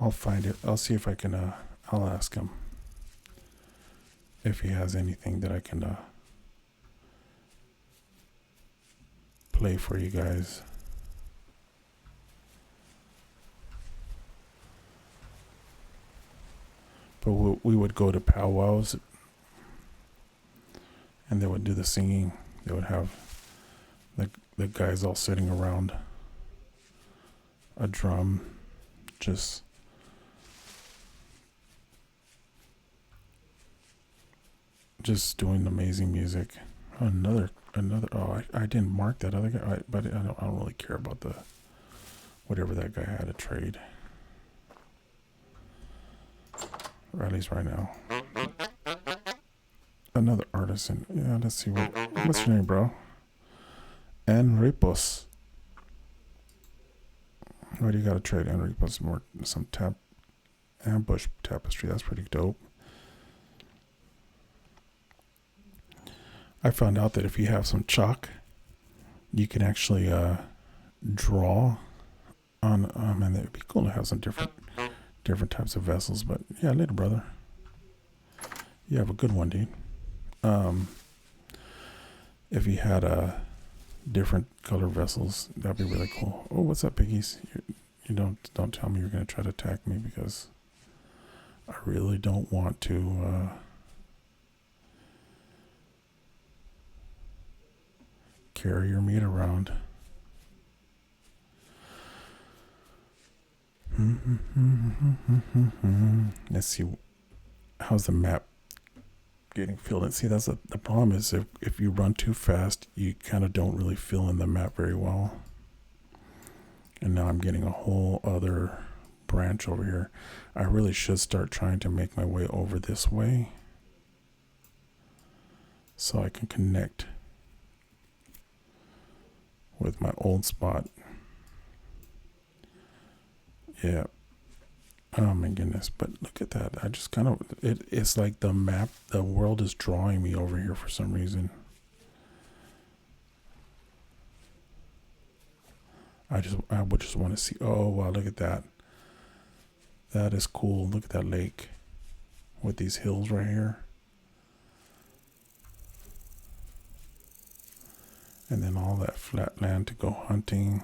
I'll find it. I'll see if I can, I'll ask him if he has anything that I can play for you guys. But we would go to powwows and they would do the singing. They would have the guys all sitting around a drum, just doing amazing music. Another. Oh, I didn't mark that other guy, but I don't really care about the whatever that guy had to trade. Or at least right now. Another artisan. Yeah, let's see what's your name, bro? Enripos. What do you got to trade, Enripos? More some ambush tapestry. That's pretty dope. I found out that if you have some chalk, you can actually draw on. And it would be cool to have some different types of vessels. But yeah, later, brother. You have a good one, dude. If you had different color vessels, that'd be really cool. Oh, what's up, piggies? You don't tell me you're gonna try to attack me because I really don't want to. Carry your meat around. Let's see. How's the map getting filled in? See, that's the problem is if you run too fast, you kind of don't really fill in the map very well. And now I'm getting a whole other branch over here. I really should start trying to make my way over this way so I can connect with my old spot. Yeah. Oh my goodness. But look at that. I just kind of, it's like the map, the world is drawing me over here for some reason. I would just want to see, oh wow, look at that. That is cool. Look at that lake with these hills right here. And then all that flat land to go hunting.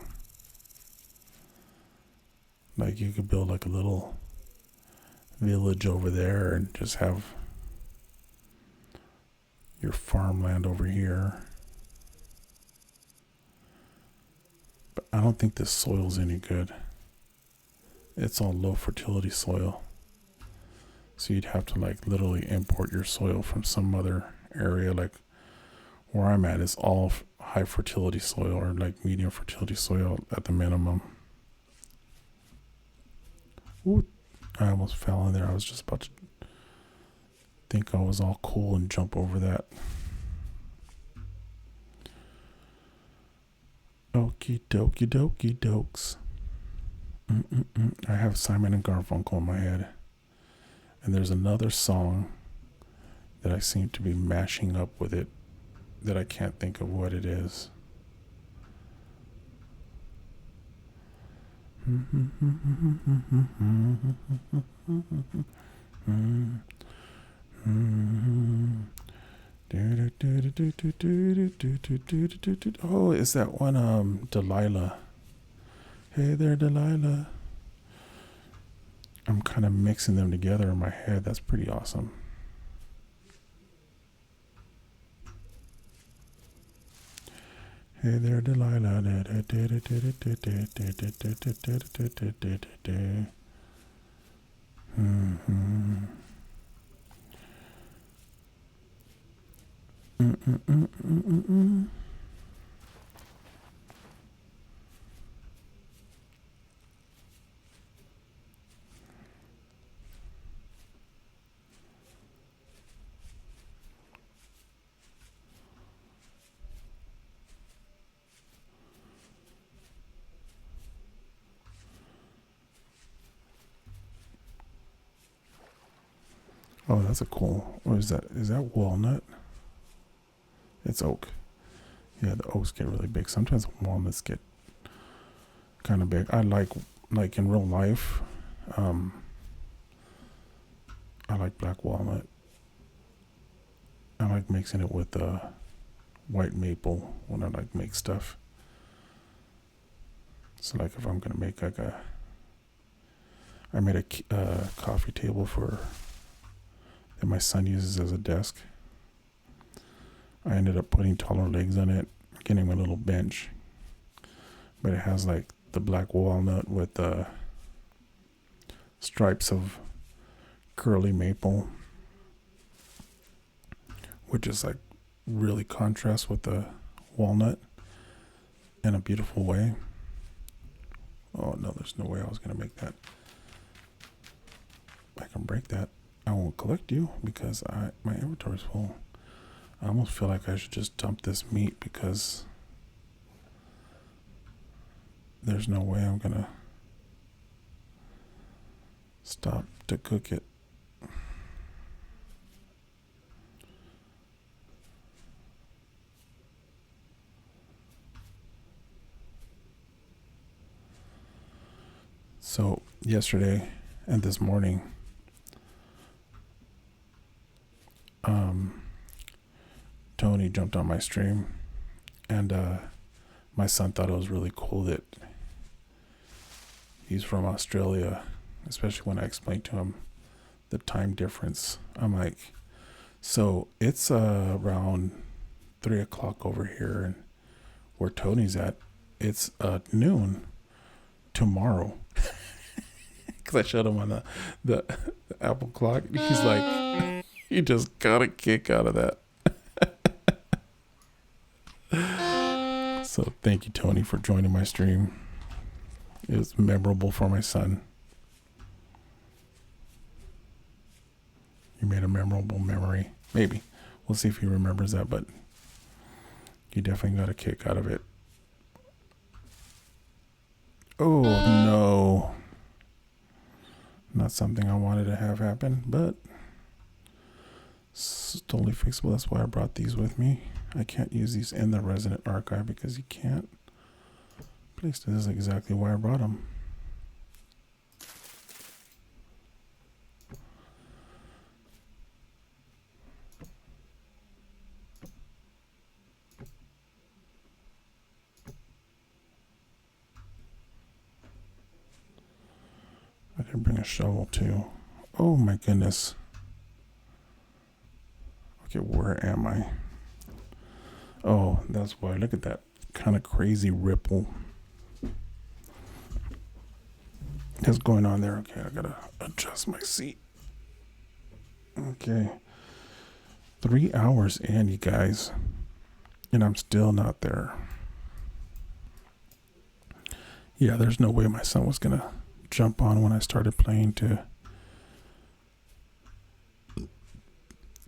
Like you could build like a little village over there and just have your farmland over here. But I don't think this soil's any good. It's all low fertility soil. So you'd have to like literally import your soil from some other area. Like where I'm at is all high fertility soil or like medium fertility soil at the minimum. Ooh, I almost fell in there. I was just about to think I was all cool and jump over that. Okie dokie dokes. I have Simon and Garfunkel in my head. And there's another song that I seem to be mashing up with it that I can't think of what it is. Oh, is that one Delilah? Hey there, Delilah. I'm kind of mixing them together in my head. That's pretty awesome. Hey there, Delilah. Oh, that's a cool. What is that? Is that walnut? It's oak. Yeah, the oaks get really big. Sometimes walnuts get kind of big. I like in real life, I like black walnut. I like mixing it with white maple when I make stuff. So like if I'm gonna make I made a coffee table that my son uses as a desk. I ended up putting taller legs on it, getting a little bench, but it has like the black walnut with the stripes of curly maple, which is like really contrasts with the walnut in a beautiful way. Oh no, there's no way I was gonna make that. I can break that. I won't collect you because my inventory is full. I almost feel like I should just dump this meat because there's no way I'm gonna stop to cook it. So yesterday and this morning, Tony jumped on my stream, and my son thought it was really cool that he's from Australia, especially when I explained to him the time difference. I'm like, so it's around 3 o'clock over here, and where Tony's at, it's noon tomorrow. Because I showed him on the Apple clock. He's like, he just got a kick out of that. So thank you, Tony, for joining my stream. It was memorable for my son. You made a memorable memory. Maybe. We'll see if he remembers that, but he definitely got a kick out of it. Oh, no. Not something I wanted to have happen, but it's totally fixable. That's why I brought these with me. I can't use these in the resident archive because you can't place. This is exactly why I brought them. I didn't bring a shovel too. Oh my goodness. Okay, where am I? Oh, that's why. Look at that kind of crazy ripple that's going on there. Okay, I gotta adjust my seat. Okay. 3 hours in, you guys. And I'm still not there. Yeah, there's no way my son was gonna jump on when I started playing to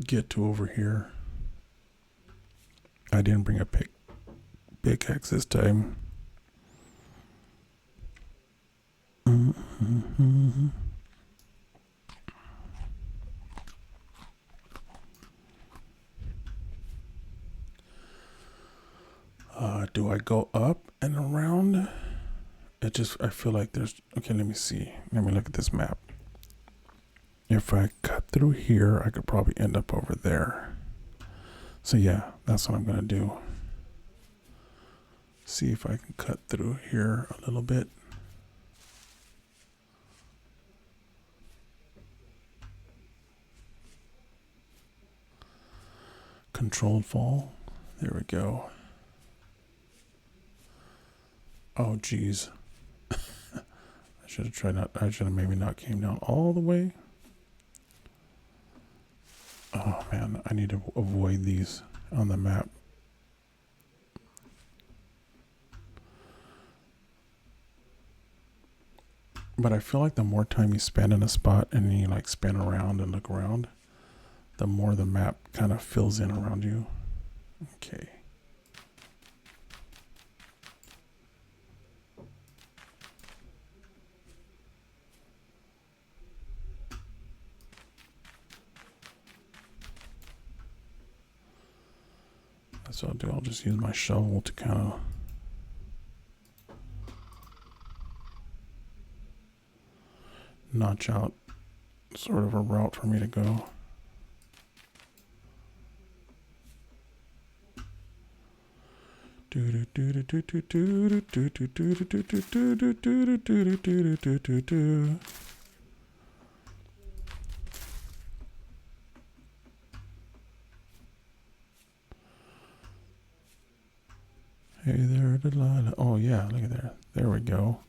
get to over here. I didn't bring a pickaxe this time. Do I go up and around? I feel like there's, okay, let me see. Let me look at this map. If I cut through here, I could probably end up over there. So yeah, that's what I'm going to do. See if I can cut through here a little bit. Controlled fall. There we go. Oh, geez. I should have tried not, I should have maybe not came down all the way. Oh man, I need to avoid these on the map. But I feel like the more time you spend in a spot and you like spin around and look around, the more the map kind of fills in around you. Okay. That's what I'll do. I'll just use my shovel to kind of notch out sort of a route for me to go. Hey there, Delilah. Oh yeah, look at there. There we go.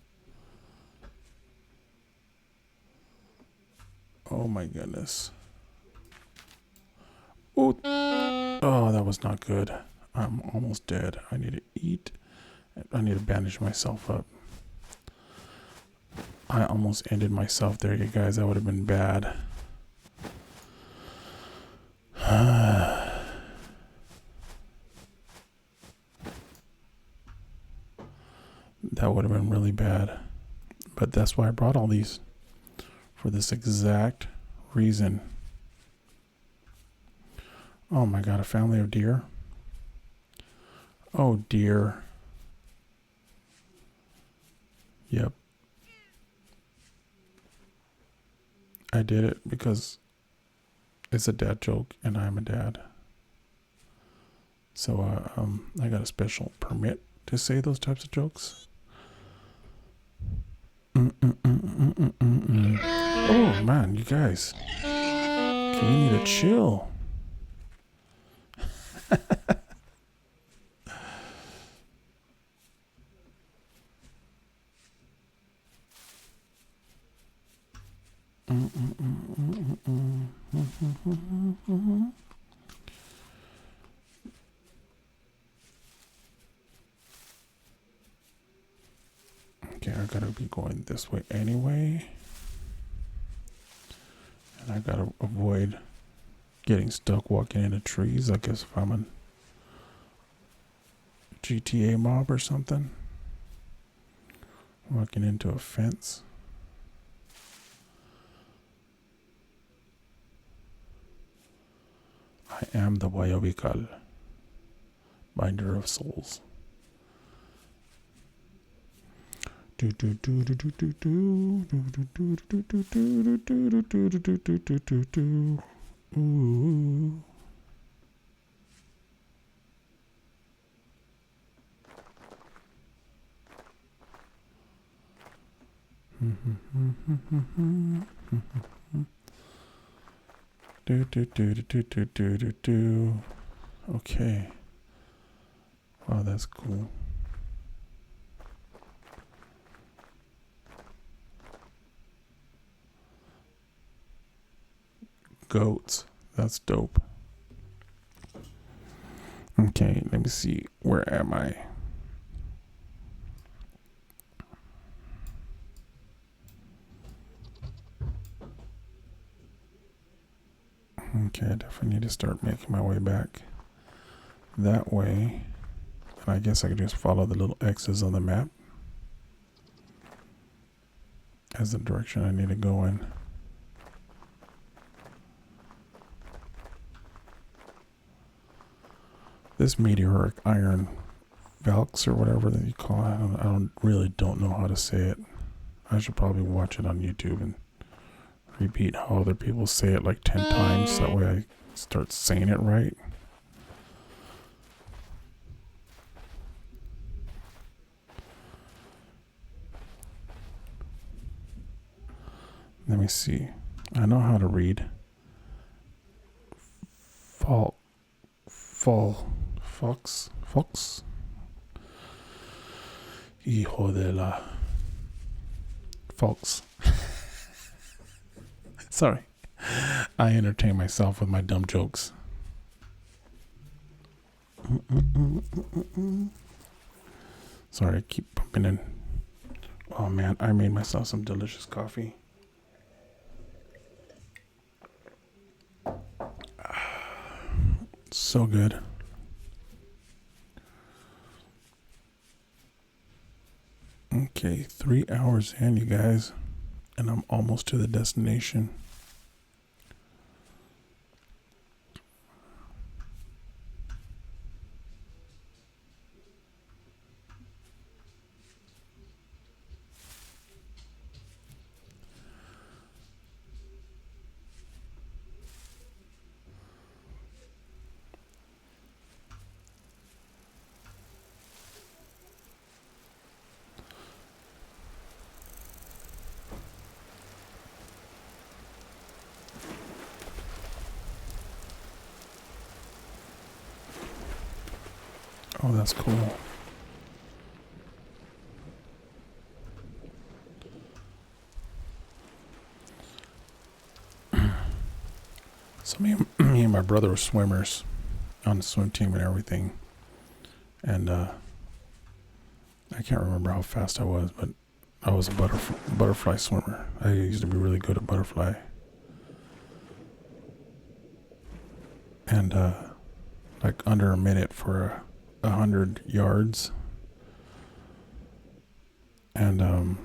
Oh my goodness. Oh, oh, that was not good. I'm almost dead. I need to eat. I need to bandage myself up. I almost ended myself there, you guys. That would have been bad. That would have been really bad. But that's why I brought all these. For this exact reason. Oh my god, a family of deer. Oh dear. Yep. I did it because it's a dad joke and I'm a dad. So I got a special permit to say those types of jokes. Oh man, you guys. Okay, you need to chill. Okay, I gotta be going this way anyway. And I gotta avoid getting stuck walking into trees. I guess if I'm a GTA mob or something. Walking into a fence. I am the WayobiKal, binder of souls. Ooh. Okay. Wow, that's cool. Goats. That's dope. Okay, let me see. Where am I? Okay, I definitely need to start making my way back that way. And I guess I could just follow the little X's on the map as the direction I need to go in. This meteoric iron Valks or whatever that you call it, I don't know how to say it. I should probably watch it on YouTube and repeat how other people say it like 10 times. That way I start saying it right. Let me see. I know how to read. Fox. Hijo de la Fox. Sorry. I entertain myself with my dumb jokes. Sorry, I keep bumping in. Oh man, I made myself some delicious coffee. So good. Okay, 3 hours in, you guys, and I'm almost to the destination. Oh, that's cool. So me and my brother were swimmers on the swim team and everything. And I can't remember how fast I was, but I was a butterfly swimmer. I used to be really good at butterfly. And like under a minute for 100 yards. And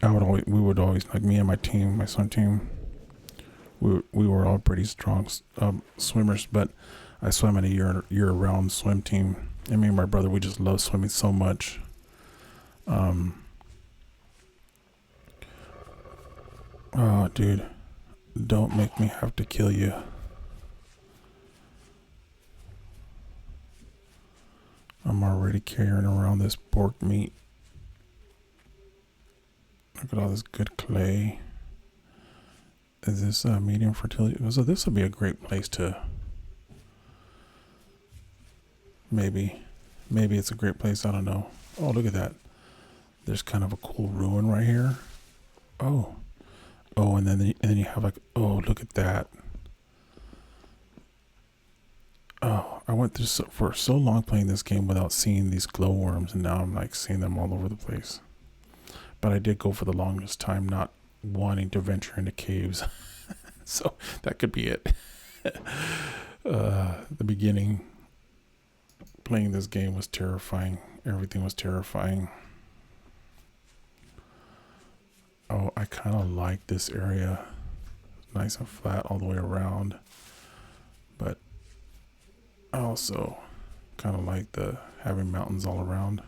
we would always, like me and my team, my swim team, we were all pretty strong swimmers, but I swam in a year-round swim team. And me and my brother, we just love swimming so much. Oh, dude, don't make me have to kill you. I'm already carrying around this pork meat. Look at all this good clay. Is this medium fertility? So this would be a great place to... Maybe it's a great place. I don't know. Oh, look at that. There's kind of a cool ruin right here. Oh, and then you have like, oh, look at that. Oh, I went through for so long playing this game without seeing these glowworms, and now I'm like seeing them all over the place. But I did go for the longest time not wanting to venture into caves. So that could be it. The beginning, playing this game was terrifying. Everything was terrifying. Oh, I kind of like this area. Nice and flat all the way around. But I also kind of like having mountains all around.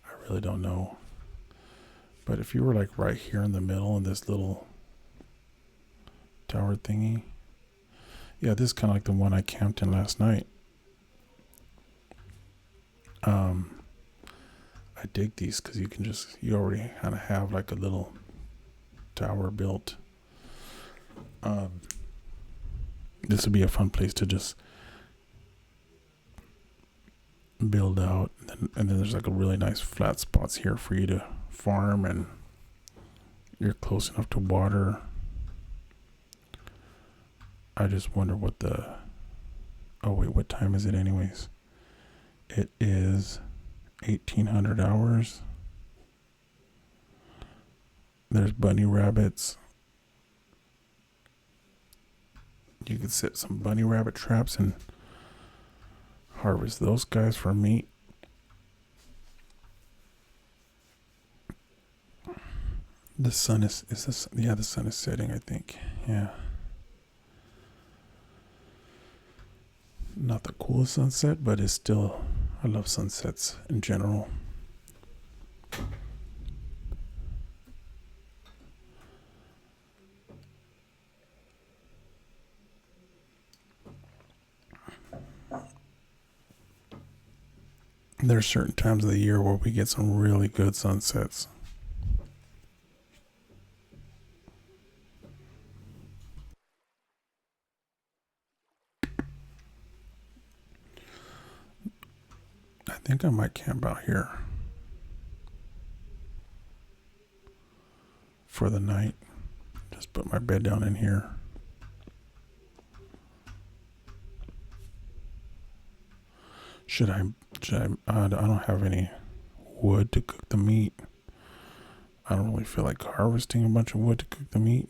I really don't know. But if you were like right here in the middle in this little tower thingy. Yeah, this is kind of like the one I camped in last night. I dig these because you already kind of have like a little tower built. This would be a fun place to just build out, and then there's like a really nice flat spots here for you to farm, and you're close enough to water. I just wonder what oh wait, what time is it anyways? It is 1800 hours. There's bunny rabbits. You could set some bunny rabbit traps and harvest those guys for meat. The sun is this? Yeah, the sun is setting, I think. Yeah. Not the coolest sunset, but it's still, I love sunsets in general. There's certain times of the year where we get some really good sunsets. think I might camp out here for the night. Just put my bed down in here. Should I, I don't have any wood to cook the meat. I don't really feel like harvesting a bunch of wood to cook the meat.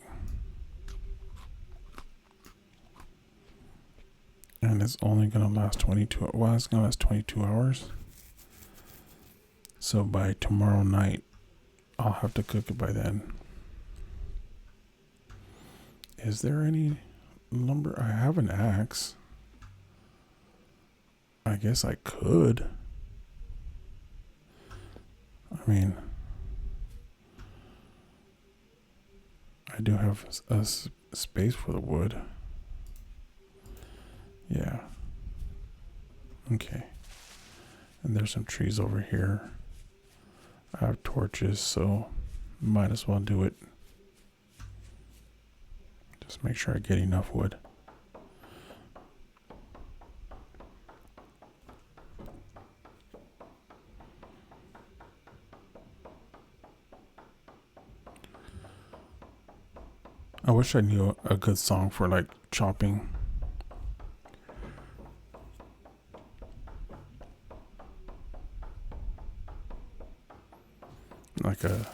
And it's only going to last 22, well, it's going to last 22 hours. So by tomorrow night, I'll have to cook it by then. Is there any lumber? I have an axe. I guess I could. I mean, I do have a space for the wood. Yeah. Okay. And there's some trees over here. I have torches, so might as well do it. Just make sure I get enough wood. I wish I knew a good song for like chopping. Like a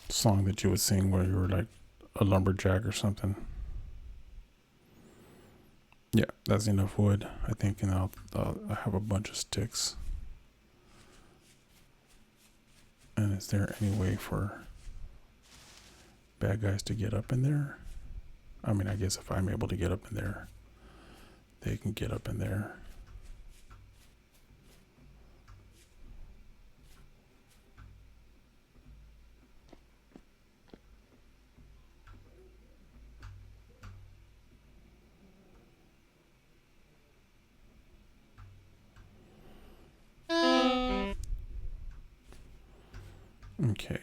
song that you would sing where you were like a lumberjack or something. Yeah, that's enough wood, I think, and I'll have a bunch of sticks. And is there any way for bad guys to get up in there? I mean, I guess if I'm able to get up in there, they can get up in there. Okay.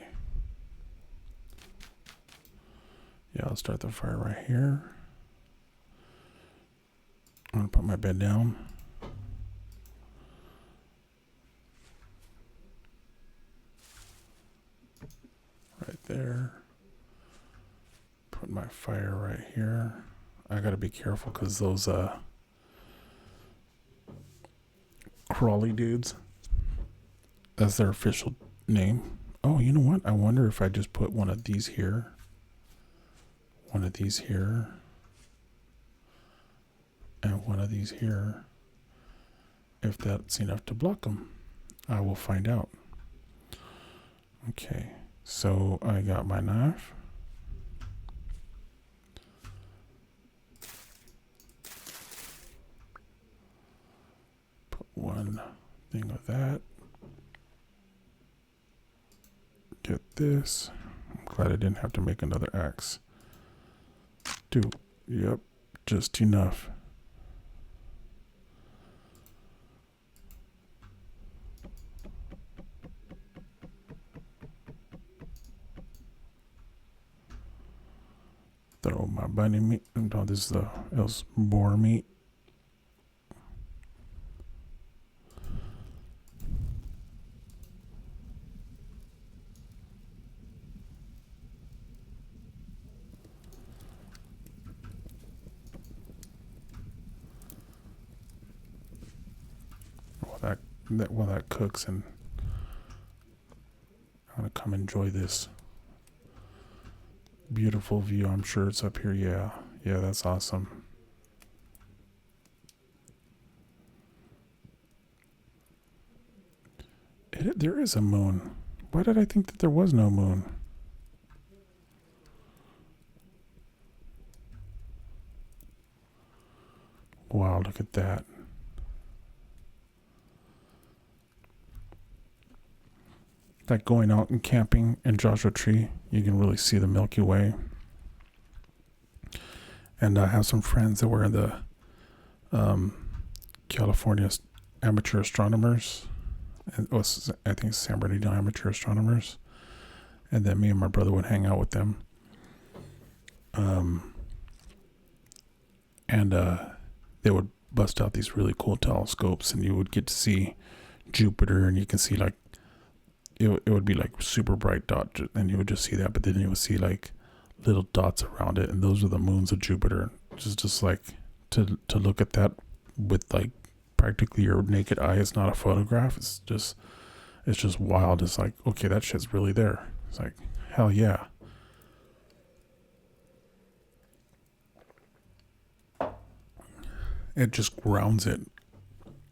Yeah, I'll start the fire right here. I'm gonna put my bed down. Right there. Put my fire right here. I gotta be careful because those crawly dudes, that's their official name. Oh, you know what? I wonder if I just put one of these here. One of these here. And one of these here. If that's enough to block them. I will find out. Okay. So I got my knife. Put one thing of that. Get this. I'm glad I didn't have to make another axe. Dude, yep, just enough. Throw my bunny meat. No, this is else boar meat. While that cooks, and I'm gonna come enjoy this beautiful view. I'm sure it's up here. Yeah, that's awesome. There is a moon. Why did I think that there was no moon? Wow, look at that. Like going out and camping in Joshua Tree, you can really see the Milky Way. And I have some friends that were in the California amateur astronomers. And I think San Bernardino amateur astronomers. And then me and my brother would hang out with them. And they would bust out these really cool telescopes, and you would get to see Jupiter, and you can see like it would be like super bright dot, and you would just see that, but then you would see like little dots around it, and those are the moons of Jupiter. Just like to look at that with like practically your naked eye. It's not a photograph. It's just wild. It's like, okay, that shit's really there. It's like, hell yeah. It just grounds it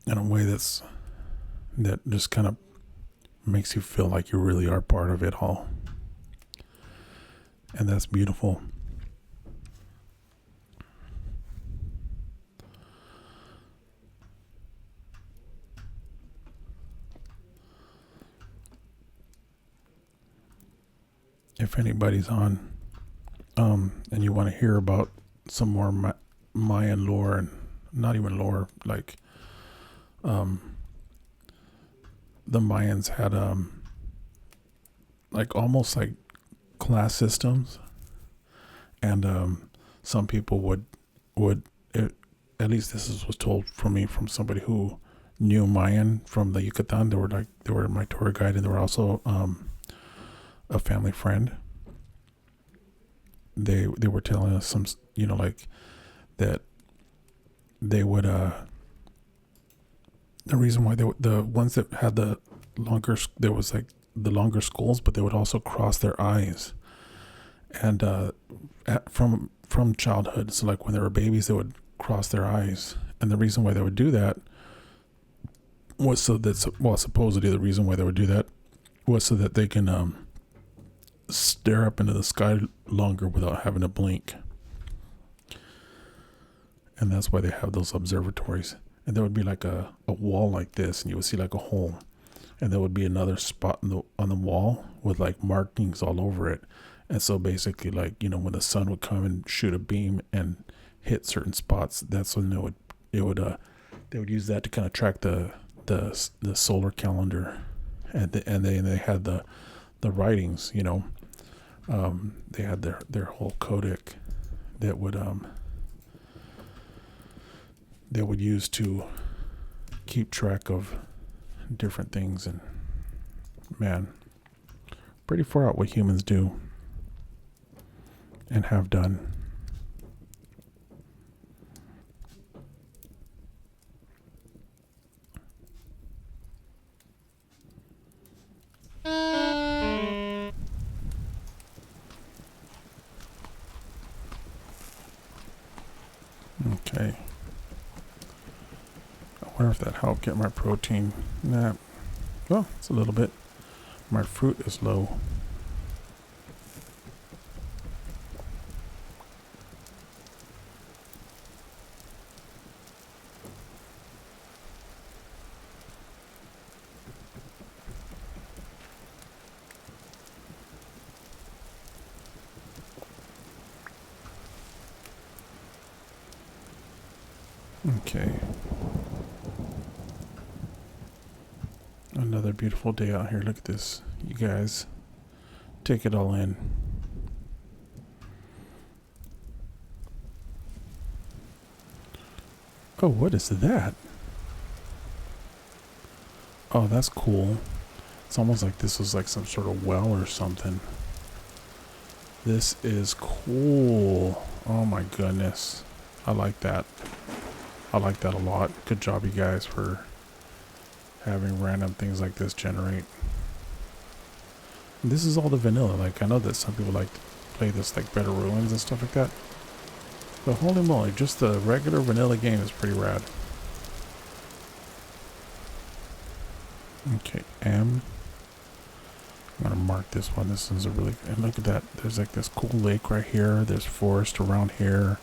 in a way that just kind of makes you feel like you really are part of it all. And that's beautiful. If anybody's on and you want to hear about some more Mayan lore, and not even lore, like the Mayans had like almost like class systems, and some people would at least this was told from me from somebody who knew Mayan from the Yucatan. They were my tour guide, and they were also a family friend. They were telling us some, like that they would the reason why the ones that had the longer, there was like the longer skulls, but they would also cross their eyes, and from childhood, so like when they were babies, they would cross their eyes, and the reason why they would do that was supposedly the reason why they would do that was so that they can stare up into the sky longer without having to blink. And that's why they have those observatories. And there would be like a wall like this, and you would see like a hole, and there would be another spot on the wall with like markings all over it. And so basically, like, when the sun would come and shoot a beam and hit certain spots, that's when they would use that to kind of track the solar calendar, and they had the writings, they had their whole codec that they would use to keep track of different things. And man, pretty far out what humans do and have done. Okay. I wonder if that helped get my protein. Nah. Well, it's a little bit. My fruit is low. Okay. Another beautiful day out here. Look at this. You guys, take it all in. Oh, what is that? Oh, that's cool. It's almost like this was like some sort of well or something. This is cool. Oh my goodness. I like that. I like that a lot. Good job, you guys, for having random things like this generate. And this is all the vanilla. Like, I know that some people like to play this like Better Ruins and stuff like that. But holy moly, just the regular vanilla game is pretty rad. Okay, I'm gonna mark this one. This is a really, and look at that. There's like this cool lake right here. There's forest around here.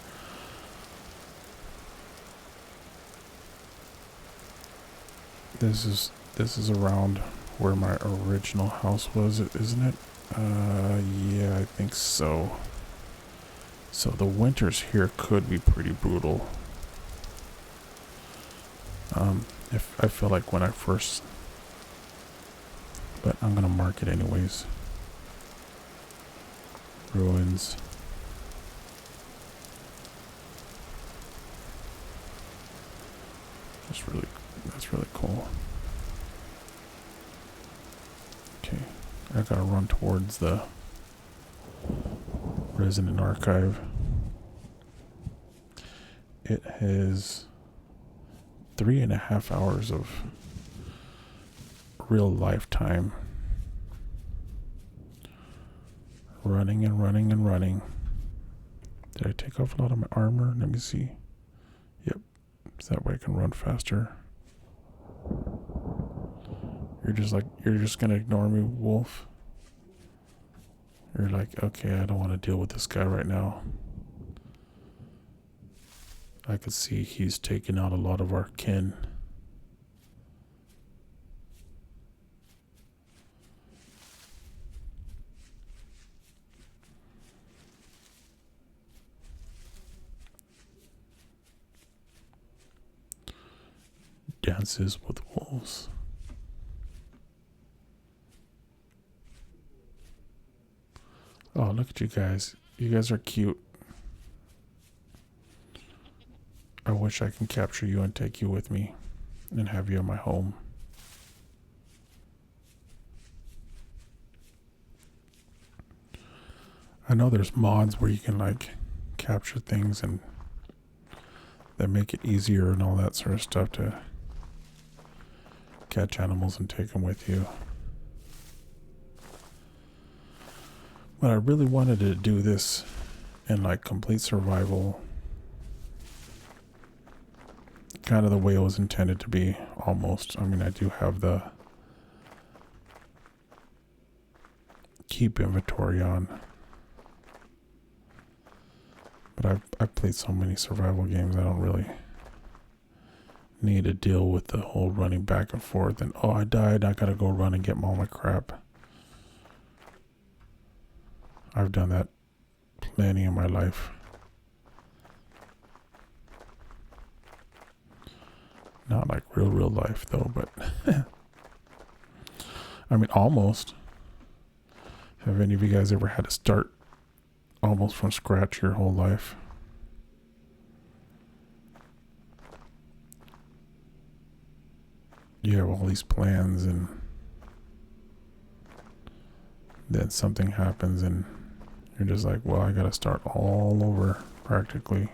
This is around where my original house was, isn't it? Yeah, I think so. So the winters here could be pretty brutal. If I feel like when I first, but I'm gonna mark it anyways. Ruins. That's really cool. Okay, I gotta run towards the Resident Archive. It has 3.5 hours of real lifetime. Running and running and running. Did I take off a lot of my armor? Let me see. Yep. So that way I can run faster. You're just gonna ignore me, Wolf? You're like, okay, I don't want to deal with this guy right now. I could see he's taking out a lot of our kin. Dances with wolves. Oh, look at you guys. You guys are cute. I wish I can capture you and take you with me and have you in my home. I know there's mods where you can like capture things and that make it easier and all that sort of stuff to catch animals and take them with you. But I really wanted to do this in like complete survival, kind of the way it was intended to be, almost. I mean, I do have the keep inventory on, but I've played so many survival games, I don't really need to deal with the whole running back and forth and, oh, I died, I gotta go run and get all my crap. I've done that plenty in my life. Not like real life though, but I mean, almost. Have any of you guys ever had to start almost from scratch your whole life? You have all these plans and then something happens and you're just like, well, I gotta start all over practically.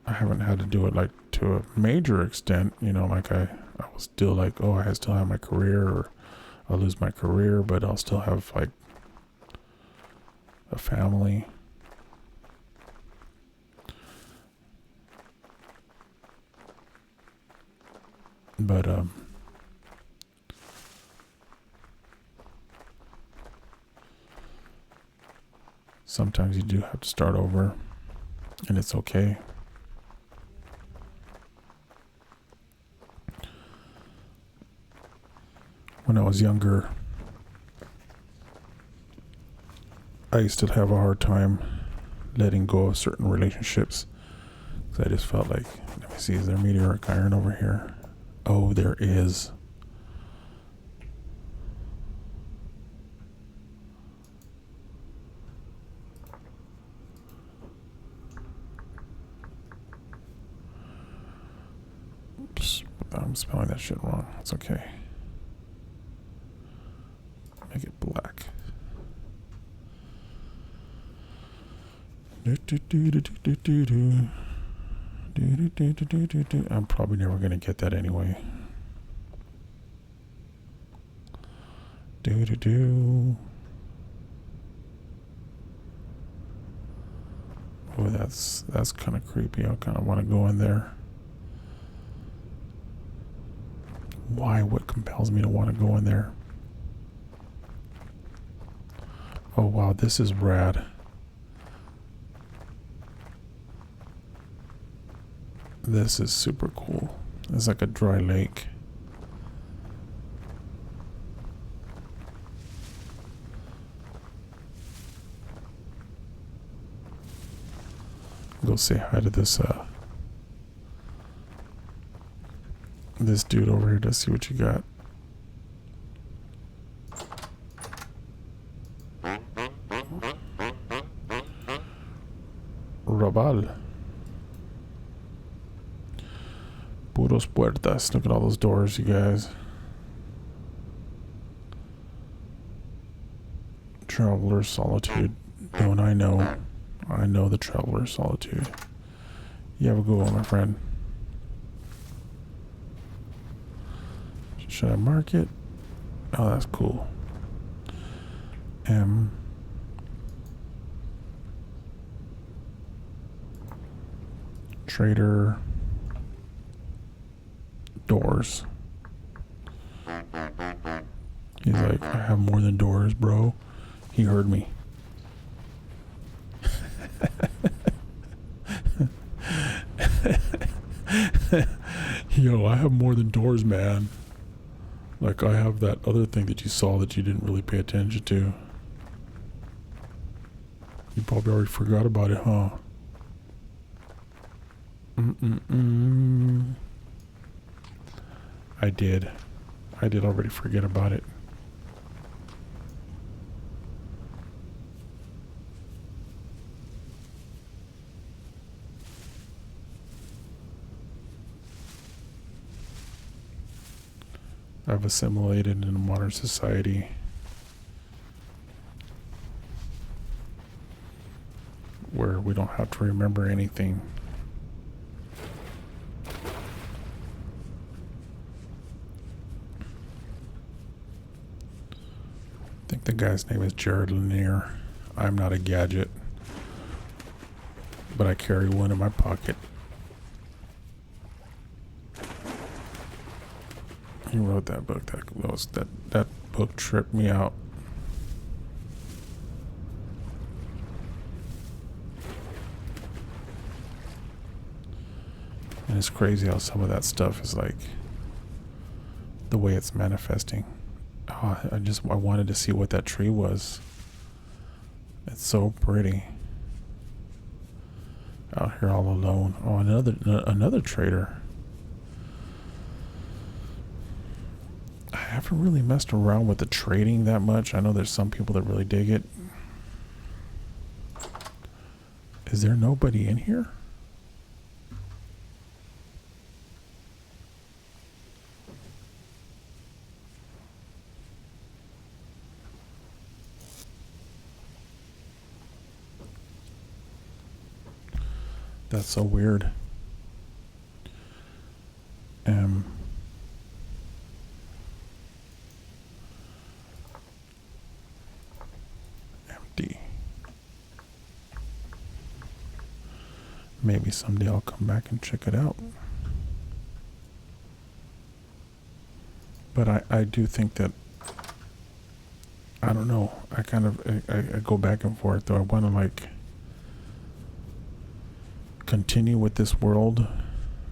I haven't had to do it like to a major extent, you know, like I was still like, oh, I still have my career, or I'll lose my career, but I'll still have like a family. But sometimes you do have to start over, and it's okay. When I was younger, I used to have a hard time letting go of certain relationships, because I just felt like, let me see, is there meteoric iron over here? Oh, there is. Oops, I'm spelling that shit wrong. It's okay. Make it black. I'm probably never going to get that anyway. Oh, that's kind of creepy. I kind of want to go in there. Why? What compels me to want to go in there? Oh wow, this is rad. This is super cool. It's like a dry lake. Go say hi to this this dude over here to see what you got. Rabal. los puertas. Look at all those doors, you guys. Traveler's Solitude. Don't I know? I know the Traveler's Solitude. You have a good one, my friend. Should I mark it? Oh, that's cool. M. Trader. Doors. He's like, I have more than doors, bro. He heard me. Yo, I have more than doors, man. Like, I have that other thing that you saw that you didn't really pay attention to. You probably already forgot about it, huh? I did. I did already forget about it. I've assimilated in a modern society where we don't have to remember anything. I think the guy's name is Jared Lanier. I'm not a gadget, but I carry one in my pocket. He wrote that book. That book tripped me out. And it's crazy how some of that stuff is like the way it's manifesting. Oh, I wanted to see what that tree was. It's so pretty. Out here all alone. Oh, another trader. I haven't really messed around with the trading that much. I know there's some people that really dig it. Is there nobody in here? That's so weird. Empty. Maybe someday I'll come back and check it out. But I do think that, I don't know, I go back and forth. Do I want to like continue with this world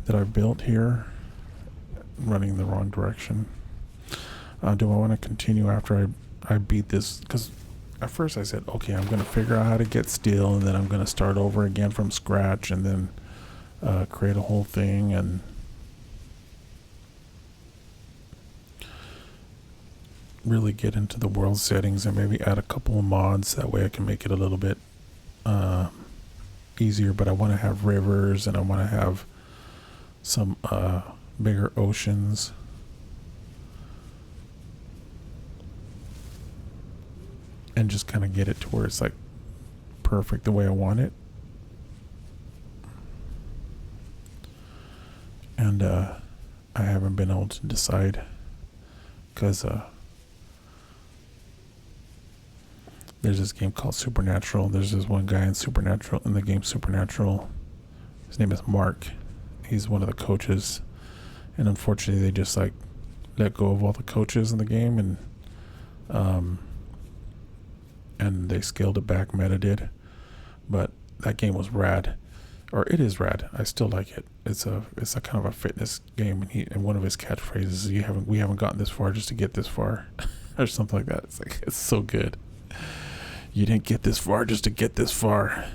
that I've built here, running the wrong direction? Do I want to continue after I beat this? Because at first I said, okay, I'm going to figure out how to get steel, and then I'm going to start over again from scratch, and then create a whole thing and really get into the world settings and maybe add a couple of mods. That way I can make it a little bit easier. But I want to have rivers, and I want to have some bigger oceans. And just kind of get it to where it's like perfect the way I want it. And I haven't been able to decide, because there's this game called Supernatural. There's this one guy in the game Supernatural. His name is Mark. He's one of the coaches, and unfortunately they just like let go of all the coaches in the game, and they scaled it back. Meta did, but that game was rad, or it is rad. I still like it. It's a kind of a fitness game, and one of his catchphrases is, we haven't gotten this far just to get this far," or something like that. It's like, it's so good. You didn't get this far just to get this far.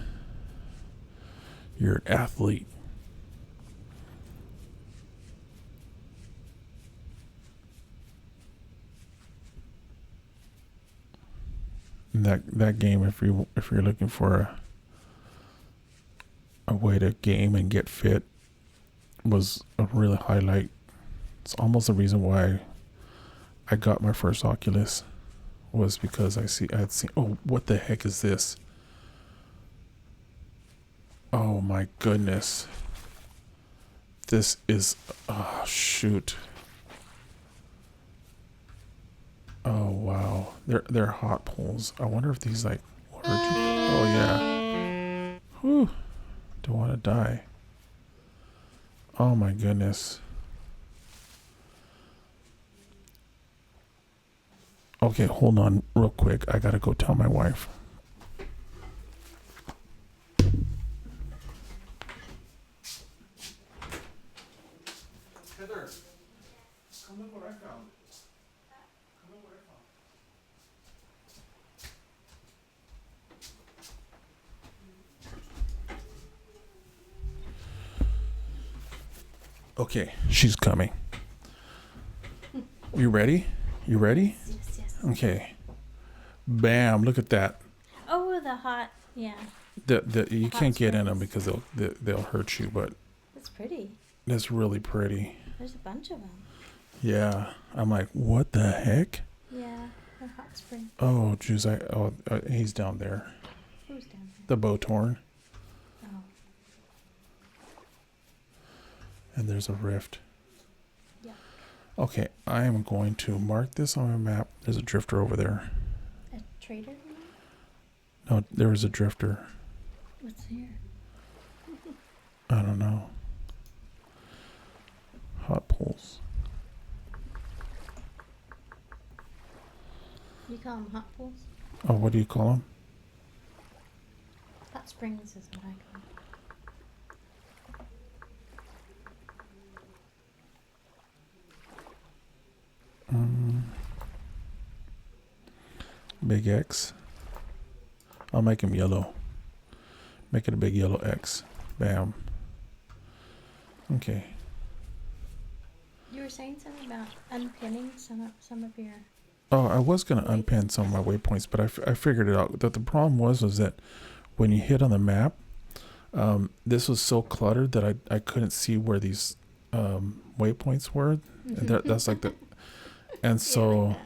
You're an athlete. And that game, if you're looking for a way to game and get fit was a really highlight. It's almost the reason why I got my first Oculus, was because I had seen, oh, what the heck is this? Oh my goodness. This is, oh shoot. Oh wow. They're hot poles. I wonder if these like will hurt you. Oh yeah. Whew. Don't want to die. Oh my goodness. Okay, hold on real quick. I gotta go tell my wife. Heather, come look what I found. Come look what I found. Okay, she's coming. You ready? You ready? Yes. Okay. Bam! Look at that. Oh, the hot, yeah. You Hot can't get in them springs. because they'll hurt you, but That's pretty. it's really pretty. There's a bunch of them. Yeah, I'm like, what the heck? Yeah, they're hot springs. Oh, jeez, he's down there. Who's down The Botorn, there? Oh, and there's a rift. yeah. Okay, I am going to mark this on my map. There's a drifter over there. A trader? No, there is a drifter. What's here? I don't know. Hot poles. You call them hot pools? Oh, what do you call them? Hot springs is what I call them. Big X. I'll make him yellow. Make it a big yellow X. Bam. Okay. You were saying something about unpinning some of your... Oh, I was going to unpin some of my waypoints, but I figured it out. That the problem was that when you hit on the map, this was so cluttered that I couldn't see where these waypoints were. And that's like the... And so...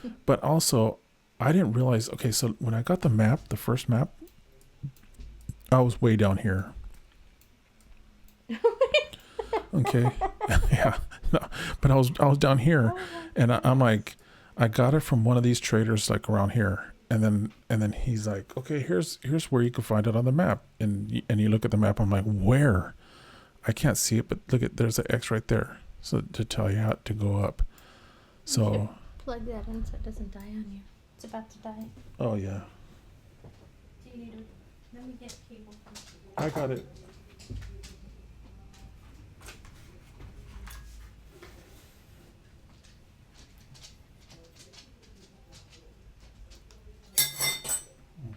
Like but also, I didn't realize... Okay, so when I got the map, the first map, I was way down here. Okay. Yeah. No, but I was down here, and I'm like, I got it from one of these traders like around here, and then he's like, okay, here's where you can find it on the map, and you look at the map. I'm like, where? I can't see it, but look at, there's an X right there, so to tell you how to go up. So plug that in so it doesn't die on you. It's about to die. oh yeah, Do you need to... Let me get a cable. I got it.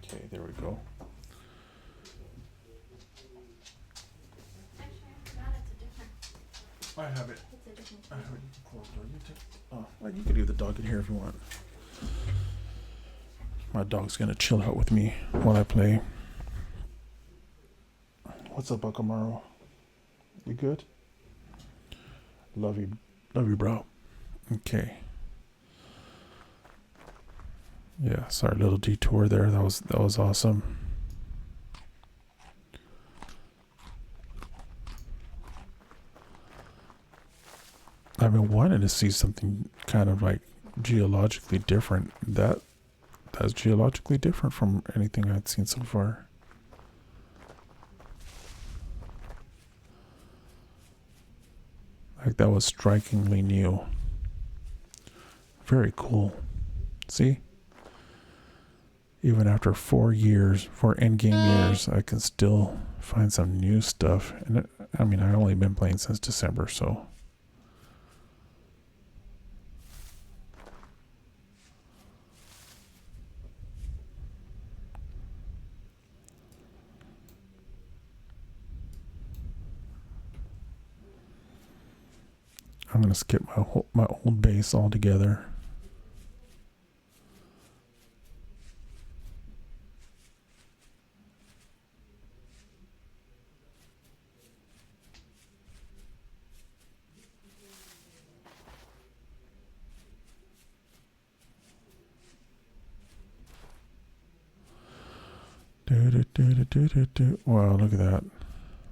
Okay, there we go. Actually, I forgot it's a different... I have it. It's a different I cable. have it. You can close the door. You take. Oh, well, you can leave the dog in here if you want. My dog's gonna chill out with me while I play. What's up, Buckamaro? You good? Love you, bro. Okay. Yeah, sorry, little detour there. That was awesome. I've been wanting to see something kind of like geologically different. That's geologically different from anything I've seen so far. Like that was strikingly new. Very cool. See? Even after 4 years, 4 endgame years, I can still find some new stuff. And I mean, I've only been playing since December, so. I'm gonna skip my old base altogether. Wow, look at that.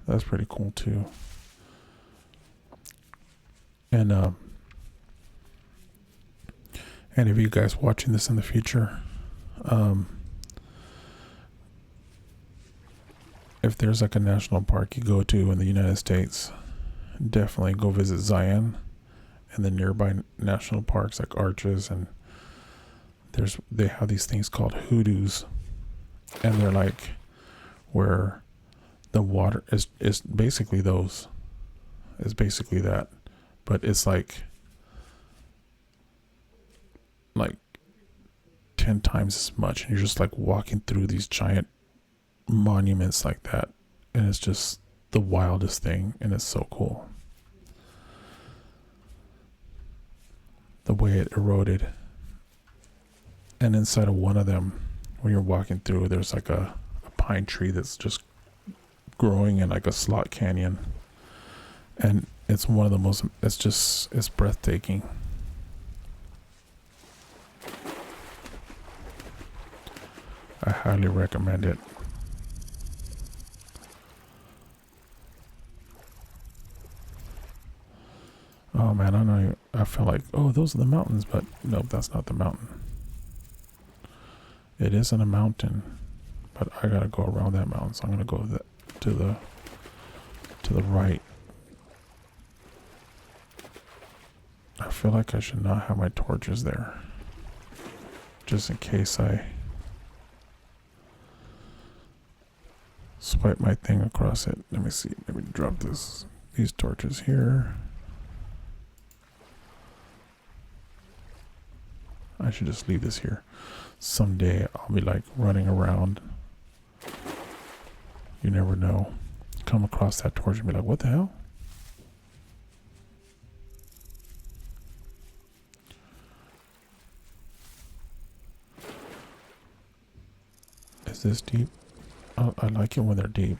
That's pretty cool too. And if you guys watching this in the future, if there's like a national park you go to in the United States, definitely go visit Zion and the nearby national parks like Arches, and they have these things called hoodoos, and they're like where the water is basically those. It's basically that, but it's like 10 times as much, and you're just like walking through these giant monuments like that, and it's just the wildest thing, and it's so cool the way it eroded. And inside of one of them, when you're walking through, there's like a pine tree that's just growing in like a slot canyon, and it's one of the most, it's breathtaking. I highly recommend it. Oh man, I know. I felt like, oh, those are the mountains, but nope, that's not the mountain. It isn't a mountain, but I gotta go around that mountain, so I'm gonna go to the right. I feel like I should not have my torches there, just in case I swipe my thing across it. Let me see. Let me drop these torches here. I should just leave this here. Someday I'll be like running around. You never know. Come across that torch and be like, what the hell? Is this deep? I like it when they're deep.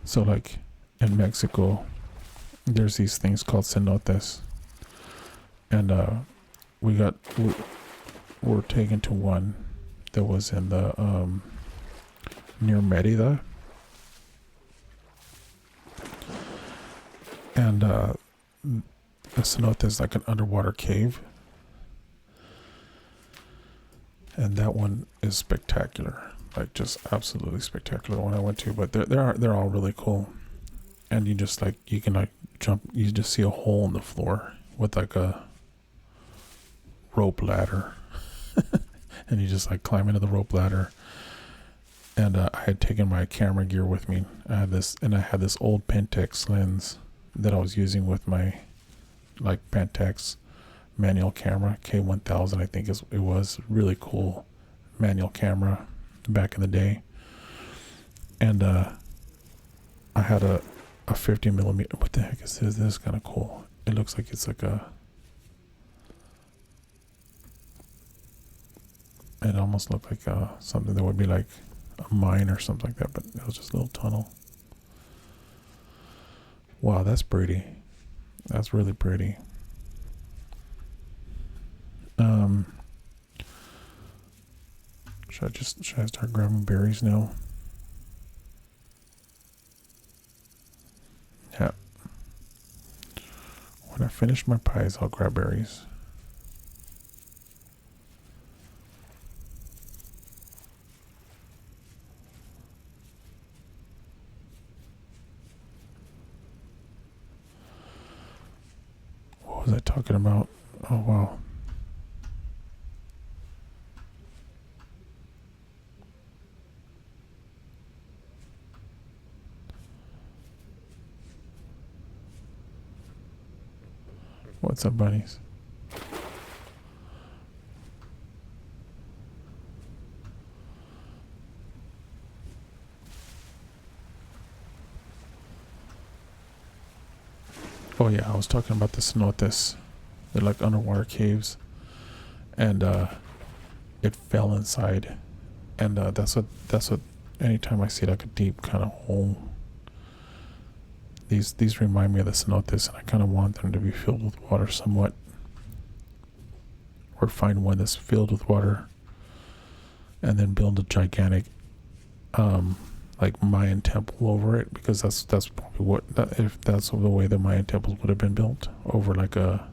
So like in Mexico, there's these things called cenotes. And we're taken to one that was in the near Merida, and a cenote is like an underwater cave, and that one is spectacular, like just absolutely spectacular. One I went to, but they're all really cool, and you can like jump. You just see a hole in the floor with like a rope ladder, and you just like climb into the rope ladder. And I had taken my camera gear with me. I had this old Pentax lens that I was using with my like Pentax manual camera, K1000 I think it was really cool manual camera back in the day. And I had a 50mm. What the heck is this? This is kind of cool. It looks like it's like it almost looked like something that would be like a mine or something like that, but it was just a little tunnel. Wow, that's pretty. That's really pretty. Should I start grabbing berries now? Yeah. When I finish my pies, I'll grab berries. What was I talking about? Oh, wow. What's up, bunnies? Oh yeah, I was talking about the cenotes. They're like underwater caves, and it fell inside, and that's what. Anytime I see like a deep kind of hole, these remind me of the cenotes, and I kind of want them to be filled with water somewhat, or find one that's filled with water, and then build a gigantic like Mayan temple over it, because that's probably what, if that's the way the Mayan temples would have been built, over like a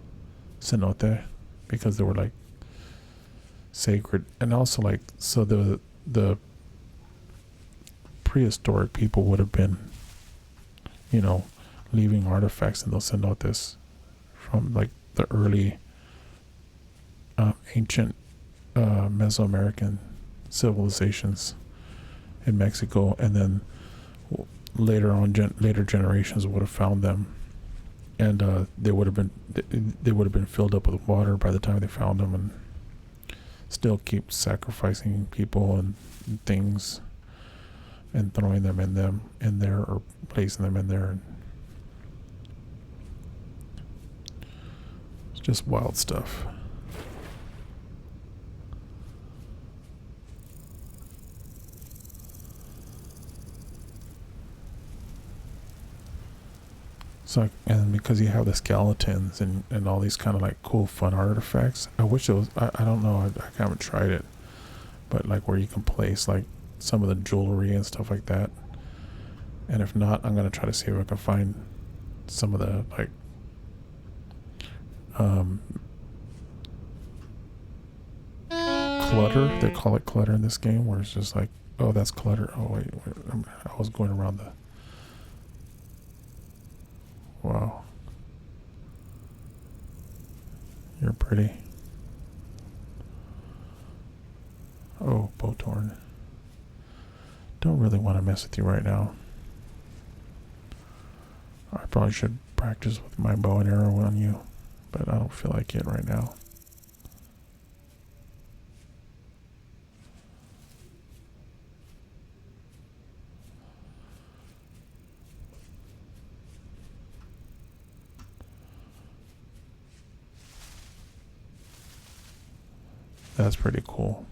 cenote, because they were like sacred. And also like, so the prehistoric people would have been, you know, leaving artifacts in those cenotes from like the early ancient Mesoamerican civilizations in Mexico, and then later on later generations would have found them, and they would have been filled up with water by the time they found them, and still keep sacrificing people and things and throwing them in there or placing them in there. It's just wild stuff. So, and because you have the skeletons and all these kind of like cool fun artifacts, I wish it was, I don't know, I haven't tried it, but like where you can place like some of the jewelry and stuff like that. And if not, I'm going to try to see if I can find some of the like clutter. They call it clutter in this game, where it's just like, oh, that's clutter. Oh wait, I was going around the, wow. You're pretty. Oh, Botorn. Don't really want to mess with you right now. I probably should practice with my bow and arrow on you, but I don't feel like it right now. That's pretty cool.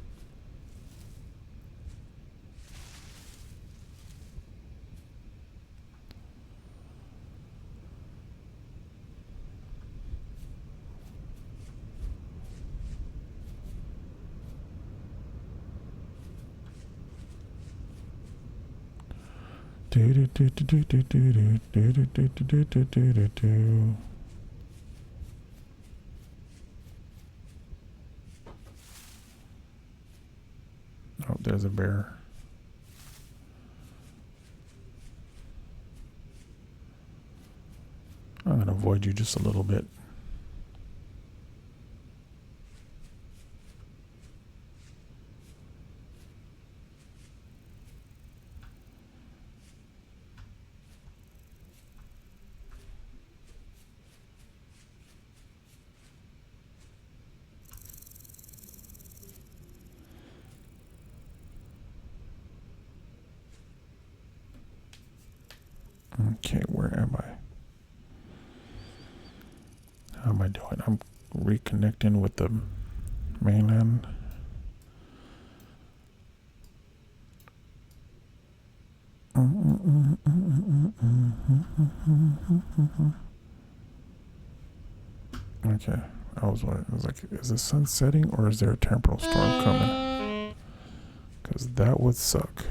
Do do do do do do do do do do do do do do do. Oh, there's a bear. I'm gonna avoid you just a little bit. Okay, where am I? How am I doing? I'm reconnecting with the mainland. Okay, I was like, is the sun setting or is there a temporal storm coming? Because that would suck.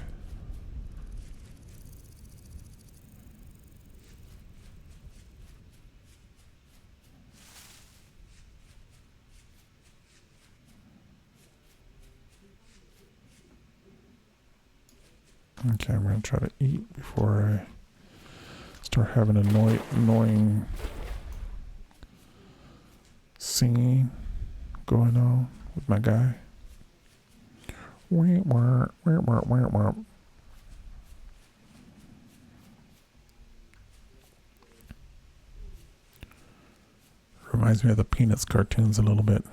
Okay, I'm going to try to eat before I start having annoying singing going on with my guy. Reminds me of the Peanuts cartoons a little bit.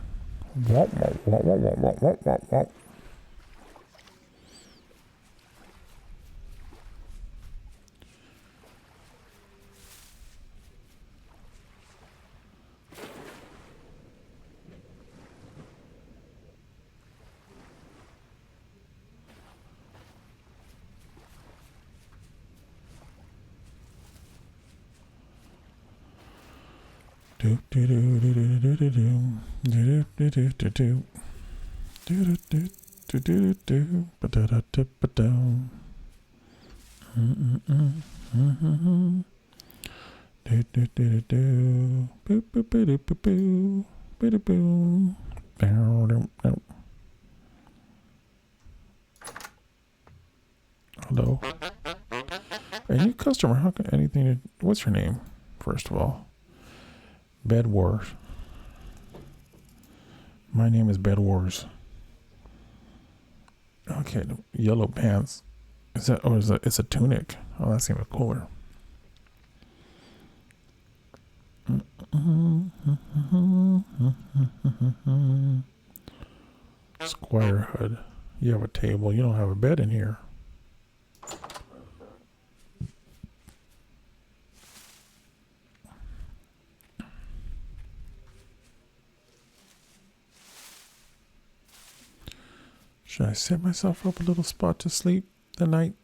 Do do do do do do do do do do do do do do do. Do do do ba da da da ba da. Do do do do. Boo boo boo boo boo boo. Boo boo. Hello. A new customer. How can anything? What's your name? First of all, Bed Wars. My name is Bed Wars. Okay, yellow pants. Is that? Oh, it's a tunic. Oh, that's even cooler. Squire Hood. You have a table. You don't have a bed in here. Should I set myself up a little spot to sleep the night?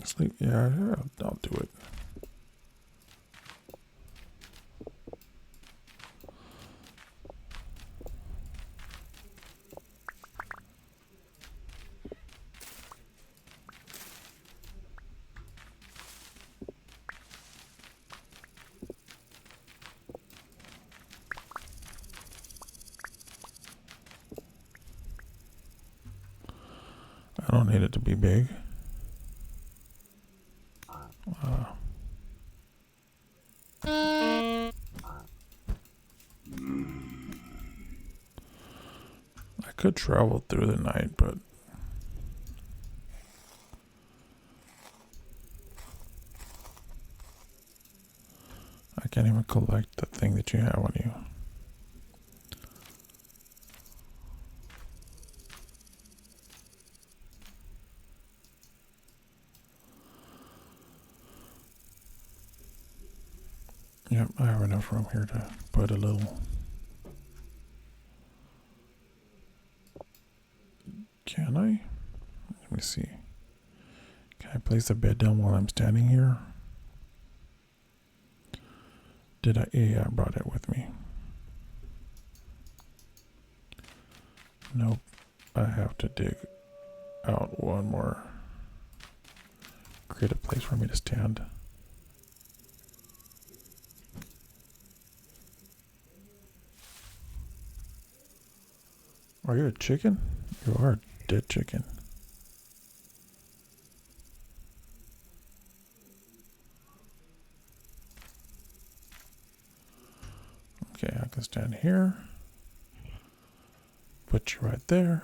Sleep? Yeah, I'll do it. I don't need it to be big. I could travel through the night, but I can't even collect the thing that you have on you. Yep, I have enough room here to put a little. Can I? Let me see. Can I place the bed down while I'm standing here? Did I? Yeah, I brought it with me. Nope. I have to dig out one more. Create a place for me to stand. Are you a chicken? You are a dead chicken. Okay, I can stand here. Put you right there.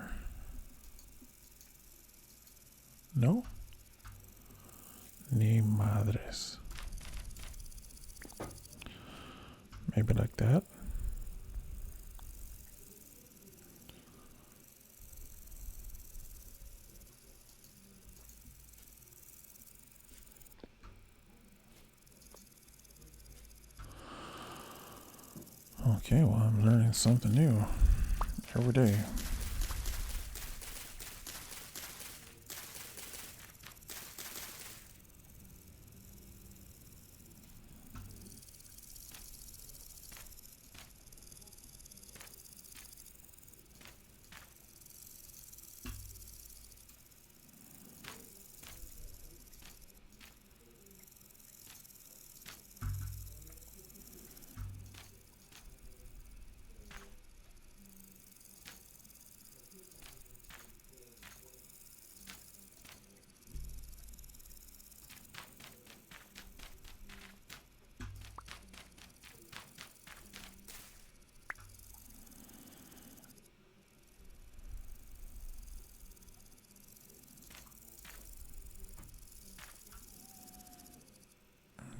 No? Ni madres. Maybe like that. Okay, well, I'm learning something new every day.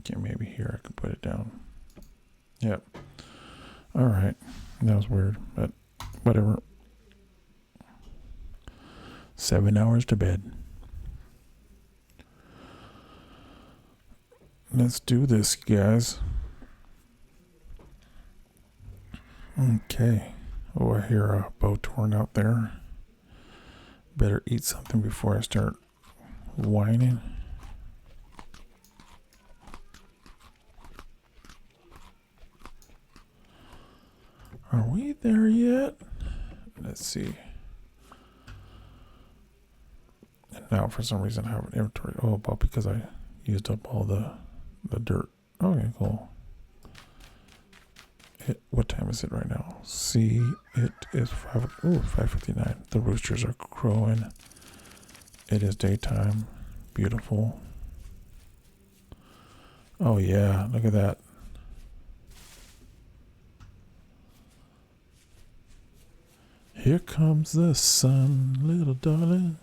Okay, maybe here I can put it down. Yep. All right. That was weird, but whatever. 7 hours to bed. Let's do this, guys. Okay. Oh, I hear a bow torn out there. Better eat something before I start whining. Are we there yet? Let's see. Now, for some reason, I have an inventory. Oh, but because I used up all the dirt. Okay, cool. What time is it right now? See, it is 5:59. The roosters are crowing. It is daytime. Beautiful. Oh yeah, look at that. Here comes the sun, little darling.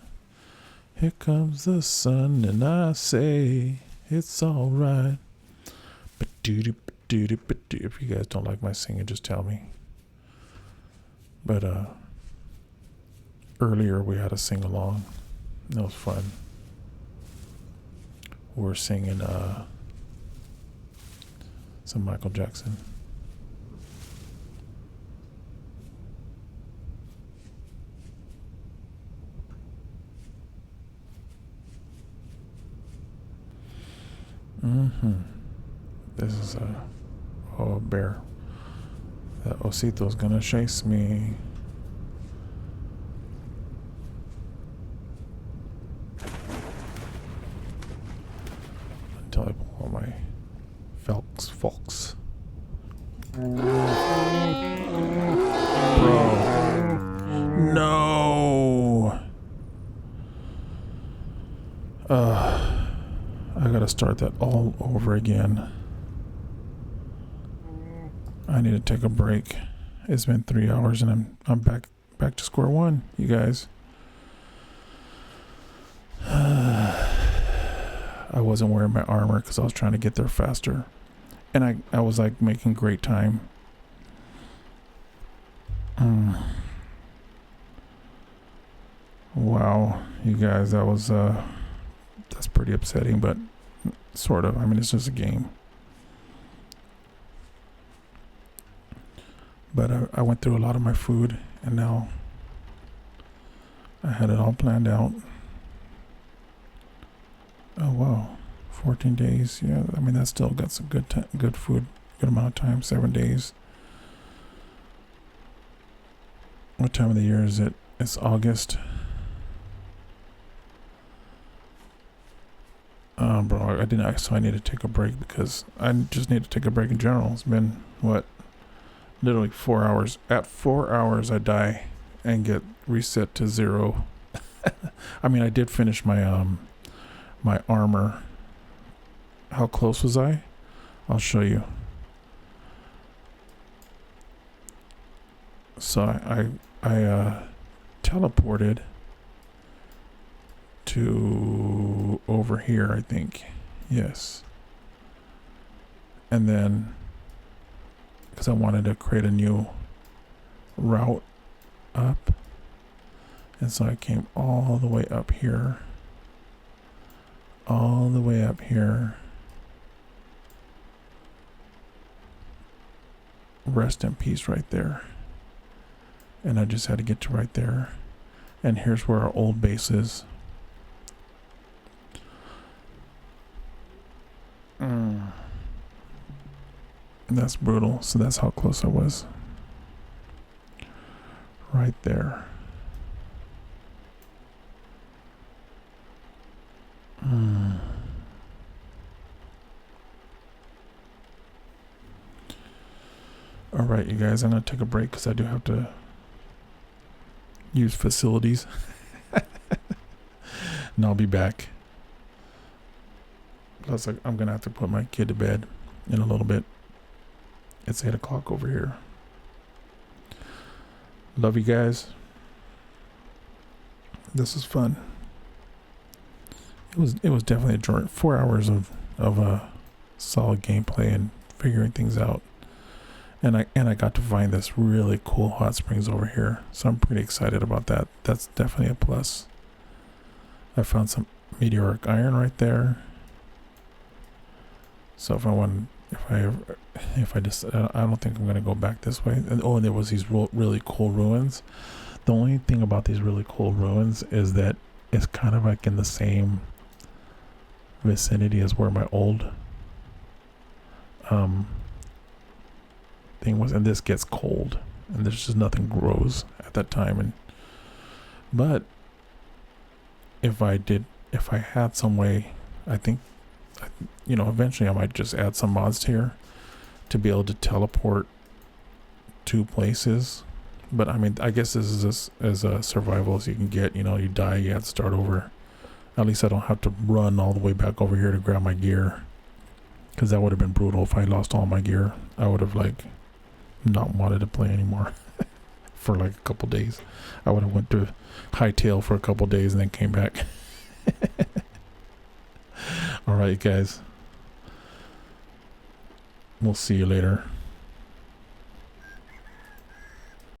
Here comes the sun, and I say it's all right. If you guys don't like my singing, just tell me. But earlier we had a sing along. It was fun. We were singing some Michael Jackson. This is a bear. That osito's gonna chase me. Until I pull all my folks. Bro. No. I gotta start that all over again. I need to take a break. It's been 3 hours and I'm back to square one, you guys. I wasn't wearing my armor because I was trying to get there faster. And I was like making great time. Wow, you guys, that was that's pretty upsetting, but sort of. I mean, it's just a game. But I went through a lot of my food, and now I had it all planned out. Oh wow, 14 days. Yeah, I mean, that's still got some good food, good amount of time. 7 days. What time of the year is it? It's August. Bro, I didn't. So I need to take a break because I just need to take a break in general. It's been what? Literally 4 hours. At 4 hours, I die and get reset to 0. I mean, I did finish my my armor. How close was I? I'll show you. So I teleported to over here, I think. Yes. And then, because I wanted to create a new route up, and so I came all the way up here, rest in peace right there, and I just had to get to right there, and here's where our old base is. That's brutal. So that's how close I was. Right there. All right, you guys, I'm going to take a break because I do have to use facilities. And I'll be back. Plus, I'm going to have to put my kid to bed in a little bit. It's 8 o'clock over here. Love you guys. This is fun. It was definitely a journey. 4 hours of solid gameplay and figuring things out. And I got to find this really cool hot springs over here. So I'm pretty excited about that. That's definitely a plus. I found some meteoric iron right there. So if I just, I don't think I'm going to go back this way. And there was these really cool ruins. The only thing about these really cool ruins is that it's kind of like in the same vicinity as where my old thing was. And this gets cold. And there's just nothing grows at that time. But if I had some way, I think, you know, eventually I might just add some mods to here to be able to teleport to places. But I mean, I guess this is as a survival as you can get. You know, you die, you have to start over. At least I don't have to run all the way back over here to grab my gear, because that would have been brutal. If I lost all my gear, I would have like not wanted to play anymore for like a couple days. I would have went to hightail for a couple days and then came back. All right, guys. We'll see you later.